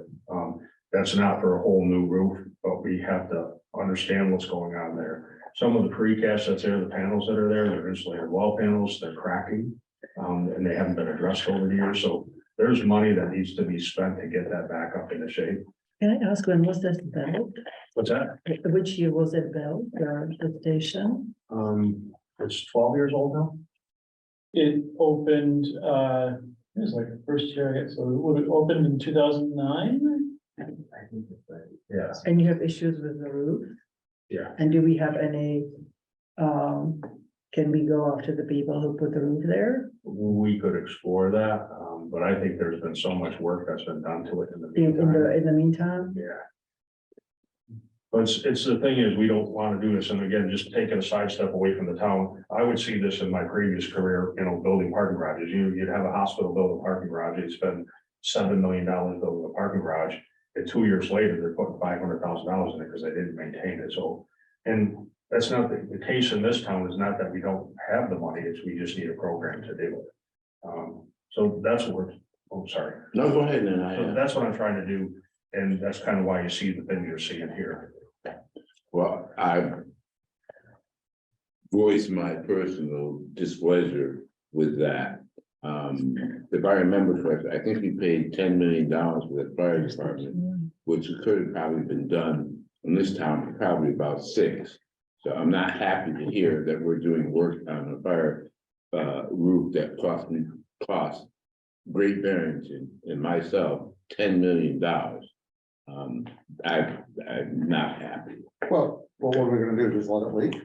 [SPEAKER 16] That's not for a whole new roof, but we have to understand what's going on there. Some of the precast that's there, the panels that are there, they're insulated wall panels, they're cracking, and they haven't been addressed over the years. So there's money that needs to be spent to get that back up into shape.
[SPEAKER 6] Can I ask, when was that built?
[SPEAKER 16] What's that?
[SPEAKER 6] Which year was it built, the station?
[SPEAKER 16] It's 12 years old now.
[SPEAKER 12] It opened, it was like the first year, I guess, so it would have opened in 2009.
[SPEAKER 16] I think that's right. Yes.
[SPEAKER 6] And you have issues with the roof?
[SPEAKER 16] Yeah.
[SPEAKER 6] And do we have any, can we go after the people who put the roof there?
[SPEAKER 16] We could explore that, but I think there's been so much work that's been done to it in the meantime.
[SPEAKER 6] In the meantime?
[SPEAKER 16] Yeah. But it's the thing is, we don't want to do this, and again, just taking a sidestep away from the town, I would see this in my previous career, building parking garages. You'd have a hospital build a parking garage, they'd spend $7 million building a parking garage, and 2 years later, they're putting $500,000 in it because they didn't maintain it. So, and that's not the case in this town. Is not that we don't have the money, it's we just need a program to do it. So that's what we're, sorry.
[SPEAKER 14] No, go ahead then.
[SPEAKER 16] So that's what I'm trying to do, and that's kind of why you see the thing you're seeing here.
[SPEAKER 14] Well, I voiced my personal displeasure with that. If I remember correctly, I think we paid $10 million for the fire department, which could have probably been done in this town for probably about 6. So I'm not happy to hear that we're doing work on a fire roof that cost Great Barrington and myself $10 million. I'm not happy.
[SPEAKER 1] Well, what are we gonna do, just let it leak?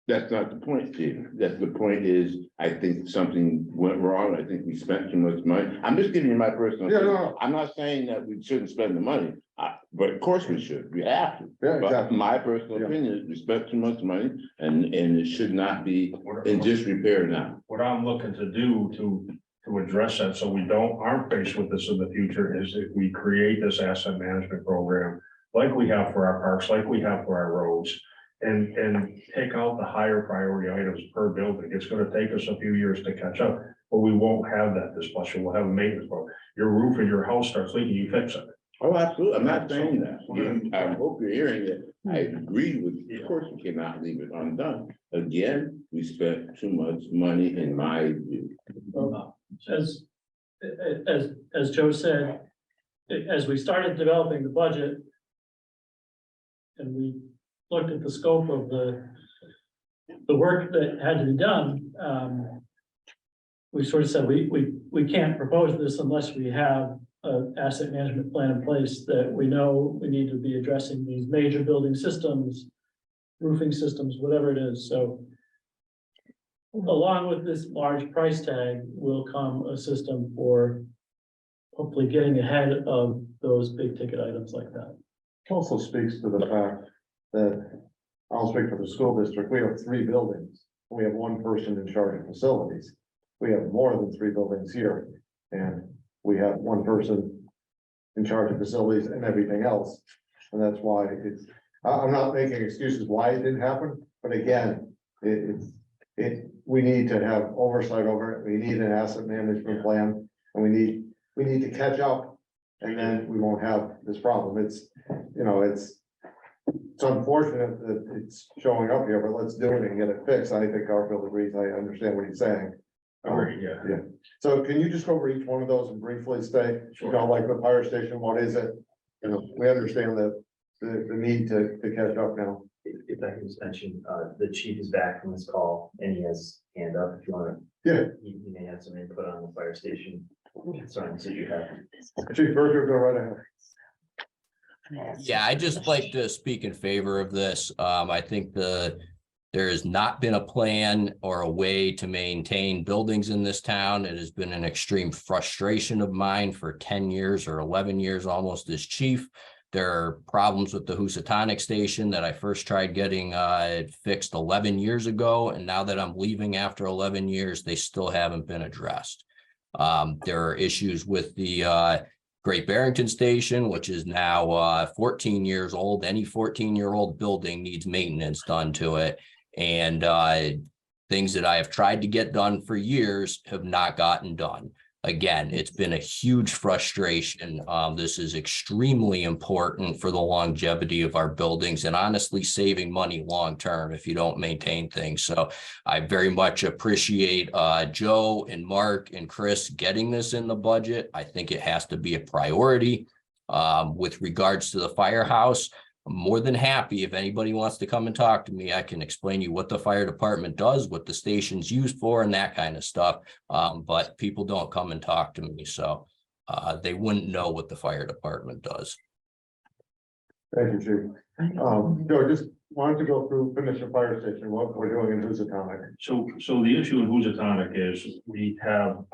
[SPEAKER 14] That's not the point, Steve. That's the point is, I think something went wrong. I think we spent too much money. I'm just giving you my personal.
[SPEAKER 1] Yeah,
[SPEAKER 14] opinion.
[SPEAKER 1] no.
[SPEAKER 14] I'm not saying that we shouldn't spend the money, but of course we should. We have to.
[SPEAKER 1] Yeah,
[SPEAKER 14] But
[SPEAKER 1] exactly.
[SPEAKER 14] my personal opinion is we spent too much money and it should not be in disrepair now.
[SPEAKER 16] What I'm looking to do to address that, so we aren't faced with this in the future, is if we create this asset management program like we have for our parks, like we have for our roads, and take out the higher priority items per building. It's gonna take us a few years to catch up, but we won't have that displeasure. We'll have a maintenance program. Your roof in your house starts leaking, you fix it.
[SPEAKER 14] Oh, absolutely. I'm not saying that. I hope you're hearing it. I agree with, of course, we cannot leave it undone. Again, we spent too much money in my view.
[SPEAKER 12] As Joe said, as we started developing the budget, and we looked at the scope of the work that had to be done, we sort of said, we can't propose this unless we have an asset management plan in place that we know we need to be addressing these major building systems, roofing systems, whatever it is. So along with this large price tag will come a system for hopefully getting ahead of those big ticket items like that.
[SPEAKER 1] Also speaks to the fact that, I'll speak for the school district, we have 3 buildings. We have 1 person in charge of facilities. We have more than 3 buildings here, and we have 1 person in charge of facilities and everything else. And that's why I'm not making excuses why it didn't happen, but again, we need to have oversight over it. We need an asset management plan, and we need to catch up, and then we won't have this problem. It's unfortunate that it's showing up here, but let's do it and get it fixed. I think Garfield agrees. I understand what he's saying. Yeah. So can you just go over each one of those and briefly state, like the fire station, what is it? We understand that the need to catch up now.
[SPEAKER 15] If I can just mention, the chief is back from his call and he has hand up if you want to.
[SPEAKER 1] Yeah.
[SPEAKER 15] You may have some input on the fire station concerns that you have.
[SPEAKER 1] Chief Berger, go right ahead.
[SPEAKER 20] Yeah, I just like to speak in favor of this. I think there has not been a plan or a way to maintain buildings in this town. It has been an extreme frustration of mine for 10 years or 11 years almost as chief. There are problems with the Housatonic station that I first tried getting fixed 11 years ago. And now that I'm leaving after 11 years, they still haven't been addressed. There are issues with the Great Barrington station, which is now 14 years old. Any 14-year-old building needs maintenance done to it. And things that I have tried to get done for years have not gotten done. Again, it's been a huge frustration. This is extremely important for the longevity of our buildings and honestly saving money long term if you don't maintain things. So I very much appreciate Joe and Mark and Chris getting this in the budget. I think it has to be a priority. With regards to the firehouse, I'm more than happy if anybody wants to come and talk to me. I can explain you what the fire department does, what the station's used for, and that kind of stuff. But people don't come and talk to me, so they wouldn't know what the fire department does.
[SPEAKER 1] Thank you, Chief. Joe, just wanted to go through, finish the fire station, what we're doing in Housatonic.
[SPEAKER 16] So the issue in Housatonic is we have,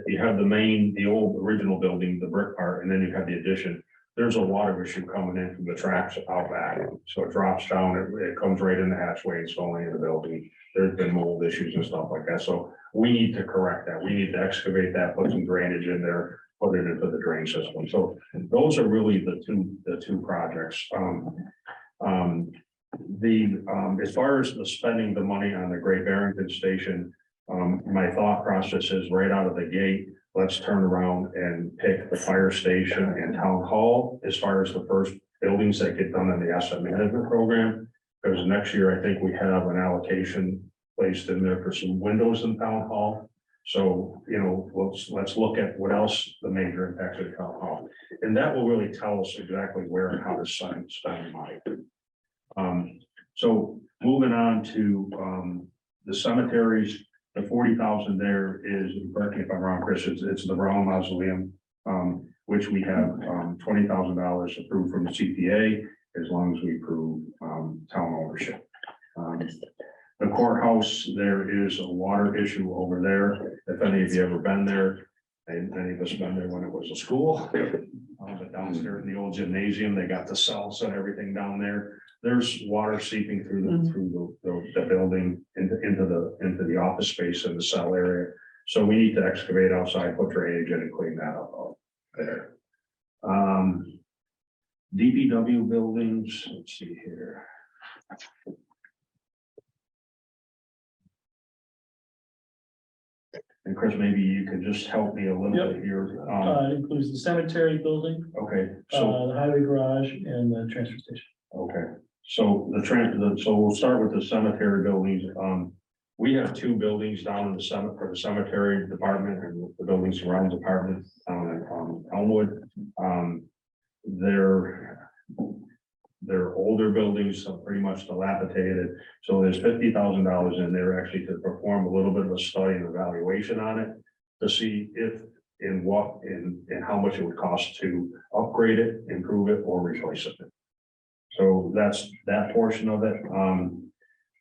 [SPEAKER 16] you have the old original building, the brick part, and then you have the addition. There's a water issue coming in from the tracks out back. So it drops down, it comes right in the hatchway, it's going in the building. There's been mold issues and stuff like that. So we need to correct that. We need to excavate that, put some drainage in there, put it into the drain system. So those are really the two projects. As far as the spending the money on the Great Barrington station, my thought process is right out of the gate, let's turn around and pick the fire station and town hall as far as the first buildings that get done in the asset management program. Because next year, I think we have an allocation placed in there for some windows in town hall. So, let's look at what else the major impacts of town hall. And that will really tell us exactly where and how to spend money. So moving on to the cemeteries. The 40,000 there is, correct me if I'm wrong, Chris, it's the Brown Mausoleum, which we have $20,000 approved from the CPA, as long as we approve town ownership. The courthouse, there is a water issue over there. If any of you ever been there, and many of us been there when it was a school, but downstairs in the old gymnasium, they got the cells and everything down there. There's water seeping through the building into the office space in the cell area. So we need to excavate outside, put drainage in and clean that up there. DPW buildings, let's see here. And Chris, maybe you could just help me a little bit here.
[SPEAKER 12] It includes the cemetery building,
[SPEAKER 16] Okay, so
[SPEAKER 12] the highway garage, and the transfer station.
[SPEAKER 16] okay, so so we'll start with the cemetery buildings. We have 2 buildings down in the cemetery department and the buildings around the department down in Elmwood. they're older buildings, so pretty much dilapidated. So there's $50,000 in there actually to perform a little bit of a study and evaluation on it to see if, in what, and how much it would cost to upgrade it, improve it, or replace it. So that's that portion of it.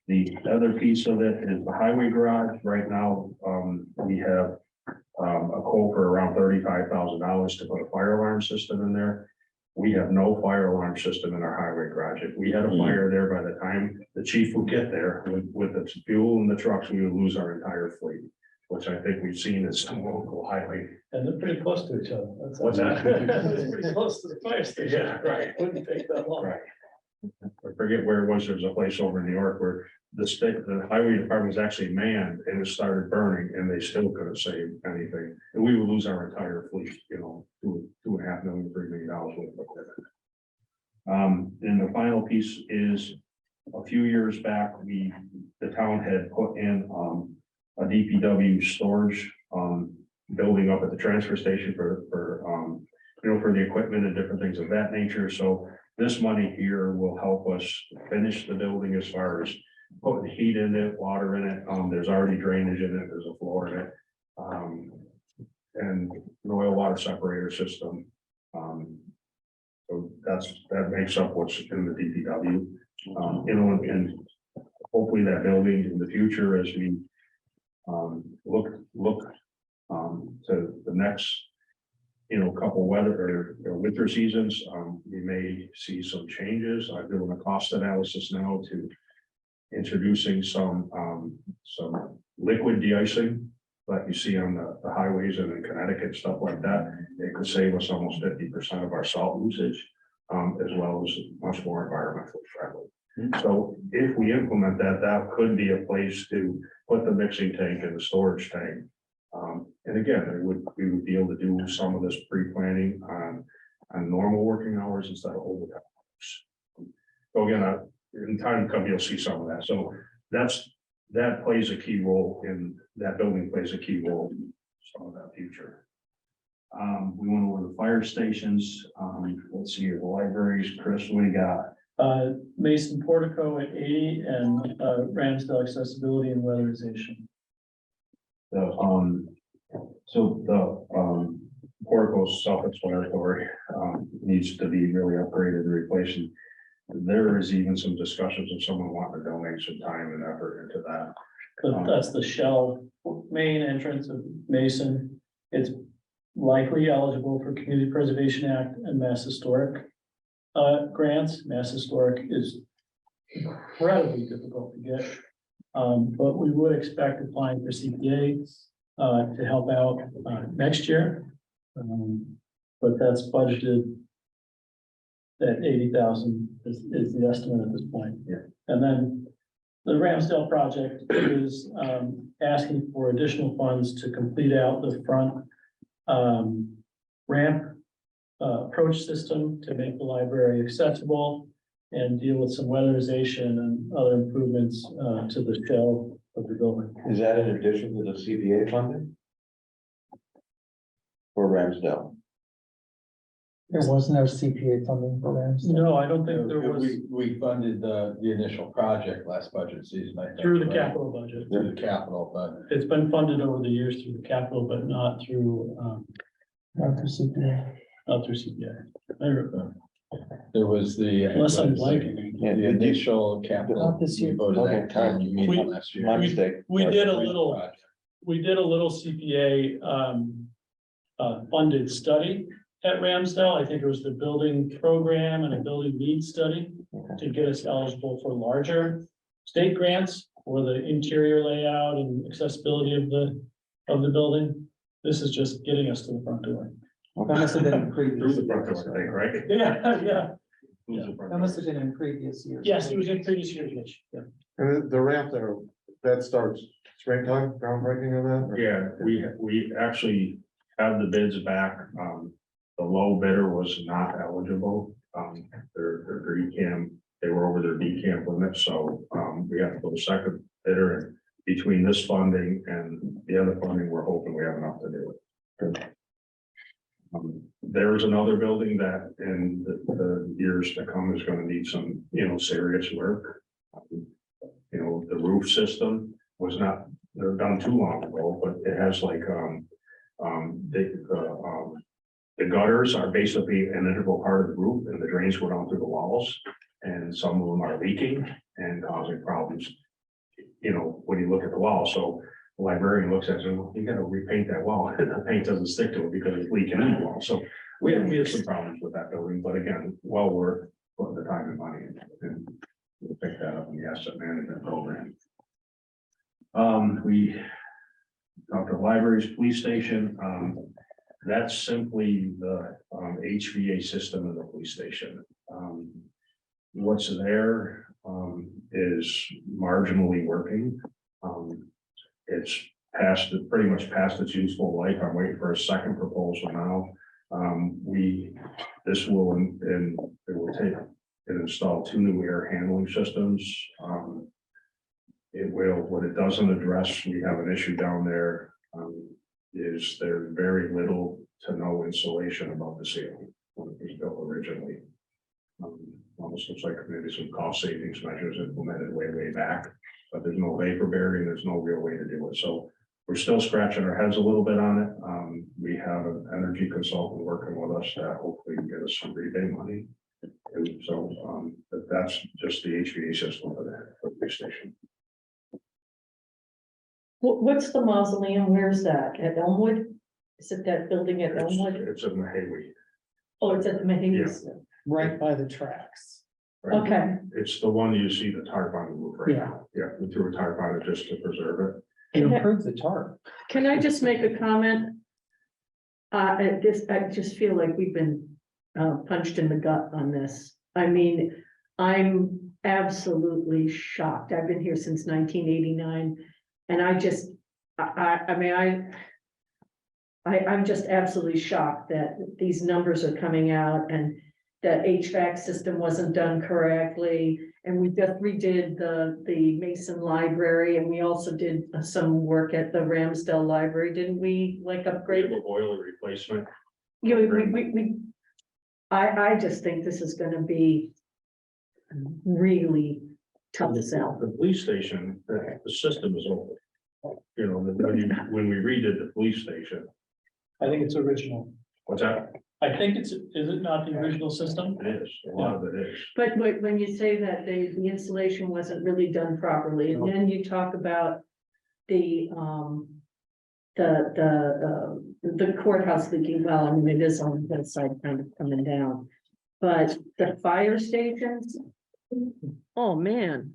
[SPEAKER 16] The other piece of it is the highway garage. Right now, we have a quote for around $35,000 to put a fire alarm system in there. We have no fire alarm system in our highway garage. If we had a fire there, by the time the chief would get there with the fuel and the trucks, we would lose our entire fleet, which I think we've seen as some local highway.
[SPEAKER 12] And they're pretty close to each other.
[SPEAKER 16] What's that?
[SPEAKER 12] It's pretty close to the fire station.
[SPEAKER 16] Yeah, right.
[SPEAKER 12] Wouldn't take that long.
[SPEAKER 16] Right. I forget where it was. There's a place over in New York where the highway department was actually manned and it started burning and they still couldn't save anything. And we would lose our entire fleet, $2.5 million, $3 million worth of equipment. And the final piece is a few years back, the town had put in a DPW storage building up at the transfer station for the equipment and different things of that nature. So this money here will help us finish the building as far as putting heat in it, water in it. There's already drainage in it. There's a floor in it. And an oil water separator system. So that makes up what's in the DPW. And hopefully that building in the future, as we look to the next couple weather or winter seasons, we may see some changes. I'm doing a cost analysis now to introducing some liquid de-icing like you see on the highways and in Connecticut, stuff like that. It could save us almost 50% of our salt usage, as well as much more environmentally friendly. So if we implement that, that could be a place to put the mixing tank and the storage tank. And again, we would be able to do some of this pre-planning on normal working hours instead of overtime hours. So again, in time to come, you'll see some of that. So that plays a key role in that building plays a key role in some of that future. We went over the fire stations. Let's see here, the libraries. Chris, what do you got?
[SPEAKER 12] Mason Portico at 80 and Ramsdale accessibility and weatherization.
[SPEAKER 16] So the portico is self-explanatory, needs to be really upgraded and replaced. There is even some discussions of someone wanting to donate some time and effort into that.
[SPEAKER 12] But that's the shell main entrance of Mason. It's likely eligible for Community Preservation Act and Mass Historic grants. Mass Historic is incredibly difficult to get. But we would expect applying for CPA to help out next year. But that's budgeted at 80,000 is the estimate at this point.
[SPEAKER 16] Yeah.
[SPEAKER 12] And then the Ramsdale project is asking for additional funds to complete out the front ramp approach system to make the library accessible and deal with some weatherization and other improvements to the shell of the building.
[SPEAKER 3] Is that in addition to the CPA funding? For Ramsdale?
[SPEAKER 21] There was no CPA funding for them.
[SPEAKER 12] No, I don't think there was
[SPEAKER 10] We funded the initial project last budget season, I think.
[SPEAKER 12] through the
[SPEAKER 10] right?
[SPEAKER 12] capital budget.
[SPEAKER 10] Through the capital, but
[SPEAKER 12] It's been funded over the years through the capital, but not through
[SPEAKER 21] Not through CPA.
[SPEAKER 12] CPA.
[SPEAKER 10] there was the.
[SPEAKER 12] Unless I'm blanking.
[SPEAKER 10] The initial capital.
[SPEAKER 21] Not this year.
[SPEAKER 10] we voted
[SPEAKER 3] Okay,
[SPEAKER 10] that time, you mean
[SPEAKER 12] We-
[SPEAKER 10] last year.
[SPEAKER 3] My mistake.
[SPEAKER 12] We did a little,
[SPEAKER 10] Project.
[SPEAKER 12] we did a little CPA funded study at Ramsdale. I think it was the building program and a building needs study to get us eligible for larger state grants for the interior layout and accessibility of the building. This is just getting us to the front door.
[SPEAKER 21] That must have been in
[SPEAKER 16] Through
[SPEAKER 21] previous.
[SPEAKER 16] the front door, I think, right?
[SPEAKER 12] Yeah.
[SPEAKER 16] Through the front
[SPEAKER 21] That
[SPEAKER 16] door.
[SPEAKER 21] must have been in previous years.
[SPEAKER 12] Yes, it was in previous years, Mitch. Yeah.
[SPEAKER 1] And the ramp there, that starts springtime, groundbreaking of that? or-
[SPEAKER 16] Yeah, we actually have the bids back. The low bidder was not eligible. Their decam, they were over their decam limit, so we have to go to second bidder. And between this funding and the other funding, we're hoping we have enough to do it. There's another building that in the years to come is gonna need some, serious work. The roof system was not, they're done too long ago, but it has like, the gutters are basically an integral part of the roof and the drains go down through the walls. And some of them are leaking and causing problems. When you look at the wall, so the librarian looks at it and says, well, you gotta repaint that wall, and the paint doesn't stick to it because it's leaking in the wall, so. We have some problems with that building, but again, well worth putting the time and money in, and we'll pick that up in the asset management program. We talked about libraries, police station, that's simply the HVA system of the police station. What's there is marginally working. It's pretty much past its useful life. I'm waiting for a second proposal now. This will, and it will take and install 2 new air handling systems. What it doesn't address, we have an issue down there, is there's very little to no insulation above the ceiling when it was built originally. Almost looks like maybe some cost savings measures implemented way back, but there's no vapor barrier, there's no real way to do it. So we're still scratching our heads a little bit on it. We have an energy consultant working with us that hopefully can get us some rebate money. And so that's just the HVA system for the police station.
[SPEAKER 7] What's the mausoleum? Where's that? At Elmwood? Is it that building at Elmwood?
[SPEAKER 16] It's in Mahawi.
[SPEAKER 7] Oh, it's at the Mahamis.
[SPEAKER 16] Yeah.
[SPEAKER 21] Right by the tracks.
[SPEAKER 16] Right?
[SPEAKER 7] Okay.
[SPEAKER 16] It's the one you see the tarp on the roof right now. Yeah, we threw a tarp on it just to preserve it.
[SPEAKER 21] And improve the tarp.
[SPEAKER 7] Can I just make a comment? I just feel like we've been punched in the gut on this. I mean, I'm absolutely shocked. I've been here since 1989. And I'm just absolutely shocked that these numbers are coming out and that HVAC system wasn't done correctly. And we just redid the Mason Library, and we also did some work at the Ramsdale Library, didn't we? Like upgrade
[SPEAKER 16] The boiler replacement.
[SPEAKER 7] I just think this is gonna be really tough to sell.
[SPEAKER 16] The police station, the system is old. When we redid the police station.
[SPEAKER 21] I think it's original.
[SPEAKER 16] What's that?
[SPEAKER 12] I think is it not the original system?
[SPEAKER 16] It is, a lot of it is.
[SPEAKER 7] But when you say that the installation wasn't really done properly, and then you talk about the courthouse leaking, well, I mean, it is on that side kind of coming down. But the fire stations, oh, man.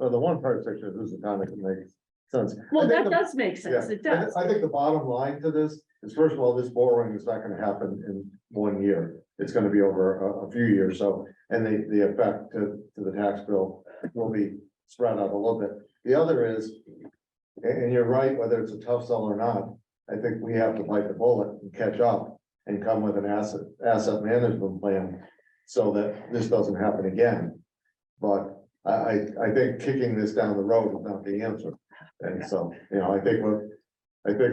[SPEAKER 1] So the one part section of this is kind of makes sense.
[SPEAKER 7] Well,
[SPEAKER 1] I think
[SPEAKER 7] that does make sense,
[SPEAKER 1] yeah,
[SPEAKER 7] it does.
[SPEAKER 1] I think the bottom line to this is, first of all, this borrowing is not gonna happen in 1 year. It's gonna be over a few years, so, and the effect to the tax bill will be spread out a little bit. The other is, and you're right, whether it's a tough sell or not, I think we have to bite the bullet and catch up and come with an asset management plan so that this doesn't happen again. But I think kicking this down the road is not the answer. And so, I think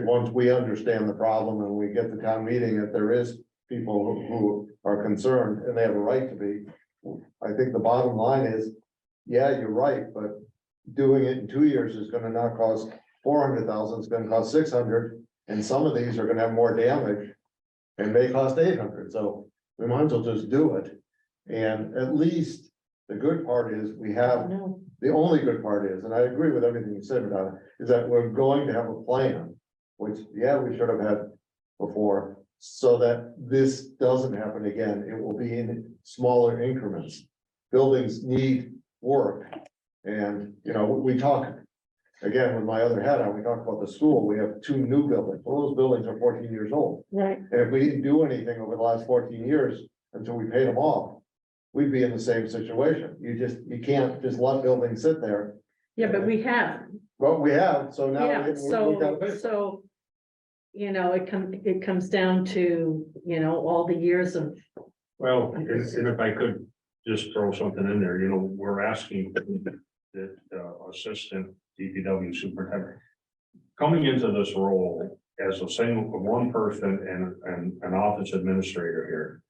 [SPEAKER 1] once we understand the problem and we get to town meeting, if there is people who are concerned and they have a right to be, I think the bottom line is, yeah, you're right, but doing it in 2 years is gonna not cost 400,000, it's gonna cost 600, and some of these are gonna have more damage and may cost 800, so we might as well just do it. And at least the good part is we have, the only good part is, and I agree with everything you said about it, is that we're going to have a plan, which, yeah, we should have had before, so that this doesn't happen again. It will be in smaller increments. Buildings need work. And, we talk, again, with my other hat on, we talk about the school, we have 2 new buildings. Well, those buildings are 14 years old.
[SPEAKER 7] Right.
[SPEAKER 1] And if we didn't do anything over the last 14 years until we paid them off, we'd be in the same situation. You can't just let buildings sit there.
[SPEAKER 7] Yeah, but we have.
[SPEAKER 1] Well, we have, so now.
[SPEAKER 7] Yeah,
[SPEAKER 1] we gotta pay.
[SPEAKER 7] so, it comes down to, all the years of.
[SPEAKER 16] Well, and if I could just throw something in there, we're asking that assistant DPW superintendent coming into this role, as a single, one person and an office administrator here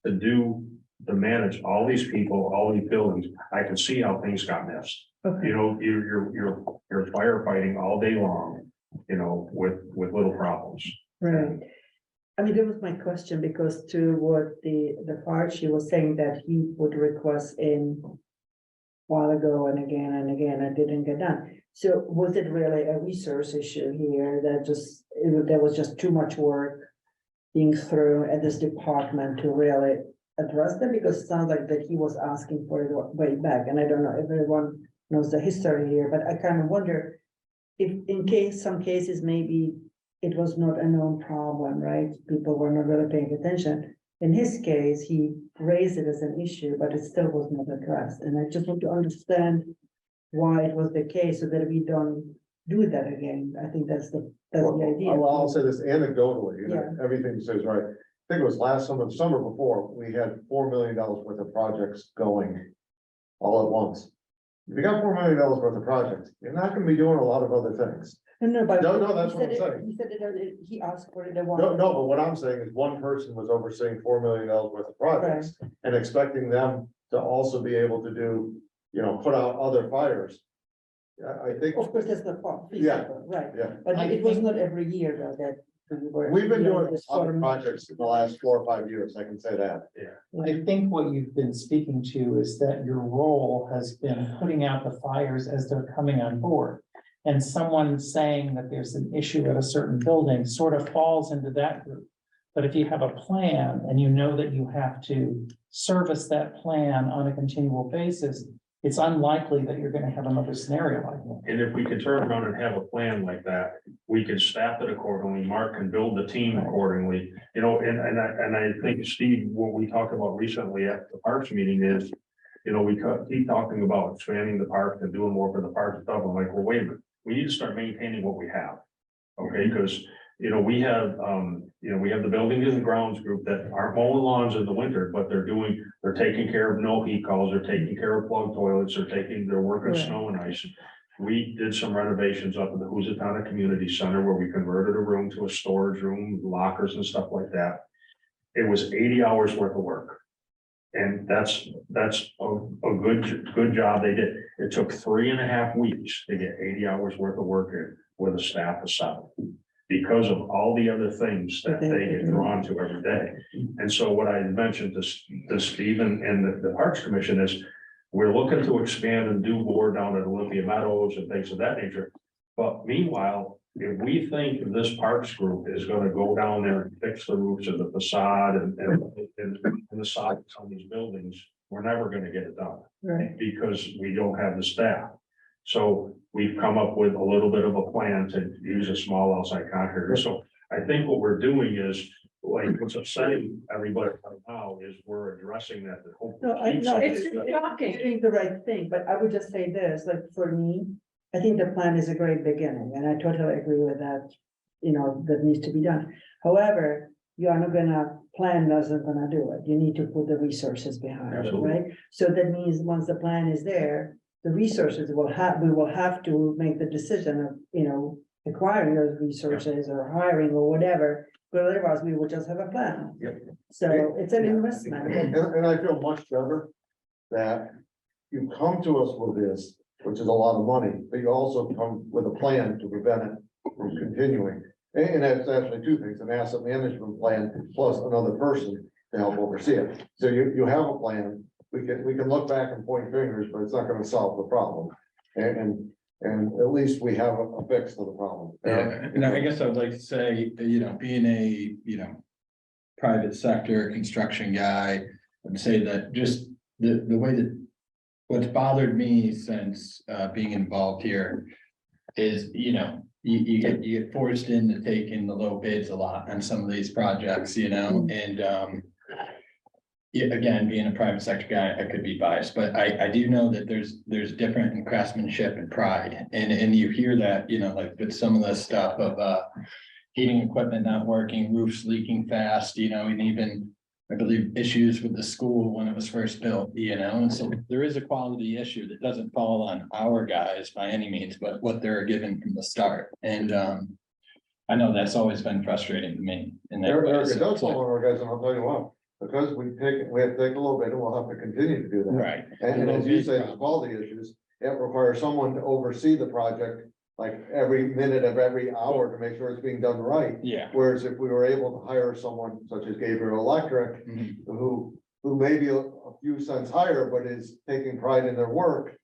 [SPEAKER 16] to manage all these people, all these buildings, I can see how things got missed.
[SPEAKER 6] Okay.
[SPEAKER 16] You know, you're firefighting all day long, you know, with little problems.
[SPEAKER 6] Right. I mean, that was my question, because to what the fire chief was saying that he would request in while ago and again, and didn't get done. So was it really a resource issue here that there was just too much work being thrown at this department to really address them? Because it sounds like that he was asking for it way back, and I don't know if everyone knows the history here, but I kind of wonder if some cases, maybe it was not a known problem, right? People were not really paying attention. In his case, he raised it as an issue, but it still was not addressed. And I just want to understand why it was the case so that we don't do that again. I think that's the idea.
[SPEAKER 1] I'll say this anecdotally, you know,
[SPEAKER 6] Yeah.
[SPEAKER 1] everything you say is right. I think it was last summer, the summer before, we had $4 million worth of projects going all at once. If you got $4 million worth of projects, you're not gonna be doing a lot of other things.
[SPEAKER 6] No, but.
[SPEAKER 1] No, that's
[SPEAKER 6] he
[SPEAKER 1] what I'm
[SPEAKER 6] said it-
[SPEAKER 1] saying.
[SPEAKER 6] He said it, he asked for it.
[SPEAKER 1] No, but what I'm saying is one person was overseeing $4 million worth of projects and expecting them to also be able to do, you know, put out other fires. I think,
[SPEAKER 6] Of course, that's the fault.
[SPEAKER 1] Yeah.
[SPEAKER 6] Right,
[SPEAKER 1] yeah,
[SPEAKER 6] but it was not every year though that. we were-
[SPEAKER 1] we've been doing
[SPEAKER 6] this
[SPEAKER 1] other
[SPEAKER 6] sort of-
[SPEAKER 1] projects in the last 4 or 5 years, I can say that.
[SPEAKER 21] I think what you've been speaking to is that your role has been putting out the fires as they're coming on board. And someone saying that there's an issue at a certain building sort of falls into that group. But if you have a plan and you know that you have to service that plan on a continual basis, it's unlikely that you're gonna have another scenario like that.
[SPEAKER 16] And if we could turn around and have a plan like that, we could staff it accordingly, Mark can build the team accordingly. You know, and I think, Steve, what we talked about recently at the parks meeting is, you know, we keep talking about expanding the park and doing more for the park stuff. I'm like, well, wait a minute, we need to start maintaining what we have. Okay, because, you know, we have the building and grounds group that aren't mowing lawns in the winter, but they're taking care of no heat calls, they're taking care of plug toilets, they're working
[SPEAKER 6] Right.
[SPEAKER 16] snow and ice. We did some renovations up at the Housatonic Community Center where we converted a room to a storage room, lockers and stuff like that. It was 80 hours worth of work. And that's a good job they did. It took 3.5 weeks to get 80 hours worth of work in with a staff of 7. Because of all the other things that they get drawn to every day. And so what I mentioned to Stephen and the Parks Commission is, we're looking to expand and do more down at Olympia Meadows and things of that nature. But meanwhile, if we think this Parks group is gonna go down there and fix the roofs of the facade and the sides on these buildings, we're never gonna get it done.
[SPEAKER 6] Right.
[SPEAKER 16] Because we don't have the staff. So we've come up with a little bit of a plan to use a small outside contractor. So I think what we're doing is, like, what's upsetting everybody right now is we're addressing that.
[SPEAKER 6] No, it's shocking. Doing the right thing, but I would just say this, like, for me, I think the plan is a great beginning, and I totally agree with that. You know, that needs to be done. However, you are not gonna, plan doesn't gonna do it. You need to put the resources behind it,
[SPEAKER 16] Absolutely.
[SPEAKER 6] right? So that means once the plan is there, the resources we will have to make the decision of, you know, acquiring those resources or hiring or whatever. But otherwise, we will just have a plan.
[SPEAKER 1] Yep.
[SPEAKER 6] So it's an investment.
[SPEAKER 1] And I feel much better that you come to us with this, which is a lot of money, but you also come with a plan to prevent it from continuing. And that's actually 2 things, an asset management plan plus another person to help oversee it. So you have a plan. We can look back and point fingers, but it's not gonna solve the problem. And at least we have a fix to the problem.
[SPEAKER 10] Yeah, and I guess I would like to say, you know, being a, you know, private sector construction guy, I'd say that just the way that what's bothered me since being involved here is, you know, you get forced into taking the low bids a lot on some of these projects, you know, and yeah, again, being a private sector guy, I could be biased, but I do know that there's different in craftsmanship and pride. And you hear that, you know, like with some of the stuff of heating equipment not working, roofs leaking fast, you know, and even I believe issues with the school when it was first built, you know, and so there is a quality issue that doesn't fall on our guys by any means, but what they're given from the start. And I know that's always been frustrating to me. In that
[SPEAKER 1] Eric,
[SPEAKER 10] way,
[SPEAKER 1] Eric,
[SPEAKER 10] so
[SPEAKER 1] it does
[SPEAKER 10] it's like-
[SPEAKER 1] fall on our guys, and I'll tell you what, because we have to take a little bit, and we'll have to continue to do that.
[SPEAKER 10] Right.
[SPEAKER 1] And as you say, the quality issues, it requires someone to oversee the project, like every minute of every hour to make sure it's being done right.
[SPEAKER 10] Yeah.
[SPEAKER 1] Whereas if we were able to hire someone such as Gabriel Electric,
[SPEAKER 10] Mhm.
[SPEAKER 1] who may be a few cents higher, but is taking pride in their work.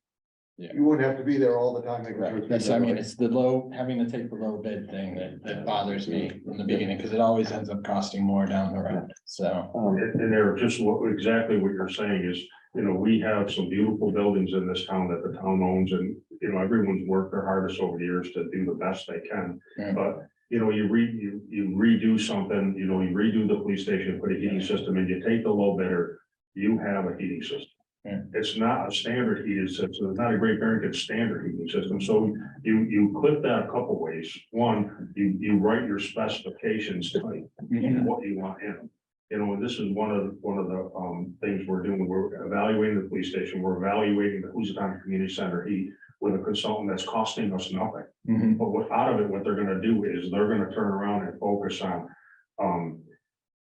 [SPEAKER 10] Yeah.
[SPEAKER 1] You wouldn't have to be there all the time making sure.
[SPEAKER 10] Right,
[SPEAKER 1] it's
[SPEAKER 10] that's,
[SPEAKER 1] being
[SPEAKER 10] I
[SPEAKER 1] done
[SPEAKER 10] mean,
[SPEAKER 1] right.
[SPEAKER 10] it's the low, having to take the low bid thing that bothers me in the beginning, because it always ends up costing more down the road, so.
[SPEAKER 16] And they're just exactly what you're saying is, you know, we have some beautiful buildings in this town that the town owns, and, you know, everyone's worked their hardest over the years to do the best they can.
[SPEAKER 10] Yeah.
[SPEAKER 16] But, you know, you redo something, you know, you redo the police station, put a heating system in, you take the low bidder, you have a heating system.
[SPEAKER 10] Yeah.
[SPEAKER 16] It's not a standard heating system, it's not a Great Barrington standard heating system, so you clip that a couple ways. One, you write your specifications tight, what you want in them. You know, and this is one of the things we're doing, we're evaluating the police station, we're evaluating the Housatonic Community Center heat with a consultant that's costing us nothing.
[SPEAKER 10] Mhm.
[SPEAKER 16] But out of it, what they're gonna do is they're gonna turn around and focus on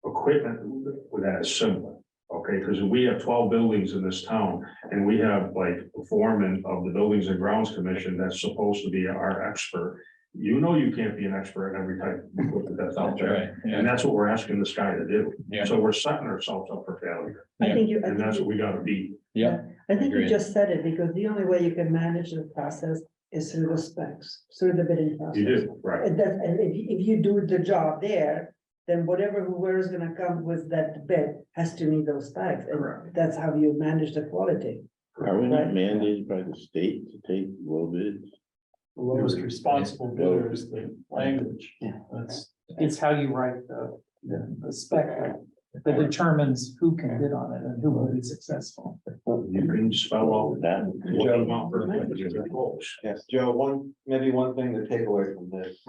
[SPEAKER 16] equipment that is similar. Okay, because we have 12 buildings in this town, and we have like a foreman of the Buildings and Grounds Commission that's supposed to be our expert. You know, you can't be an expert in every type of equipment that's out there,
[SPEAKER 10] Right, yeah.
[SPEAKER 16] and that's what we're asking this guy to do.
[SPEAKER 10] Yeah.
[SPEAKER 16] So we're setting ourselves up for failure,
[SPEAKER 6] I think you,
[SPEAKER 16] and that's what we gotta be.
[SPEAKER 10] Yeah.
[SPEAKER 6] I think you
[SPEAKER 10] Agreed.
[SPEAKER 6] just said it, because the only way you can manage the process is through the specs, through the bidding process.
[SPEAKER 16] You do, right?
[SPEAKER 6] And if you do the job there, then whoever is gonna come with that bid has to meet those specs, and
[SPEAKER 16] Correct.
[SPEAKER 6] that's how you manage the quality.
[SPEAKER 14] Are we not
[SPEAKER 6] Right.
[SPEAKER 14] mandated by the state to take low bids?
[SPEAKER 12] The lowest responsible bidder is the language.
[SPEAKER 3] Yeah.
[SPEAKER 21] It's how you write the spec that determines who can bid on it and who will be successful.
[SPEAKER 16] You can spell out
[SPEAKER 14] That.
[SPEAKER 16] what you want for the goals.
[SPEAKER 3] Yes, Joe, maybe one thing to take away from this,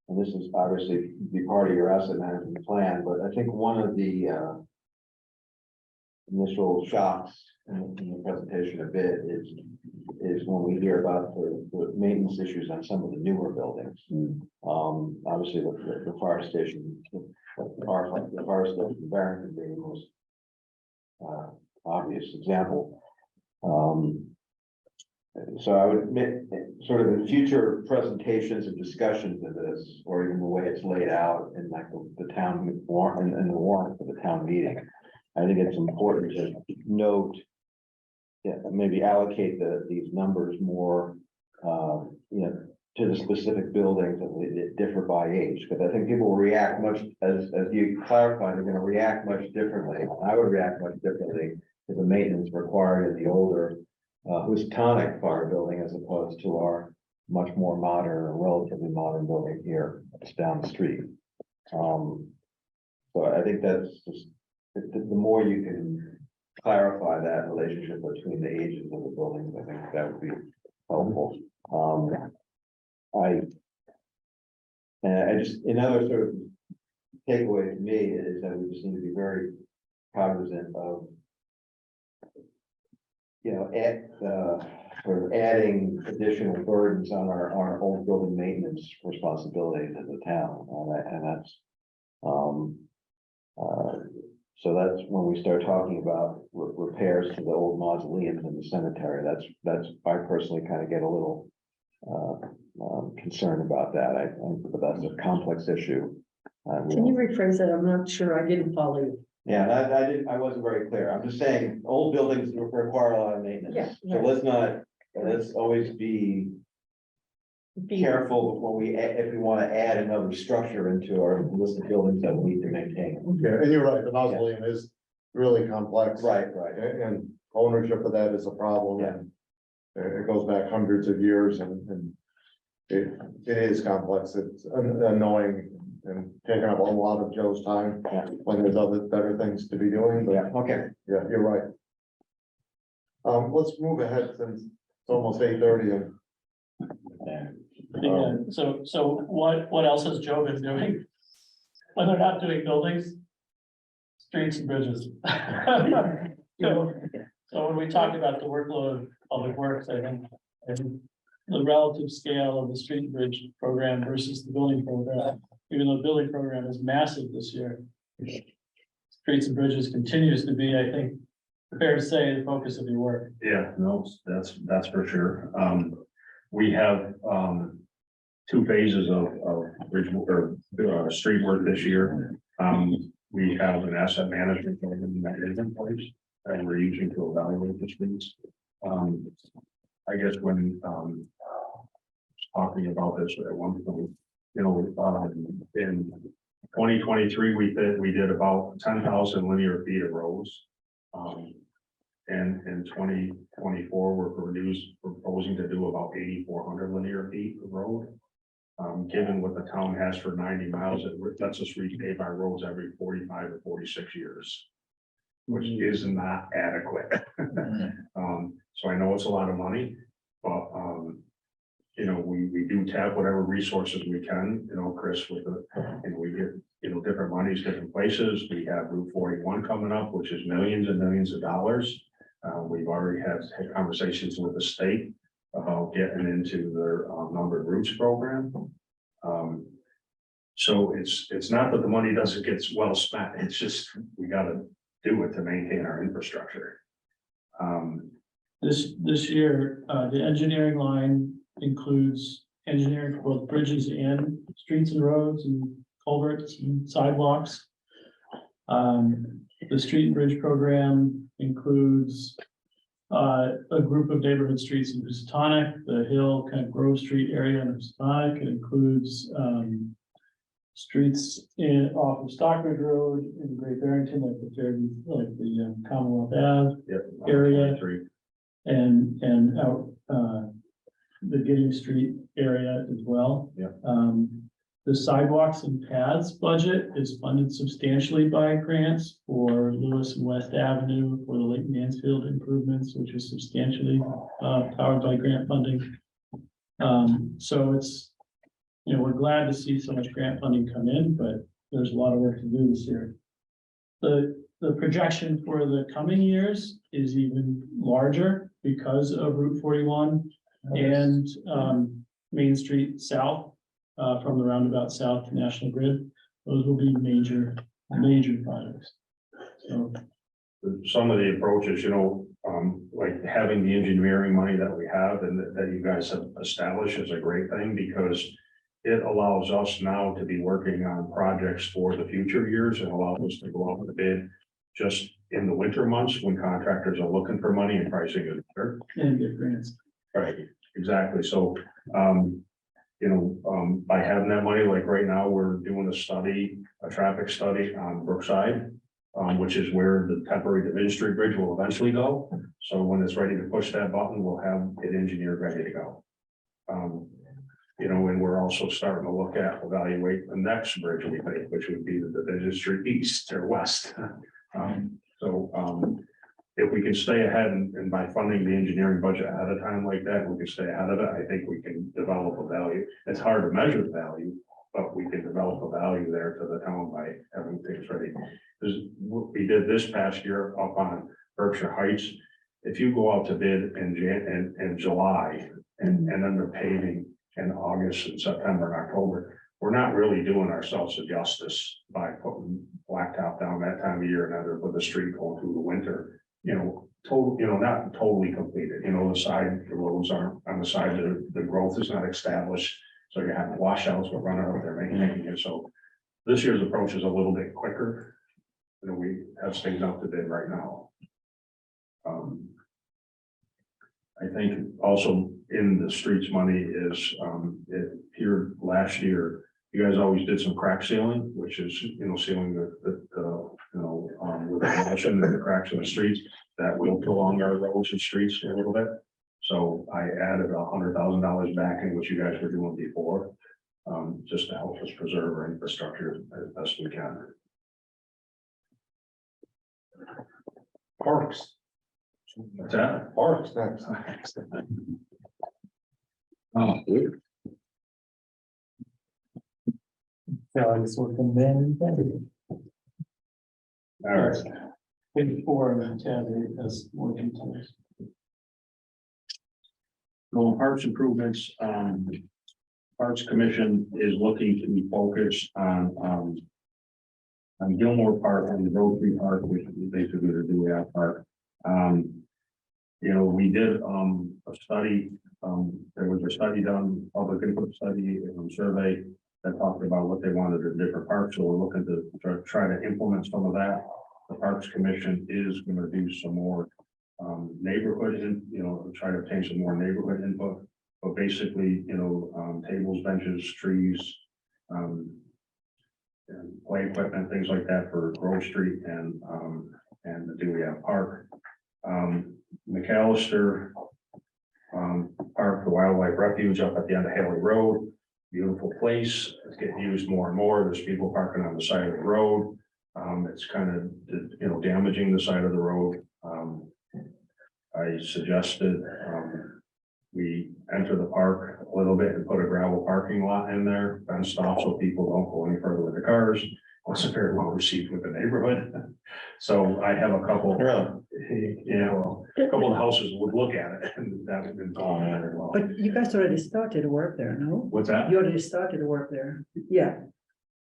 [SPEAKER 3] and this is obviously be part of your asset management plan, but I think one of the initial shocks in the presentation a bit is when we hear about the maintenance issues on some of the newer buildings. Obviously, the fire station, the fire station in Barrington being the most obvious example. So I would admit, sort of in future presentations and discussions of this, or even the way it's laid out in like the town warrant and the warrant for the town meeting, I think it's important to note, maybe allocate these numbers more, to the specific buildings that differ by age, because I think people will react much, as you clarified, they're gonna react much differently. I would react much differently to the maintenance required in the older Housatonic fire building as opposed to our much more modern, or relatively modern building here just down the street. So I think that's just, the more you can clarify that relationship between the ages of the buildings, I think that would be helpful. I just, another sort of takeaway to me is that we just need to be very cognizant of, sort of adding additional burdens on our old building maintenance responsibilities as a town, and that's, so that's when we start talking about repairs to the old mausoleums in the cemetery, that's, I personally kind of get a little concerned about that. I think that's a complex issue.
[SPEAKER 6] Can you rephrase that? I'm not sure, I didn't follow you.
[SPEAKER 3] Yeah, I wasn't very clear. I'm just saying, old buildings require a lot of maintenance.
[SPEAKER 6] Yeah,
[SPEAKER 3] So let's always be careful before if we want to add another structure into our list of buildings that we need to maintain.
[SPEAKER 1] Yeah, and you're right, the mausoleum is really complex.
[SPEAKER 3] Right.
[SPEAKER 1] And ownership of that is a problem, and it goes back hundreds of years, and it is complex, it's annoying and taking up a lot of Joe's time when there's other better things to be doing, but
[SPEAKER 3] Okay.
[SPEAKER 1] yeah, you're right. Let's move ahead since it's almost 8:30 and.
[SPEAKER 12] Yeah, so what else has Joe been doing? When they're not doing buildings? Streets and bridges. So when we talk about the workload of public works, I think the relative scale of the street and bridge program versus the building program, even though the building program is massive this year. Streets and bridges continues to be, I think, fair to say, the focus of your work.
[SPEAKER 16] Yeah, no, that's for sure. We have, 2 phases of bridge or, street work this year. We have an asset management program that is in place, and we're using to evaluate the streets. I guess when, talking about this at one point, you know, in 2023, we did about 10,000 linear feet of roads. And in 2024, we're proposing to do about 8,400 linear feet of road. Given what the town has for 90 miles, it lets us repave our roads every 45 or 46 years, which is not adequate. So I know it's a lot of money, but you know, we do tap whatever resources we can, you know, Chris, with the, and we get, you know, different monies, different places. We have Route 41 coming up, which is millions and millions of dollars. We've already had conversations with the state about getting into their numbered routes program. So it's not that the money doesn't get well spent, it's just, we gotta do it to maintain our infrastructure.
[SPEAKER 12] This year, the engineering line includes engineering for both bridges and streets and roads and culverts and sidewalks. The street and bridge program includes a group of neighborhood streets in Housatonic, the Hill, kind of Grove Street area in Housatonic. It includes streets off of Stockbridge Road in Great Barrington, like the Commonwealth Ave area, and out the Gidding Street area as well. The sidewalks and paths budget is funded substantially by grants for Lewis and West Avenue, for the Lake Mansfield improvements, which is substantially powered by grant funding. So it's, you know, we're glad to see so much grant funding come in, but there's a lot of work to do this year. The projection for the coming years is even larger because of Route 41 and Main Street South. From the roundabout south to National Grid, those will be major projects. So
[SPEAKER 16] some of the approaches, you know, like having the engineering money that we have and that you guys have established is a great thing, because it allows us now to be working on projects for the future years and allows us to go out with a bid just in the winter months when contractors are looking for money and pricing is better.
[SPEAKER 12] And get grants.
[SPEAKER 16] Right, exactly. So, you know, by having that money, like right now, we're doing a traffic study on Brookside, which is where the temporary Division Street Bridge will eventually go. So when it's ready to push that button, we'll have it engineered, ready to go. You know, and we're also starting to look at, evaluate the next bridge we think, which would be the Division Street East or West. If we can stay ahead and by funding the engineering budget ahead of time like that, we can stay ahead of it. I think we can develop a value. It's hard to measure the value, but we can develop a value there to the town by having things ready. Because what we did this past year up on Berkshire Heights, if you go out to bid in July and then they're paving in August and September and October, we're not really doing ourselves a justice by putting blacktop down that time of year and then with the street going through the winter. You know, not totally completed, you know, the roads aren't on the side, the growth is not established. So you have washouts, we're running out there making it. So this year's approach is a little bit quicker. You know, we have things out to bid right now. I think also in the streets money is, here last year, you guys always did some crack sealing, which is, you know, sealing with the emulsion and the cracks in the streets. That will prolong our roads and streets a little bit. So I added $100,000 back in what you guys were doing before, just to help us preserve our infrastructure as best we can.
[SPEAKER 1] Parks.
[SPEAKER 16] What's that?
[SPEAKER 1] Parks next.
[SPEAKER 16] Oh,
[SPEAKER 21] So I guess we'll come in.
[SPEAKER 16] all right.
[SPEAKER 21] Before and then Tabby has more details.
[SPEAKER 16] Going parks improvements, Parks Commission is looking to be focused on Gilmore Park and the Rotary Park, which is basically the Dewey Park. You know, we did a study, there was a study done, public input study and survey that talked about what they wanted in different parks, so we're looking to try to implement some of that. The Parks Commission is gonna do some more neighborhood, try to obtain some more neighborhood input. But basically, tables, benches, trees, and play equipment, things like that for Grove Street and the Dewey Park. McAllister Park, the Wildlife Refuge up at the end of Haley Road, beautiful place. It's getting used more and more. There's people parking on the side of the road. It's kind of, damaging the side of the road. I suggested we enter the park a little bit and put a gravel parking lot in there, fenced off so people don't go any further with the cars. Wasn't very well received with the neighborhood. So I have a couple, a couple of houses would look at it and that had been gone very well.
[SPEAKER 6] But you guys already started work there, no?
[SPEAKER 16] What's that?
[SPEAKER 6] You already started work there. Yeah,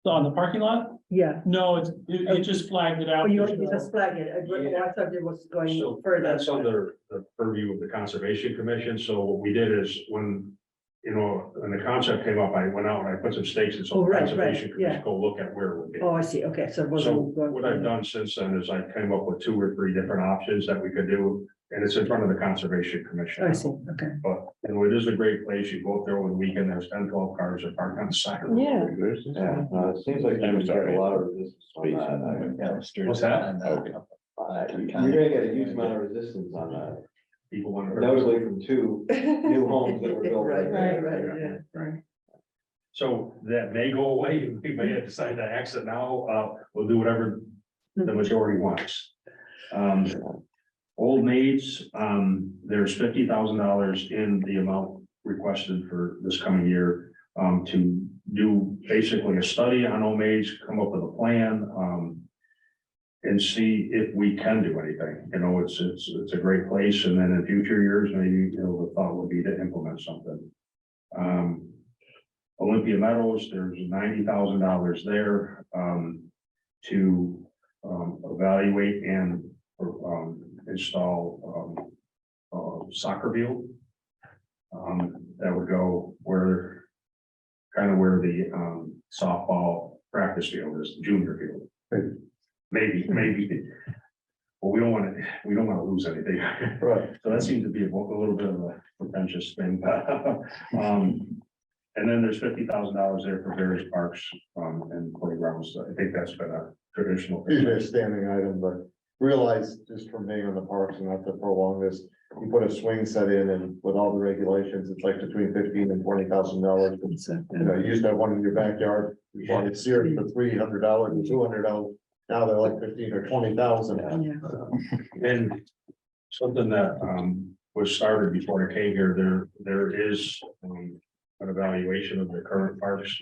[SPEAKER 12] So on the parking lot?
[SPEAKER 6] yeah.
[SPEAKER 12] No, it just flagged it out.
[SPEAKER 6] Oh, you just flagged it. I thought it was going
[SPEAKER 16] So
[SPEAKER 6] further.
[SPEAKER 16] that's under the purview of the Conservation Commission. So what we did is when the concept came up, I went out and I put some stakes in, so
[SPEAKER 6] Oh,
[SPEAKER 16] the
[SPEAKER 6] right,
[SPEAKER 16] Conservation
[SPEAKER 6] right, yeah.
[SPEAKER 16] Commission go look at where it would be.
[SPEAKER 6] Oh, I see. Okay, so it
[SPEAKER 16] So
[SPEAKER 6] wasn't going.
[SPEAKER 16] what I've done since then is I came up with 2 or 3 different options that we could do, and it's in front of the Conservation Commission.
[SPEAKER 6] I see, okay.
[SPEAKER 16] But, it is a great place. You go up there over the weekend, there's 10, 12 cars that park on the side of the road.
[SPEAKER 6] Yeah.
[SPEAKER 3] Yeah, it seems like there's a lot of resistance on that.
[SPEAKER 16] What's that?
[SPEAKER 3] You're gonna get a huge amount of resistance on that,
[SPEAKER 16] People want to.
[SPEAKER 3] notably from 2 new homes that were built right there.
[SPEAKER 6] Right, yeah, right.
[SPEAKER 16] So that may go away. We may decide to exit now. We'll do whatever the majority wants. Old Maids, there's $50,000 in the amount requested for this coming year. To do basically a study on Old Maids, come up with a plan, and see if we can do anything. It's a great place, and then in future years, maybe, the thought would be to implement something. Olympia Meadows, there's $90,000 there, to evaluate and install soccer field. That would go where the softball practice field is, the junior field. Maybe. Well, we don't want to lose anything.
[SPEAKER 3] Right.
[SPEAKER 16] So that seems to be a little bit of a pretentious thing. And then there's $50,000 there for various parks and playgrounds. I think that's been a traditional.
[SPEAKER 1] Usually a standing item, but realize just from being on the parks and not to prolong this, you put a swing set in and with all the regulations, it's like between $15,000 and $20,000. You used to have one in your backyard, you bought it seared for $300 and $200. Now they're like 15 or 20,000.
[SPEAKER 16] And something that was started before I came here, there is an evaluation of the current parks.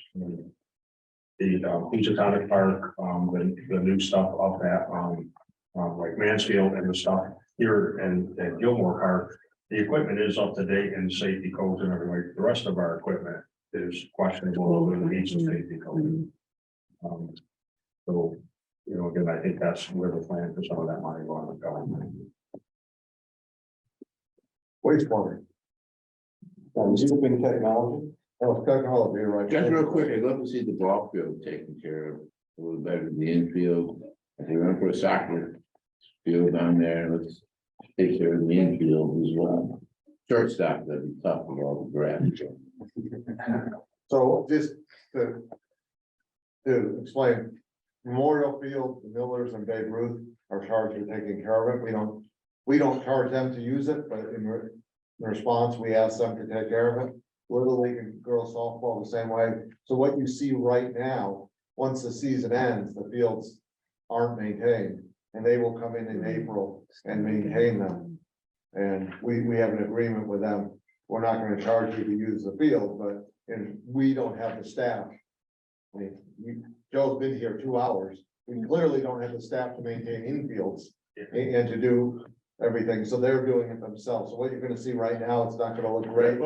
[SPEAKER 16] The Housatonic Park, the new stuff off that, like Mansfield and the stuff here and Gilmore Park. The equipment is up to date and safety codes and everything. The rest of our equipment is questionable with the needs of safety code. So, again, I think that's where the plan for some of that money going to go.
[SPEAKER 1] Wastewater. Using technology. Oh, technology, right.
[SPEAKER 14] Just real quick, I'd love to see the ball field taken care of a little better than the infield. If you're gonna put a soccer field down there, let's take care of the infield as well. Shortstop, that'd be tough with all the grass.
[SPEAKER 1] So just to explain, Memorial Field, the Millers and Babe Ruth are charged with taking care of it. We don't charge them to use it, but in response, we ask them to take care of it. Little League and girls softball the same way. So what you see right now, once the season ends, the fields aren't maintained and they will come in April and maintain them. And we have an agreement with them. We're not going to charge you to use the field, but we don't have the staff. I mean, Joe's been here 2 hours. We clearly don't have the staff to maintain infields and to do everything, so they're doing it themselves. So what you're gonna see right now, it's not gonna look great.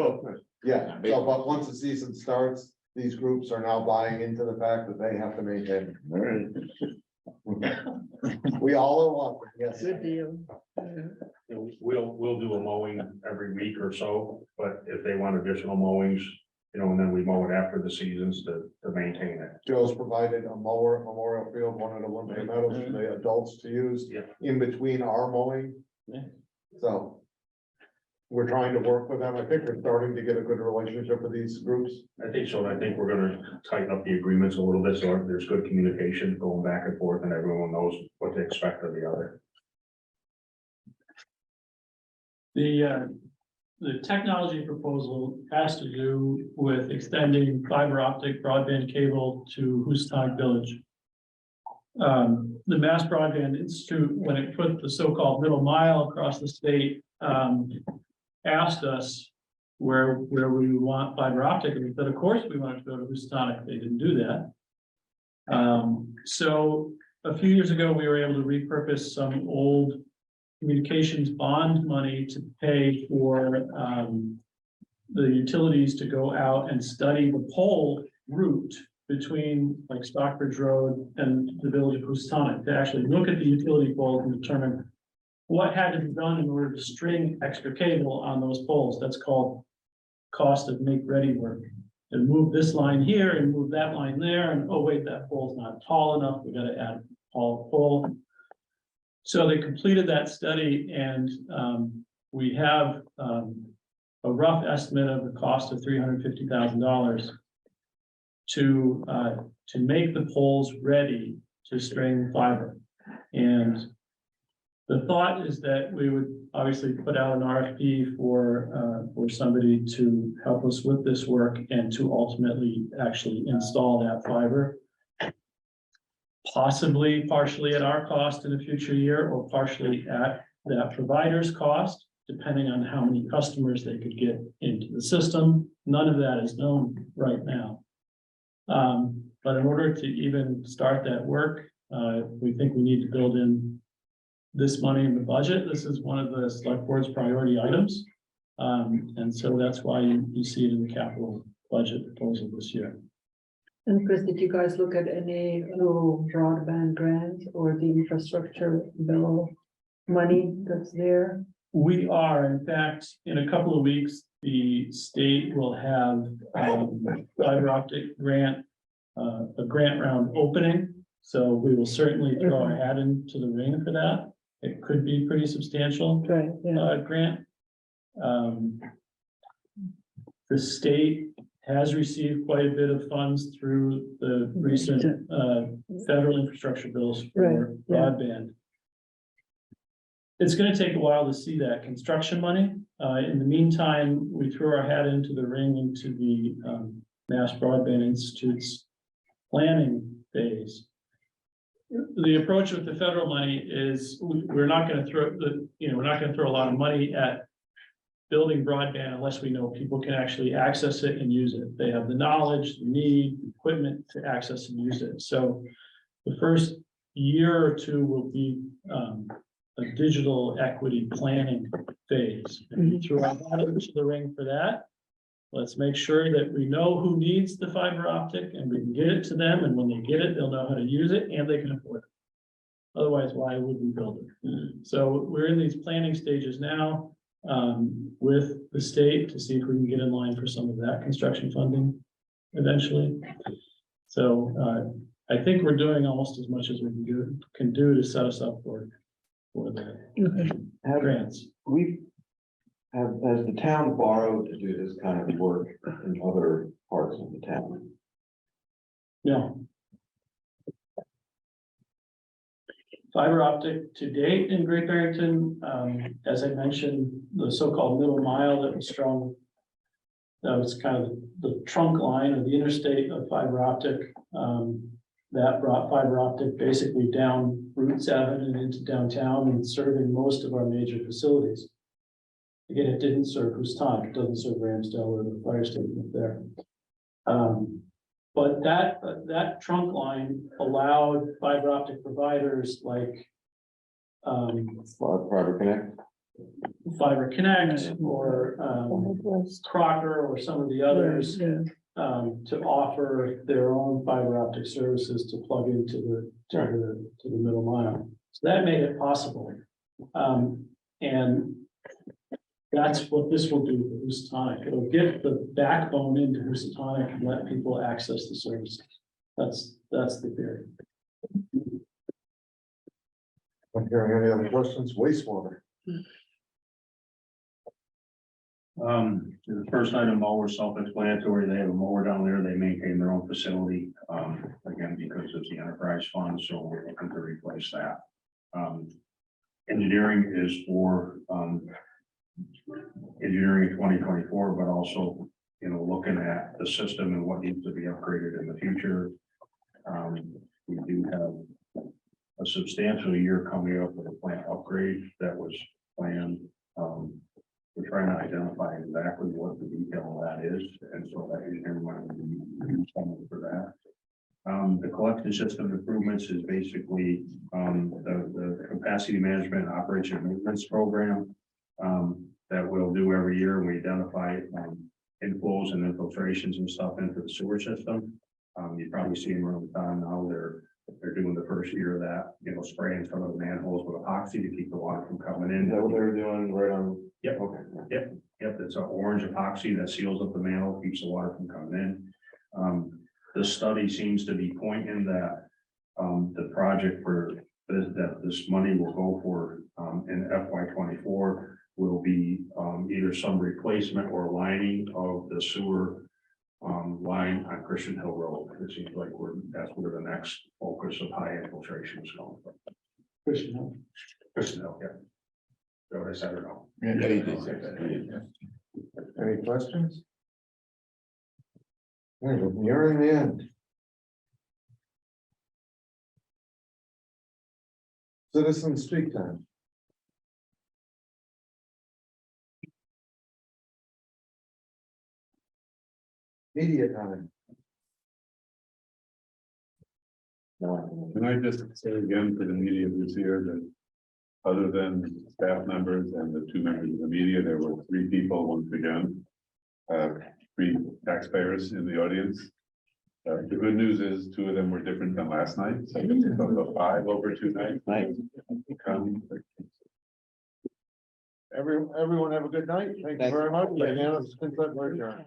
[SPEAKER 1] Yeah, so but once the season starts, these groups are now buying into the fact that they have to maintain. We all are welcome, yes.
[SPEAKER 6] Good deal.
[SPEAKER 16] We'll do a mowing every week or so, but if they want additional mowings, and then we mow it after the seasons to maintain it.
[SPEAKER 1] Joe's provided a mower, at Memorial Field, one at Olympia Meadows for the adults to use in between our mowing. So we're trying to work with them. I think we're starting to get a good relationship with these groups.
[SPEAKER 16] I think so. I think we're gonna tighten up the agreements a little bit, so there's good communication going back and forth and everyone knows what to expect of the other.
[SPEAKER 12] The technology proposal has to do with extending fiber optic broadband cable to Houstonic Village. The Mass Broadband Institute, when it put the so-called middle mile across the state, asked us where we want fiber optic, and we said, of course, we want it to go to Houstonic. They didn't do that. So a few years ago, we were able to repurpose some old communications bond money to pay for the utilities to go out and study the pole route between like Stockbridge Road and the village of Houstonic, to actually look at the utility poles and determine what had to be done in order to string extra cable on those poles. That's called cost of make ready work. And move this line here and move that line there, and oh wait, that pole's not tall enough, we gotta add a pole. So they completed that study, and we have a rough estimate of the cost of $350,000 to make the poles ready to string fiber. And the thought is that we would obviously put out an RFP for somebody to help us with this work and to ultimately actually install that fiber. Possibly partially at our cost in a future year, or partially at that provider's cost, depending on how many customers they could get into the system. None of that is known right now. But in order to even start that work, we think we need to build in this money in the budget. This is one of the select board's priority items. And so that's why you see it in the capital budget proposal this year.
[SPEAKER 6] And Chris, did you guys look at any broadband grant or the infrastructure bill money that's there?
[SPEAKER 12] We are, in fact, in a couple of weeks, the state will have fiber optic grant, a grant round opening. So we will certainly throw our hat into the ring for that. It could be pretty substantial grant. The state has received quite a bit of funds through the recent federal infrastructure bills for broadband. It's going to take a while to see that construction money. In the meantime, we threw our hat into the ring into the Mass Broadband Institute's planning phase. The approach with the federal money is we're not going to throw a lot of money at building broadband unless we know people can actually access it and use it. They have the knowledge, the need, equipment to access and use it. So the first year or two will be a digital equity planning phase. And we threw our hat into the ring for that. Let's make sure that we know who needs the fiber optic and we can get it to them. And when they get it, they'll know how to use it and they can afford it. Otherwise, why would we build it? So we're in these planning stages now with the state to see if we can get in line for some of that construction funding eventually. So I think we're doing almost as much as we can do to set us up for the grants.
[SPEAKER 3] Has the town borrowed to do this kind of work in other parts of the town?
[SPEAKER 12] No. Fiber optic to date in Great Barrington, as I mentioned, the so-called middle mile that was strung, that was kind of the trunk line of the interstate of fiber optic. That brought fiber optic basically down Route 7 and into downtown and serving most of our major facilities. Again, it didn't serve Houstonic, it doesn't serve Ramsdale or the fire station up there. But that trunk line allowed fiber optic providers like
[SPEAKER 3] Fiber Connect.
[SPEAKER 12] Fiber Connect or Crocker or some of the others. To offer their own fiber optic services to plug into the middle mile. So that made it possible. And that's what this will do for Housatonic. It'll get the backbone into Housatonic and let people access the services. That's the theory.
[SPEAKER 1] I'm hearing any other questions, wastewater.
[SPEAKER 16] The first item, mower, self-explanatory. They have a mower down there. They maintain their own facility. Again, because it's the enterprise fund, so we're looking to replace that. Engineering is for, engineering in 2024, but also, looking at the system and what needs to be upgraded in the future. We do have a substantial year coming up with a plant upgrade that was planned. We're trying to identify exactly what the detail of that is, and so that engineering money will be used for that. The collection system improvements is basically the capacity management operation and maintenance program that we'll do every year, and we identify inflows and infiltrations and stuff into the sewer system. You probably see them around the time now. They're doing the first year of that, spraying some of the manholes with epoxy to keep the water from coming in.
[SPEAKER 3] Is that what they're doing right on?
[SPEAKER 16] Yep.
[SPEAKER 3] Okay.
[SPEAKER 16] Yep, it's an orange epoxy that seals up the manhole, keeps the water from coming in. The study seems to be pointing that the project for that this money will go for in FY 24 will be either some replacement or lining of the sewer line on Christian Hill Road. It seems like that's where the next focus of high infiltration is going from. Christian Hill, yeah. So what I said or no?
[SPEAKER 1] Any questions? Hey, we're nearing the end. Citizen speak time. Media time.
[SPEAKER 5] Can I just say again for the media this year that other than staff members and the 2 members of the media, there were 3 people once again. 3 taxpayers in the audience. The good news is 2 of them were different than last night. So it's about 5 over 2 nights.
[SPEAKER 1] Everyone have a good night. Thank you very much. Unanimous consent, we're adjourned.